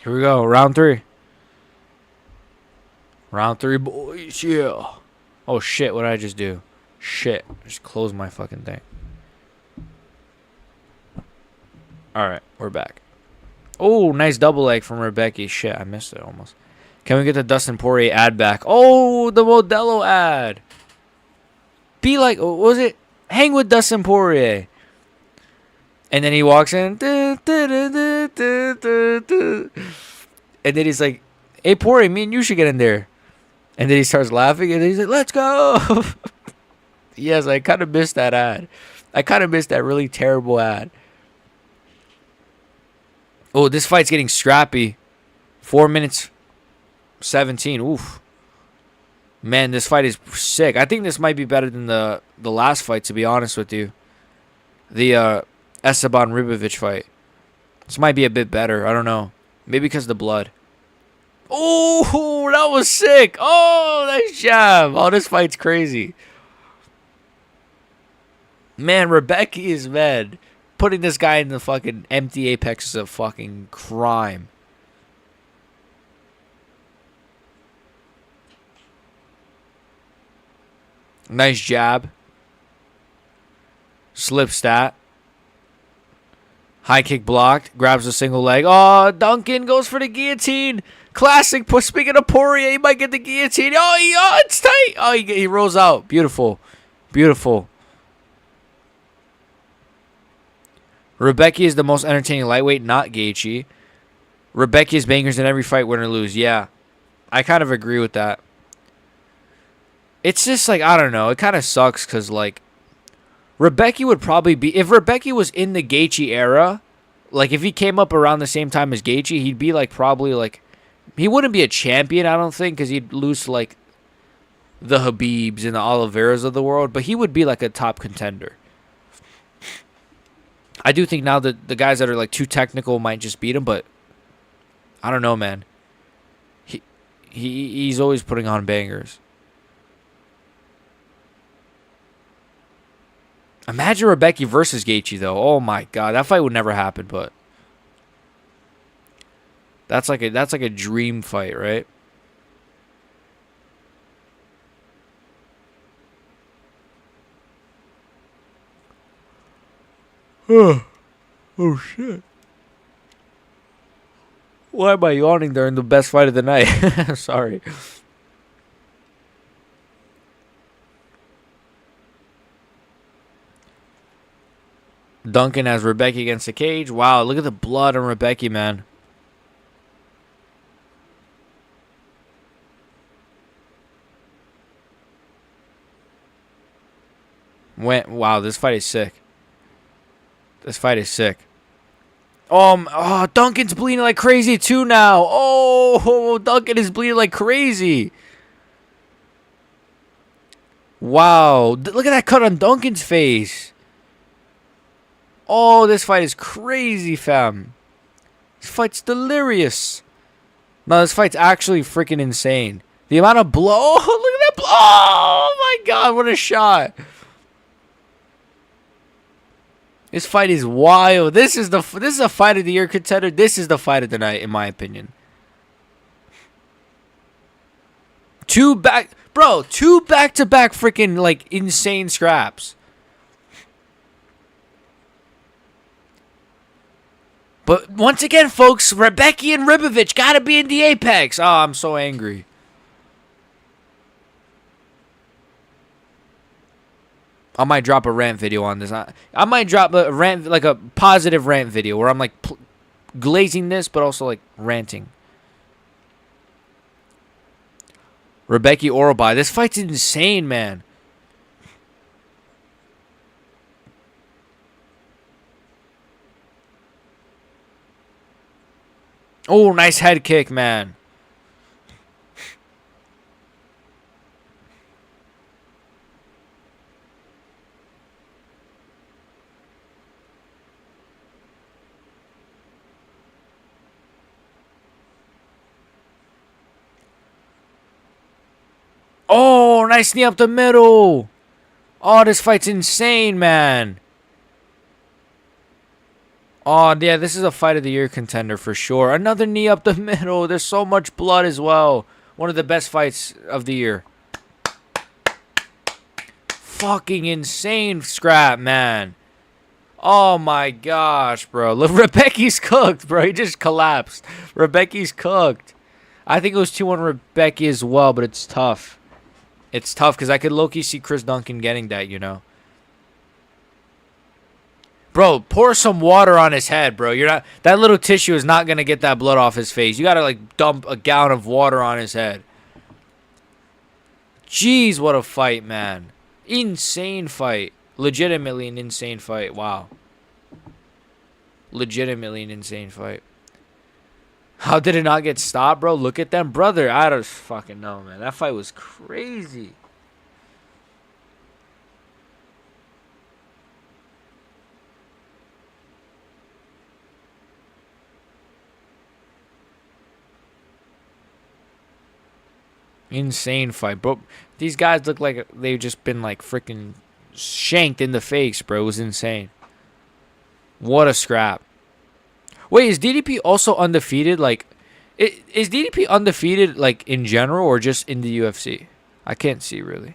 Here we go. Round 3. Round 3, boys. Yeah. Oh, shit. What did I just do? Shit. Just close my fucking thing. Alright. We're back. Oh, nice double leg from Rebecca. Shit. I missed it almost. Can we get the Dustin Poirier ad back? Oh, the Modelo ad. Be like, what was it? Hang with Dustin Poirier. And then he walks in. And then he's like, hey, Poirier, me and you should get in there. And then he starts laughing. And then he's like, let's go. Yes, I kind of missed that ad. I kind of missed that really terrible ad. Oh, this fight's getting scrappy. 4 minutes 17. Oof. Man, this fight is sick. I think this might be better than the last fight, to be honest with you. The Esteban Ribovic fight. This might be a bit better. I don't know. Maybe because of the blood. Oh, that was sick. Oh, nice jab. Oh, this fight's crazy. Man, Rebecca is mad. Putting this guy in the fucking empty apex is a fucking crime. Nice jab. Slips that. High kick blocked. Grabs a single leg. Oh, Duncan goes for the guillotine. Classic. Speaking of Poirier, he might get the guillotine. Oh, it's tight. Oh, he rolls out. Beautiful. Beautiful. Rebecca is the most entertaining lightweight, not Gaethje. Rebecca is bangers in every fight, win or lose. Yeah, I kind of agree with that. It's just like, I don't know. It kind of sucks because, like, Rebecca would probably be... If Rebecca was in the Gaethje era, like, if he came up around the same time as Gaethje, he'd be, like, probably, like... He wouldn't be a champion, I don't think, because he'd lose to, like, the Habibs and the Oliveras of the world. But he would be, like, a top contender. I do think now that the guys that are, like, too technical might just beat him, but... I don't know, man. He's always putting on bangers. Imagine Rebecca versus Gaethje, though. Oh my god, that fight would never happen, but that's like a dream fight, right? Oh shit. Why am I yawning during the best fight of the night? Sorry. Duncan has Rebecca against the cage. Wow, look at the blood on Rebecca, man. Wow, this fight is sick. This fight is sick. Oh, Duncan's bleeding like crazy too now. Oh, Duncan is bleeding like crazy. Wow, look at that cut on Duncan's face. Oh, this fight is crazy, fam. This fight's delirious. No, this fight's actually freaking insane. The amount of blow. Oh, look at that blow. Oh, my God. What a shot. This fight is wild. This is a fight of the year contender. This is the fight of the night, in my opinion. Two back-to-back freaking, like, insane scraps. But once again, folks, Rebecca and Ribovic gotta be in the apex. Oh, I'm so angry. I might drop a rant video on this. I might drop a rant, like a positive rant video where I'm like glazing this, but also like ranting. Rebecca Orobai. This fight's insane, man. Oh, nice head kick, man. Oh, nice knee up the middle. Oh, this fight's insane, man. Oh, yeah, this is a fight of the year contender for sure. Another knee up the middle. There's so much blood as well. One of the best fights of the year. Fucking insane scrap, man. Oh, my gosh, bro. Look, Rebecca's cooked, bro. He just collapsed. Rebecca's cooked. I think it was 2-1 Rebecca as well, but it's tough. It's tough because I could low-key see Chris Duncan getting that, you know. Bro, pour some water on his head, bro. That little tissue is not gonna get that blood off his face. You gotta like dump a gallon of water on his head. Jeez, what a fight, man. Insane fight. Legitimately an insane fight. Wow. Legitimately an insane fight. How did it not get stopped, bro? Look at them, brother. I don't fucking know, man. That fight was crazy. Insane fight, bro. These guys look like they've just been like freaking shanked in the face, bro. It was insane. What a scrap. Wait, is DDP also undefeated? Like, is DDP undefeated like in general or just in the UFC? I can't see really.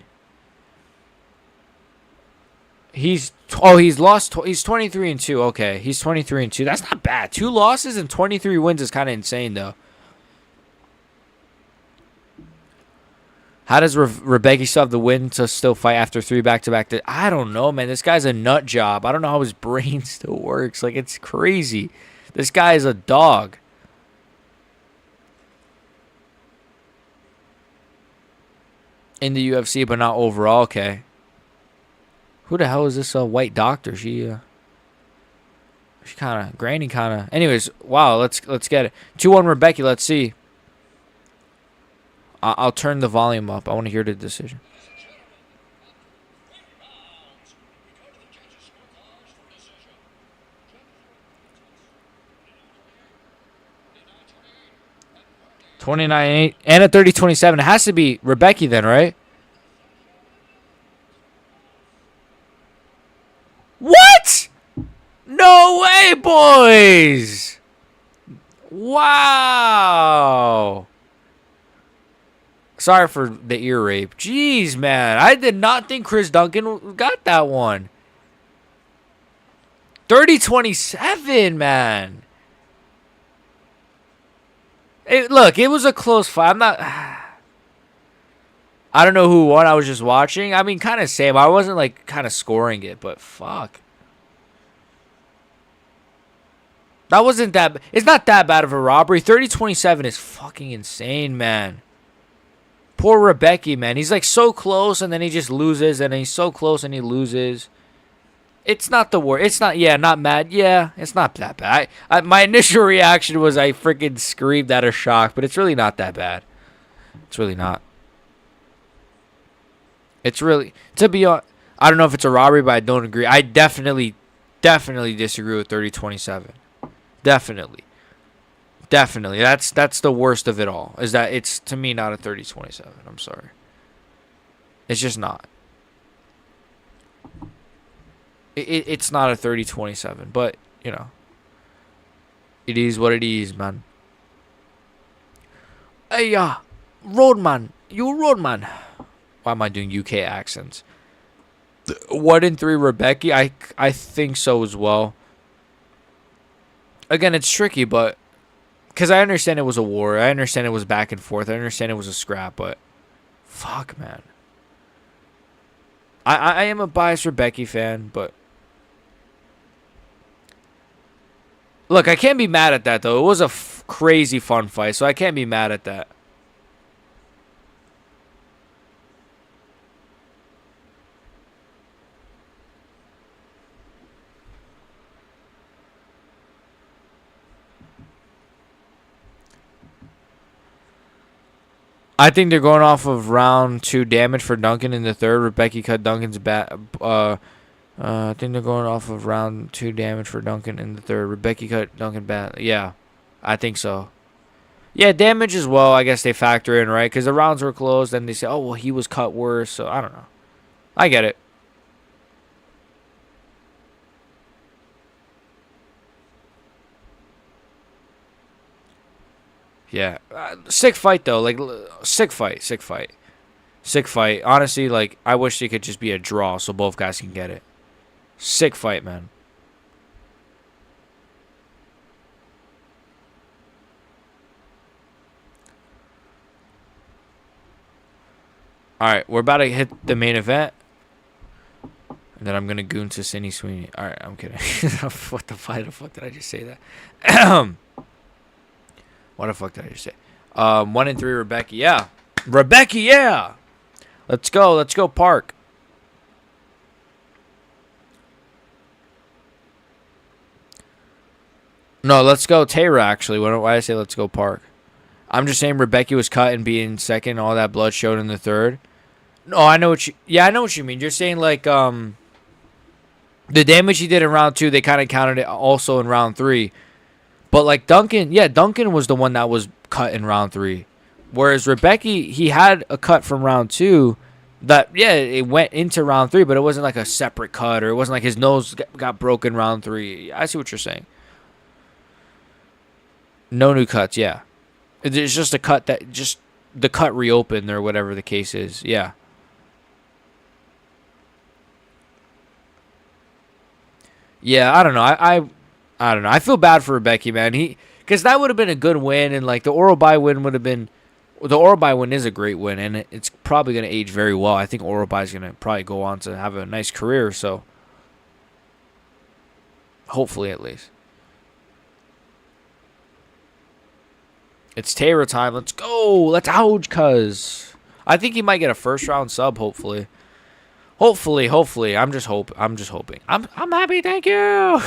He's lost. He's 23-2. Okay, he's 23-2. That's not bad. 2 losses and 23 wins is kind of insane though. How does Rebecca still have the win to still fight after 3 back-to-back? I don't know, man. This guy's a nut job. I don't know how his brain still works. Like, it's crazy. This guy is a dog. In the UFC, but not overall. Okay. Who the hell is this white doctor? She kind of, Granny kind of. Anyways, wow. Let's get it. 2-1 Rebecca. Let's see. I'll turn the volume up. I want to hear the decision. $29.8 and a 30-27. It has to be Rebecca then, right? What? No way, boys. Wow. Sorry for the ear rape. Jeez, man. I did not think Chris Duncan got that one. 30-27, man. Look, it was a close fight. I'm not... I don't know who won. I was just watching. I mean, kind of same. I wasn't, like, kind of scoring it, but fuck. That wasn't that... It's not that bad of a robbery. 30-27 is fucking insane, man. Poor Rebecca, man. He's, like, so close, and then he just loses, and then he's so close, and he loses. It's not the worst. It's not... Yeah, not mad. Yeah, it's not that bad. My initial reaction was I freaking screamed out of shock, but it's really not that bad. It's really not. It's really... To be honest, I don't know if it's a robbery, but I don't agree. I definitely disagree with 30-27. Definitely. That's the worst of it all. Is that it's, to me, not a 30-27. I'm sorry. It's just not. It's not a 30-27. But, you know. It is what it is, man. Hey, Roadman. You Roadman. Why am I doing UK accents? 1-3 Rebecca. I think so as well. Again, it's tricky, but... Because I understand it was a war. I understand it was back and forth. I understand it was a scrap, but... Fuck, man. I am a biased Rebecca fan, but... Look, I can't be mad at that, though. It was a crazy fun fight, so I can't be mad at that. I think they're going off of round 2 damage for Duncan in the third. Rebecca cut Duncan's bat. I think they're going off of round 2 damage for Duncan in the third. Rebecca cut Duncan bat. Yeah, I think so. Yeah, damage as well. I guess they factor in, right? Because the rounds were closed, and they say, oh, well, he was cut worse. So I don't know. I get it. Yeah, sick fight though. Like sick fight. Honestly, like I wish it could just be a draw so both guys can get it. Sick fight, man. All right, we're about to hit the main event, and then I'm gonna goon to Sydney Sweeney. All right, I'm kidding. What the fuck did I just say that? What the fuck did I just say? 1-3 Rebecca. Yeah. Rebecca, yeah. Let's go, Park. No, let's go Tara, actually. Why did I say let's go Park? I'm just saying Rebecca was cut and being second. All that blood showed in the third. No, I know what you... Yeah, I know what you mean. You're saying, like, the damage he did in round 2, they kind of counted it also in round 3. But, like, Duncan... Yeah, Duncan was the one that was cut in round 3. Whereas Rebecca, he had a cut from round 2 that, yeah, it went into round 3, but it wasn't like a separate cut, or it wasn't like his nose got broken round 3. I see what you're saying. No new cuts, yeah. It's just a cut that... Just the cut reopened or whatever the case is. Yeah. Yeah, I don't know. I don't know. I feel bad for Rebecca, man. Because that would have been a good win, and like the Orobai win would have been. The Orobai win is a great win, and it's probably going to age very well. I think Orobai is going to probably go on to have a nice career. So, hopefully, at least. It's Tara time. Let's go. Let's ouch, cuz. I think he might get a first round sub. Hopefully. Hopefully. I'm just hoping. I'm happy. Thank you.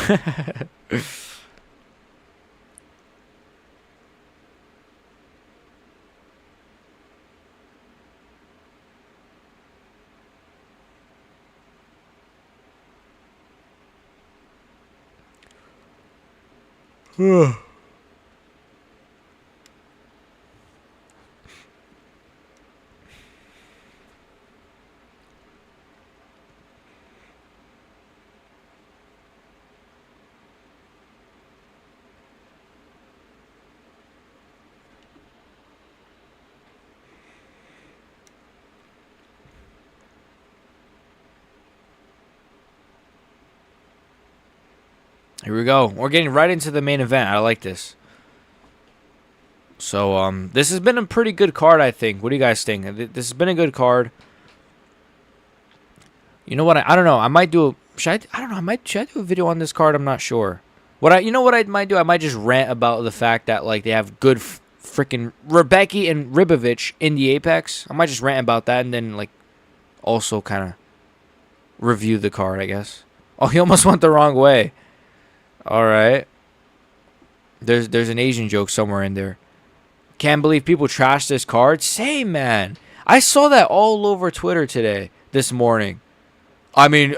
Here we go. We're getting right into the main event. I like this. So, this has been a pretty good card, I think. What do you guys think? This has been a good card. You know what? I don't know. I might do a... Should I do a video on this card? I'm not sure. You know what I might do? I might just rant about the fact that, like, they have good freaking Rebecca and Ribovic in the Apex. I might just rant about that and then, like, also kind of review the card, I guess. Oh, he almost went the wrong way. All right. There's an Asian joke somewhere in there. Can't believe people trash this card. Same, man. I saw that all over Twitter today, this morning. I mean,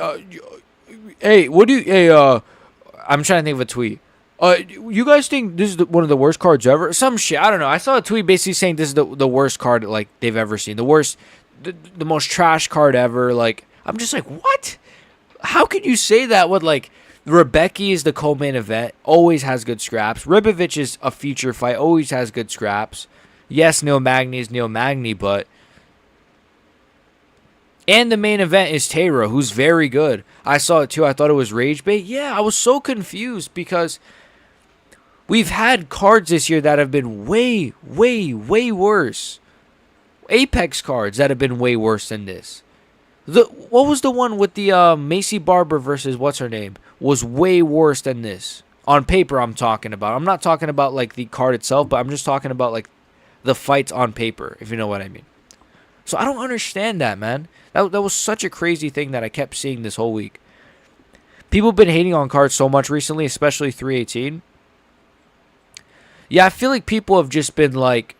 hey, what do you... Hey, I'm trying to think of a tweet. You guys think this is one of the worst cards ever? Some shit. I don't know. I saw a tweet basically saying this is the worst card, like, they've ever seen. The worst... The most trash card ever. Like, I'm just like, what? How could you say that with, like... Rebecca is the co-main event, always has good scraps. Ribovic is a feature fight, always has good scraps. Yes, Neil Magny is Neil Magny, but... And the main event is Tara, who's very good. I saw it too, I thought it was rage bait. Yeah, I was so confused because... We've had cards this year that have been way, way, way worse. Apex cards that have been way worse than this. What was the one with the Macy Barber versus what's her name? Was way worse than this. On paper, I'm talking about. I'm not talking about, like, the card itself, but I'm just talking about, like, the fights on paper, if you know what I mean. So I don't understand that, man. That was such a crazy thing that I kept seeing this whole week. People have been hating on cards so much recently, especially 318. Yeah, I feel like people have just been, like...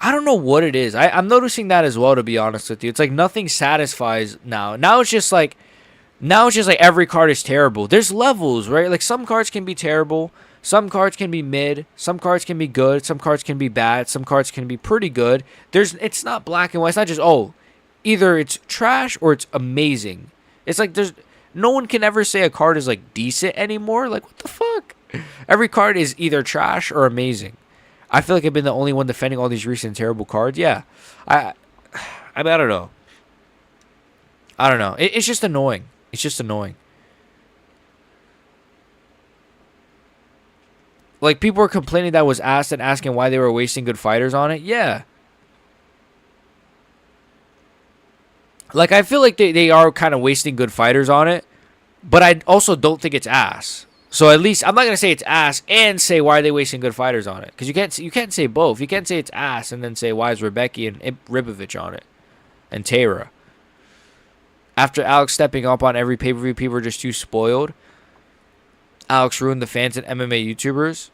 I don't know what it is. I'm noticing that as well, to be honest with you. It's like nothing satisfies now. Now it's just like every card is terrible. There's levels, right? Like some cards can be terrible. Some cards can be mid. Some cards can be good. Some cards can be bad. Some cards can be pretty good. It's not black and white. It's not just, either it's trash or it's amazing. It's like no one can ever say a card is like decent anymore. Like, what the fuck? Every card is either trash or amazing. I feel like I've been the only one defending all these recent terrible cards. Yeah. I don't know. I don't know. It's just annoying. It's just annoying. Like, people were complaining that was asked and asking why they were wasting good fighters on it. Yeah. Like, I feel like they are kind of wasting good fighters on it. But I also don't think it's ass. So at least, I'm not going to say it's ass and say why are they wasting good fighters on it. Because you can't say both. You can't say it's ass and then say why is Rebecca and Ribovic on it. And Tara. After Alex stepping up on every pay-per-view, people are just too spoiled. Alex ruined the fans and MMA YouTubers.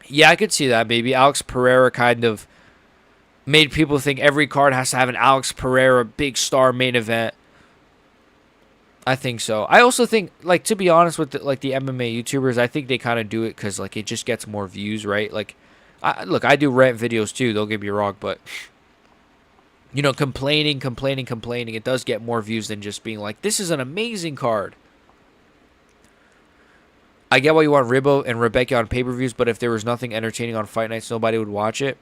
Yeah, I could see that. Maybe Alex Pereira kind of made people think every card has to have an Alex Pereira big star main event. I think so. I also think, like, to be honest with the MMA YouTubers, I think they kind of do it because, like, it just gets more views, right? Like, I do rant videos too. Don't get me wrong, but complaining. It does get more views than just being like, this is an amazing card. I get why you want Ribbo and Rebecca on pay-per-views, but if there was nothing entertaining on fight nights, nobody would watch it.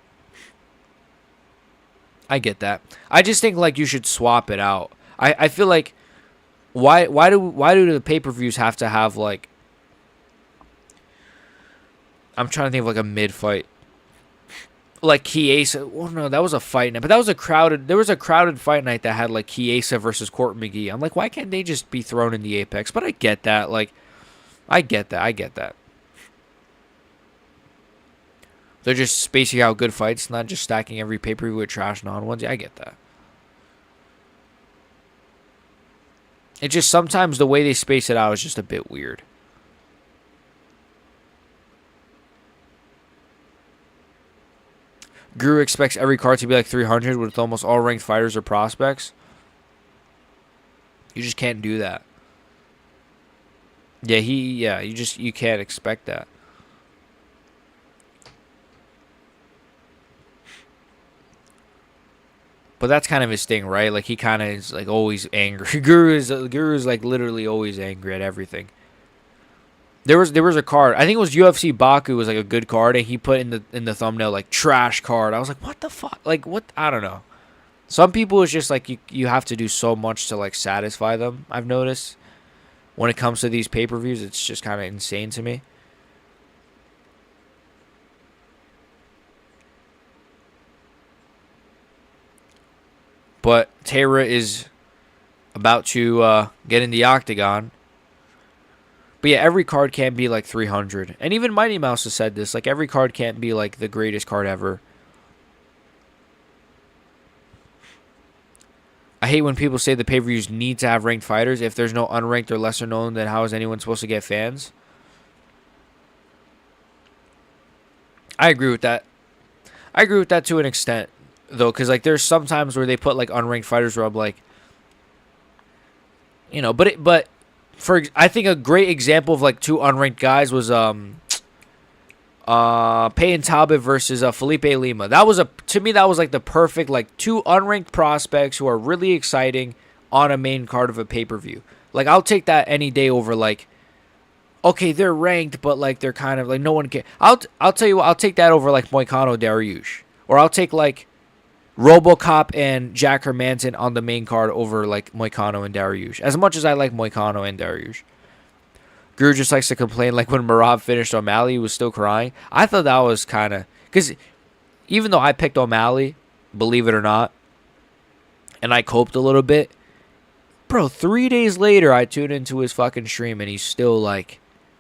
I get that. I just think, like, you should swap it out. I feel like why do the pay-per-views have to have, like, I'm trying to think of, like, a mid-fight. Like Chiesa. Oh no, that was a fight night, but that was there was a crowded fight night that had, like, Chiesa versus Court McGee. I'm like, why can't they just be thrown in the Apex? But I get that. Like, I get that. They're just spacing out good fights, not just stacking every pay-per-view with trash non-ones. Yeah, I get that. It's just sometimes the way they space it out is just a bit weird. Guru expects every card to be like 300 with almost all ranked fighters or prospects. You just can't do that. Yeah, you can't expect that. But that's kind of his thing, right? Like, he kind of is, like, always angry. Guru is like literally always angry at everything. There was a card. I think it was UFC Baku was like a good card, and he put in the thumbnail like trash card. I was like, what the fuck? Like, what? I don't know. Some people it's just like you have to do so much to, like, satisfy them. I've noticed when it comes to these pay-per-views, it's just kind of insane to me. But Taylor is about to get in the octagon. But yeah, every card can't be like 300. And even Mighty Mouse has said this. Like, every card can't be like the greatest card ever. I hate when people say the pay-per-views need to have ranked fighters. If there's no unranked or lesser known, then how is anyone supposed to get fans? I agree with that. I agree with that to an extent, though, because, like, there's some times where they put, like, unranked fighters where I'm like, but I think a great example of, like, two unranked guys was Payne Talbot versus Felipe Lima. To me that was like the perfect, like, two unranked prospects who are really exciting on a main card of a pay-per-view. Like, I'll take that any day over, like, okay, they're ranked, but, like, they're kind of like no one can. I'll tell you what, I'll take that over, like, Moicano Dariush, or I'll take, like, RoboCop and Jack Hermanson on the main card over, like, Moicano and Dariush. As much as I like Moicano and Dariush. Guru just likes to complain, like, when Merab finished O'Malley, he was still crying. I thought that was kind of... Because even though I picked O'Malley, believe it or not, and I coped a little bit, bro, 3 days later, I tuned into his fucking stream, and he's still, like,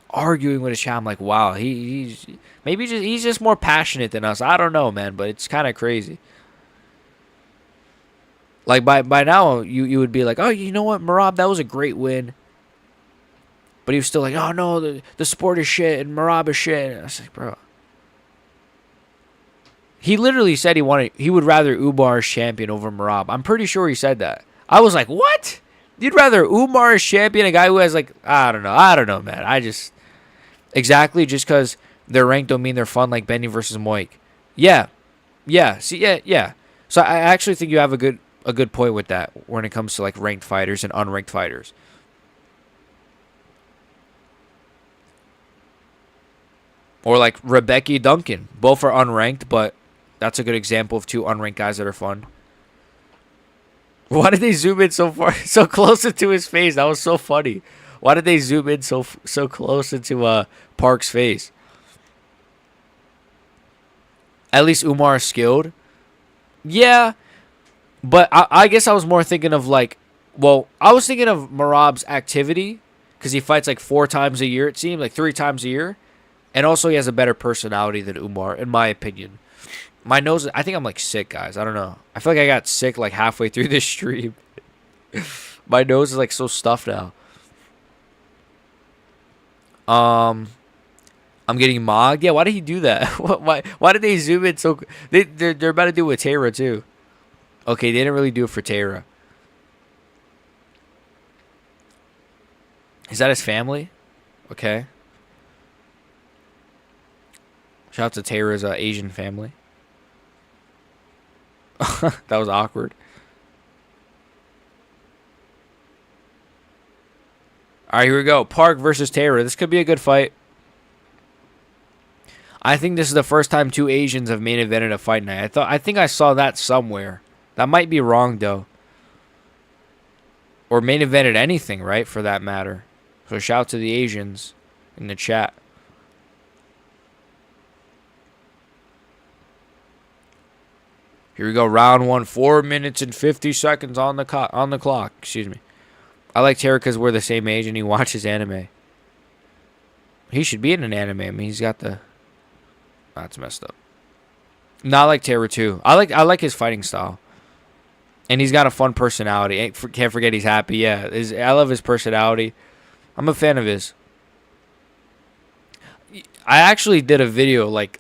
arguing with his chat. I'm like, wow, he's just more passionate than us. I don't know, man, but it's kind of crazy. Like, by now, you would be like, oh, you know what, Merab, that was a great win. But he was still like, oh, no, the sport is shit and Merab is shit. And I was like, bro. He literally said he would rather Umar as champion over Merab. I'm pretty sure he said that. I was like, what? You'd rather Umar as champion, a guy who has, like, I don't know, man. Exactly, just because they're ranked don't mean they're fun, like Benny versus Moik. Yeah. So I actually think you have a good point with that when it comes to, like, ranked fighters and unranked fighters. Or, like, Rebecca Duncan. Both are unranked, but that's a good example of two unranked guys that are fun. Why did they zoom in so far, so close into his face? That was so funny. Why did they zoom in so close into Park's face? At least Umar is skilled. Yeah, but I guess I was more thinking of, like, well, I was thinking of Merab's activity because he fights like 4 times a year, it seemed, like 3 times a year. And also he has a better personality than Umar, in my opinion. My nose, I think I'm, like, sick, guys. I don't know. I feel like I got sick, like, halfway through this stream. My nose is, like, so stuffed now. I'm getting mogged. Yeah, why did he do that? Why did they zoom in so? They're about to do it with Tara too. Okay, they didn't really do it for Tara. Is that his family? Okay. Shout out to Tara's Asian family. That was awkward. All right, here we go. Park versus Tara. This could be a good fight. I think this is the first time two Asians have main evented a fight night. I think I saw that somewhere. That might be wrong though. Or main evented anything, right? For that matter. So shout out to the Asians in the chat. Here we go, round one. 4 minutes and 50 seconds on the clock. Excuse me. I like Tara because we're the same age and he watches anime. He should be in an anime. I mean, he's got the. That's messed up. No, I like Tara too. I like his fighting style, and he's got a fun personality. Can't forget he's happy. Yeah, I love his personality. I'm a fan of his. I actually did a video like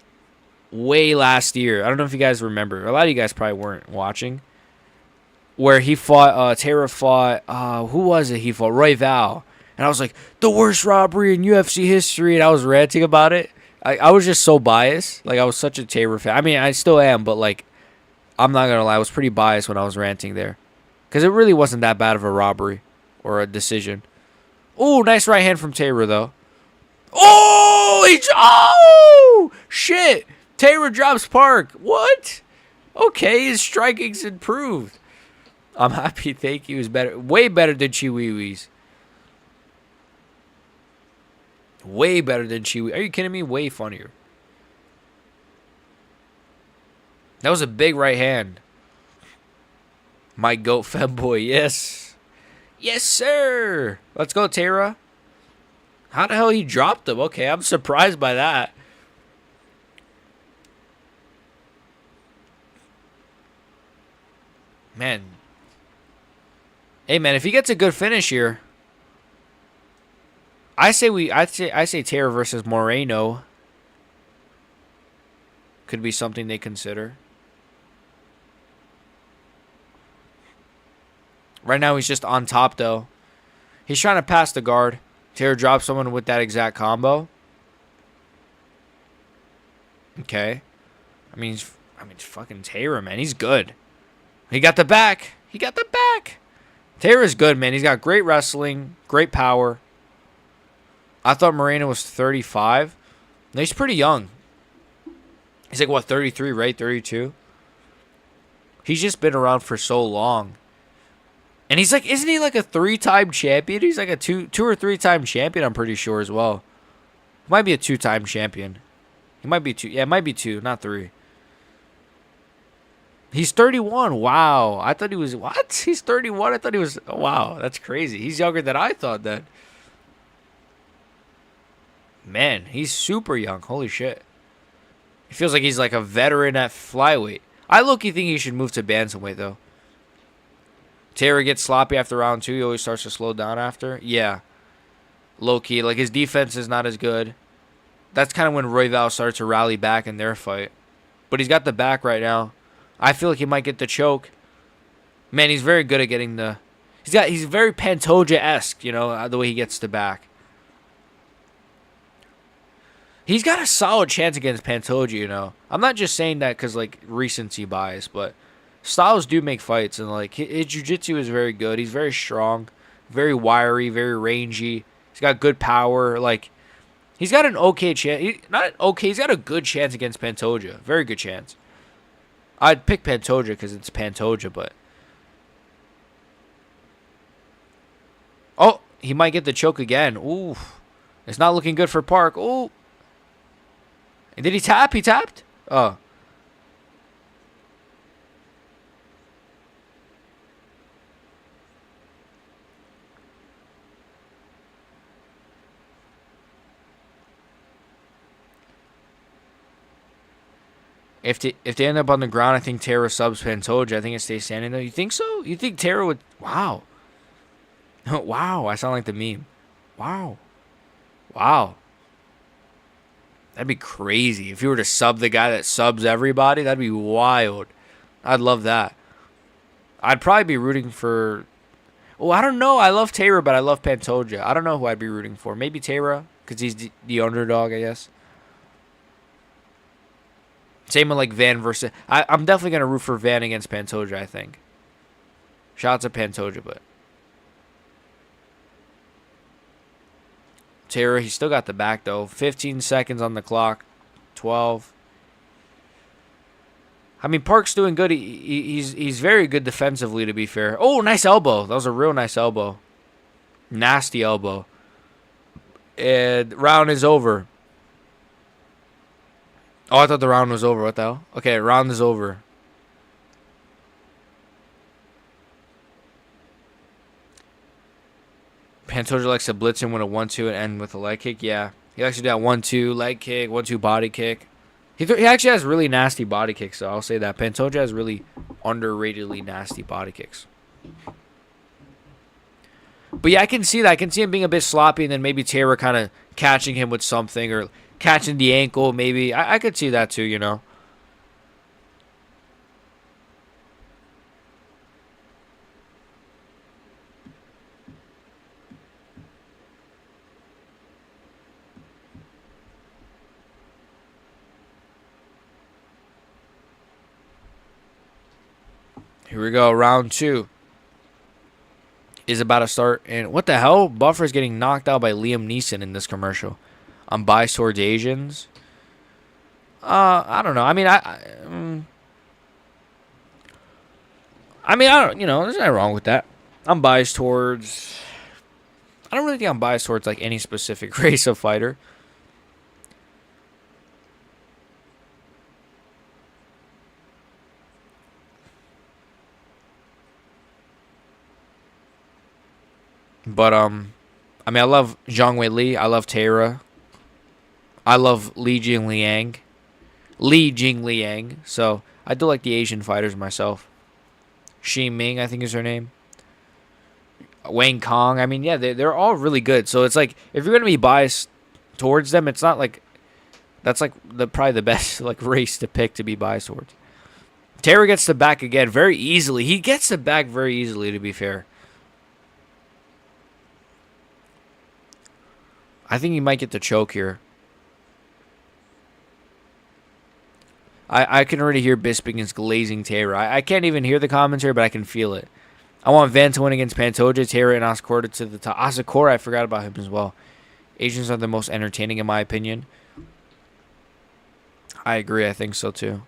way last year. I don't know if you guys remember. A lot of you guys probably weren't watching. Where he fought, Tara fought, who was it? He fought Royval. And I was like, the worst robbery in UFC history. And I was ranting about it. I was just so biased. Like, I was such a Tara fan. I mean, I still am, but, like, I'm not going to lie. I was pretty biased when I was ranting there. Because it really wasn't that bad of a robbery or a decision. Oh, nice right hand from Tara, though. Oh, shit. Tara drops Park. What? Okay, his striking's improved. I'm happy. Thank you. Is better, way better than Chiwiwi's. Way better than Chiwi. Are you kidding me? Way funnier. That was a big right hand. My goat femboy. Yes. Yes, sir. Let's go, Tara. How the hell he dropped him? Okay, I'm surprised by that. Man. Hey, man, if he gets a good finish here, I say Tara versus Moreno could be something they consider. Right now he's just on top though. He's trying to pass the guard. Tara drops someone with that exact combo. Okay. I mean, it's fucking Tara, man. He's good. He got the back. He got the back. Tara's good, man. He's got great wrestling, great power. I thought Moreno was 35. No, he's pretty young. He's like, what, 33, right? 32? He's just been around for so long. And he's like, isn't he like a 3-time champion? He's like a two or 3-time champion, I'm pretty sure as well. He might be a 2-time champion. He might be 2. Yeah, it might be 2, not 3. He's 31. Wow. I thought he was, what? He's 31? I thought he was, wow, that's crazy. He's younger than I thought then. Man, he's super young. Holy shit. He feels like he's like a veteran at flyweight. I low-key think he should move to bantamweight, though. Tara gets sloppy after round 2. He always starts to slow down after. Yeah. Low-key. Like, his defense is not as good. That's kind of when Royval started to rally back in their fight. But he's got the back right now. I feel like he might get the choke. Man, he's very good at getting the... He's very Pantoja-esque, you know, the way he gets the back. He's got a solid chance against Pantoja, you know. I'm not just saying that because, like, recency bias, but styles do make fights, and, like, his jiu-jitsu is very good. He's very strong, very wiry, very rangy. He's got good power. Like, he's got an okay chance. He's got a good chance against Pantoja. Very good chance. I'd pick Pantoja because it's Pantoja, but... Oh, he might get the choke again. Ooh. It's not looking good for Park. Ooh. Did he tap? He tapped? Oh. If they end up on the ground, I think Tara subs Pantoja. I think it stays standing though. You think so? You think Tara would? Wow. Wow. I sound like the meme. Wow. Wow. That'd be crazy. If you were to sub the guy that subs everybody, that'd be wild. I'd love that. I'd probably be rooting for. Oh, I don't know. I love Taylor, but I love Pantoja. I don't know who I'd be rooting for. Maybe Taylor, because he's the underdog, I guess. Same with like Van versus. I'm definitely gonna root for Van against Pantoja. I think. Shout out to Pantoja, but Taylor, he still got the back though. 15 seconds on the clock. 12. I mean, Park's doing good. He's very good defensively, to be fair. Oh, nice elbow. That was a real nice elbow. Nasty elbow. And round is over. Oh, I thought the round was over. What the hell? Okay, round is over. Pantoja likes to blitz him with a 1-2 and end with a leg kick. Yeah, he likes to do that 1-2 leg kick, 1-2 body kick. He actually has really nasty body kicks, so I'll say that. Pantoja has really underratedly nasty body kicks. But yeah, I can see that. I can see him being a bit sloppy, and then maybe Taylor kind of catching him with something or catching the ankle, maybe. I could see that too, you know. Here we go. Round 2 is about to start. And what the hell? Buffer's getting knocked out by Liam Neeson in this commercial. I'm biased towards Asians. I don't know. I mean, I don't. You know, there's nothing wrong with that. I'm biased towards. I don't really think I'm biased towards like any specific race of fighter. But I mean, I love Zhang Wei Li. I love Taylor. I love Li Jingliang. Li Jingliang. So I do like the Asian fighters myself. Shi Ming, I think is her name. Wang Kong. I mean, yeah, they're all really good. So it's like if you're gonna be biased towards them, it's not like that's like probably the best like race to pick to be biased towards. Taylor gets the back again very easily. He gets the back very easily, to be fair. I think he might get the choke here. I can already hear Bisping's glazing Taylor. I can't even hear the commentary, but I can feel it. I want Van to win against Pantoja, Taylor, and Asakura to the top. Asakura, I forgot about him as well. Asians are the most entertaining, in my opinion. I agree. I think so, too.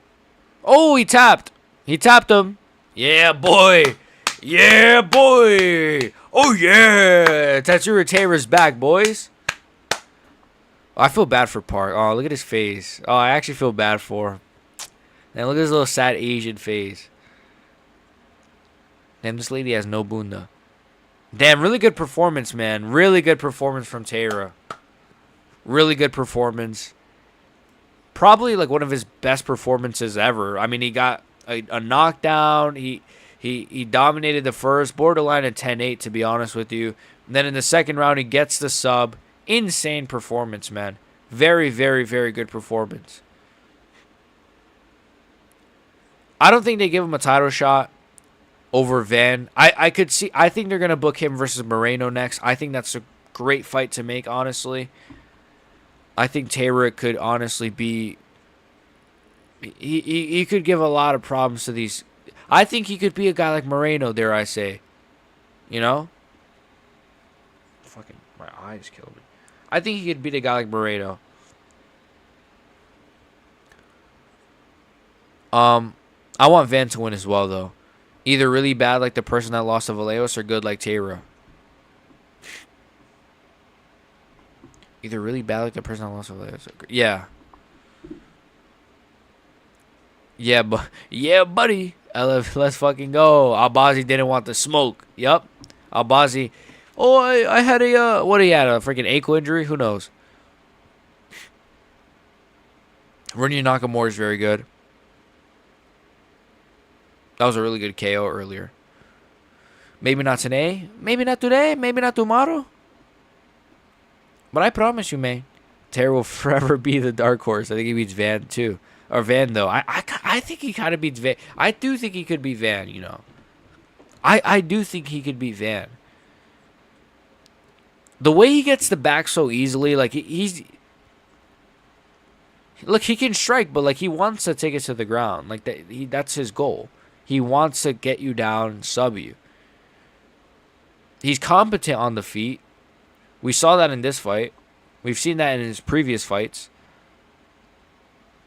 Oh, he tapped. He tapped him. Yeah, boy. Yeah, boy. Oh, yeah. Tatsuro Taylor's back, boys. I feel bad for Park. Oh, look at his face. Oh, I actually feel bad for him. And look at his little sad Asian face. Damn, this lady has no bunda. Damn, really good performance, man. Really good performance from Taylor. Really good performance. Probably like one of his best performances ever. I mean, he got a knockdown. He dominated the first, borderline a 10-8, to be honest with you. And then in the second round, he gets the sub. Insane performance, man. Very, very, very good performance. I don't think they give him a title shot over Van. I could see. I think they're gonna book him versus Moreno next. I think that's a great fight to make. Honestly, I think Taylor could honestly be. He could give a lot of problems to these. I think he could be a guy like Moreno. Dare I say? You know. Fucking my eyes killed me. I think he could beat a guy like Moreno. I want Van to win as well, though. Either really bad like the person that lost to Vallejos or good like Taylor. Either really bad like the person that lost to Vallejos. Yeah. Yeah, buddy. Let's fucking go. Albazi didn't want the smoke. Yup. Albazi. Oh, I had what he had, a freaking ankle injury? Who knows? Runya Nakamura is very good. That was a really good KO earlier. Maybe not today. Maybe not today. Maybe not tomorrow. But I promise you, man, Taylor will forever be the dark horse. I think he beats Van too, or Van though. I think he kind of beats Van. I do think he could beat Van. You know, I do think he could beat Van. The way he gets the back so easily, like he's look, he can strike, but like he wants to take it to the ground. Like that's his goal. He wants to get you down and sub you. He's competent on the feet. We saw that in this fight. We've seen that in his previous fights.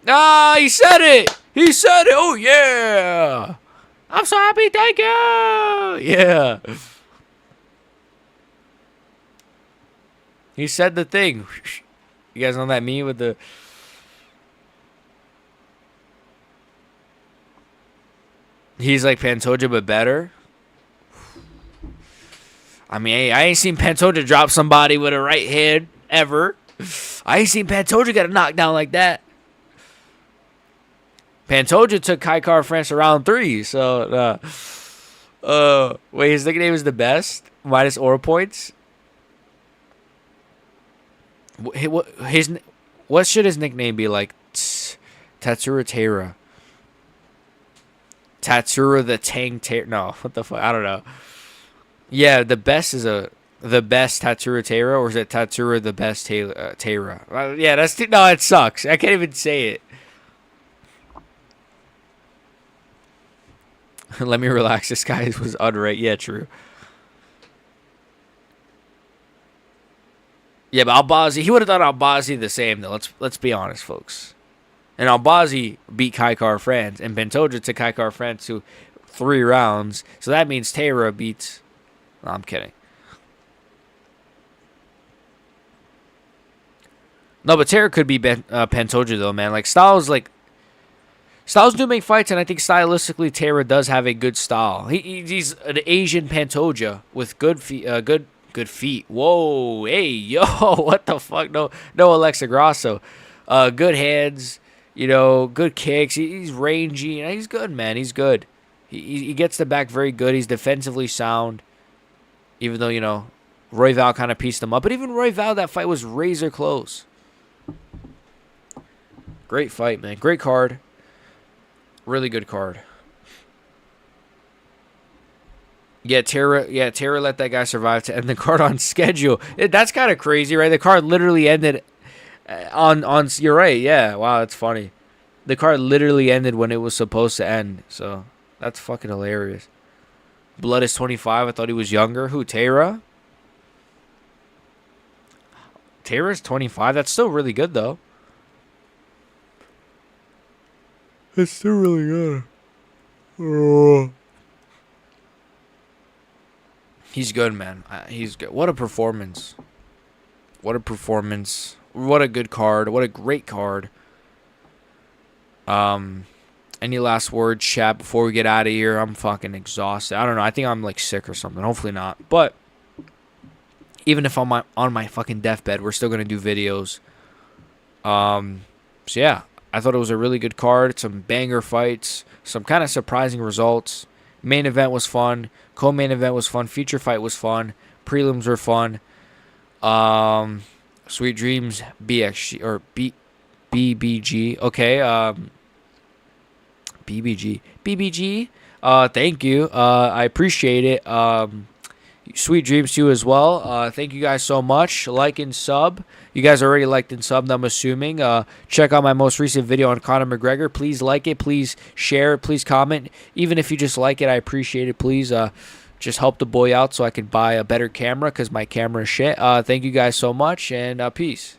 Ah, he said it. He said it. Oh yeah. I'm so happy. Thank you. Yeah. He said the thing. You guys know that meme with the... He's like Pantoja, but better. I mean, hey, I ain't seen Pantoja drop somebody with a right hand ever. I ain't seen Pantoja get a knockdown like that. Pantoja took Kai Kara-France to round 3. So, wait, his nickname is the best? Minus aura points? What should his nickname be like? Tatsuro Taira. Tatsuro the Tang Taira. No, what the fuck? I don't know. Yeah, the best is the best Tatsuro Taira, or is it Tatsuro the best Taira? Yeah, that's no, it sucks. I can't even say it. Let me relax. This guy was unranked. Yeah, true. Yeah, but Albazi, he would have done Albazi the same though. Let's be honest, folks. And Albazi beat Kai Kara-France, and Pantoja took Kai Kara-France to 3 rounds. So that means Taira beats... No, I'm kidding. No, but Taira could be Pantoja though, man. Like Styles do make fights, and I think stylistically Taira does have a good style. He's an Asian Pantoja with good feet. Good feet. Whoa, hey, yo, what the fuck? No, Alexa Grasso. Good hands. You know, good kicks. He's rangy. He's good, man. He's good. He gets the back very good. He's defensively sound. Even though, you know, Royval kind of pieced him up. But even Royval, that fight was razor close. Great fight, man. Great card. Really good card. Yeah, Taira let that guy survive to end the card on schedule. That's kind of crazy, right? The card literally ended... On you're right, yeah. Wow, that's funny. The card literally ended when it was supposed to end, so that's fucking hilarious. Blood is 25. I thought he was younger. Who, Taira? Taira's 25. That's still really good though. It's still really good. Oh. He's good, man. He's good. What a performance. What a performance. What a good card. What a great card. Any last words, chat, before we get out of here? I'm fucking exhausted. I don't know. I think I'm like sick or something. Hopefully not. But even if I'm on my fucking deathbed, we're still going to do videos. So yeah, I thought it was a really good card. Some banger fights. Some kind of surprising results. Main event was fun. Co-main event was fun. Feature fight was fun. Prelims were fun. Sweet Dreams BXG or BBG. Okay. BBG. Thank you. I appreciate it. Sweet dreams to you as well. Thank you guys so much. Like and sub. You guys already liked and subbed, I'm assuming. Check out my most recent video on Conor McGregor. Please like it. Please share it. Please comment. Even if you just like it, I appreciate it. Please just help the boy out so I can buy a better camera because my camera is shit. Thank you guys so much, and peace.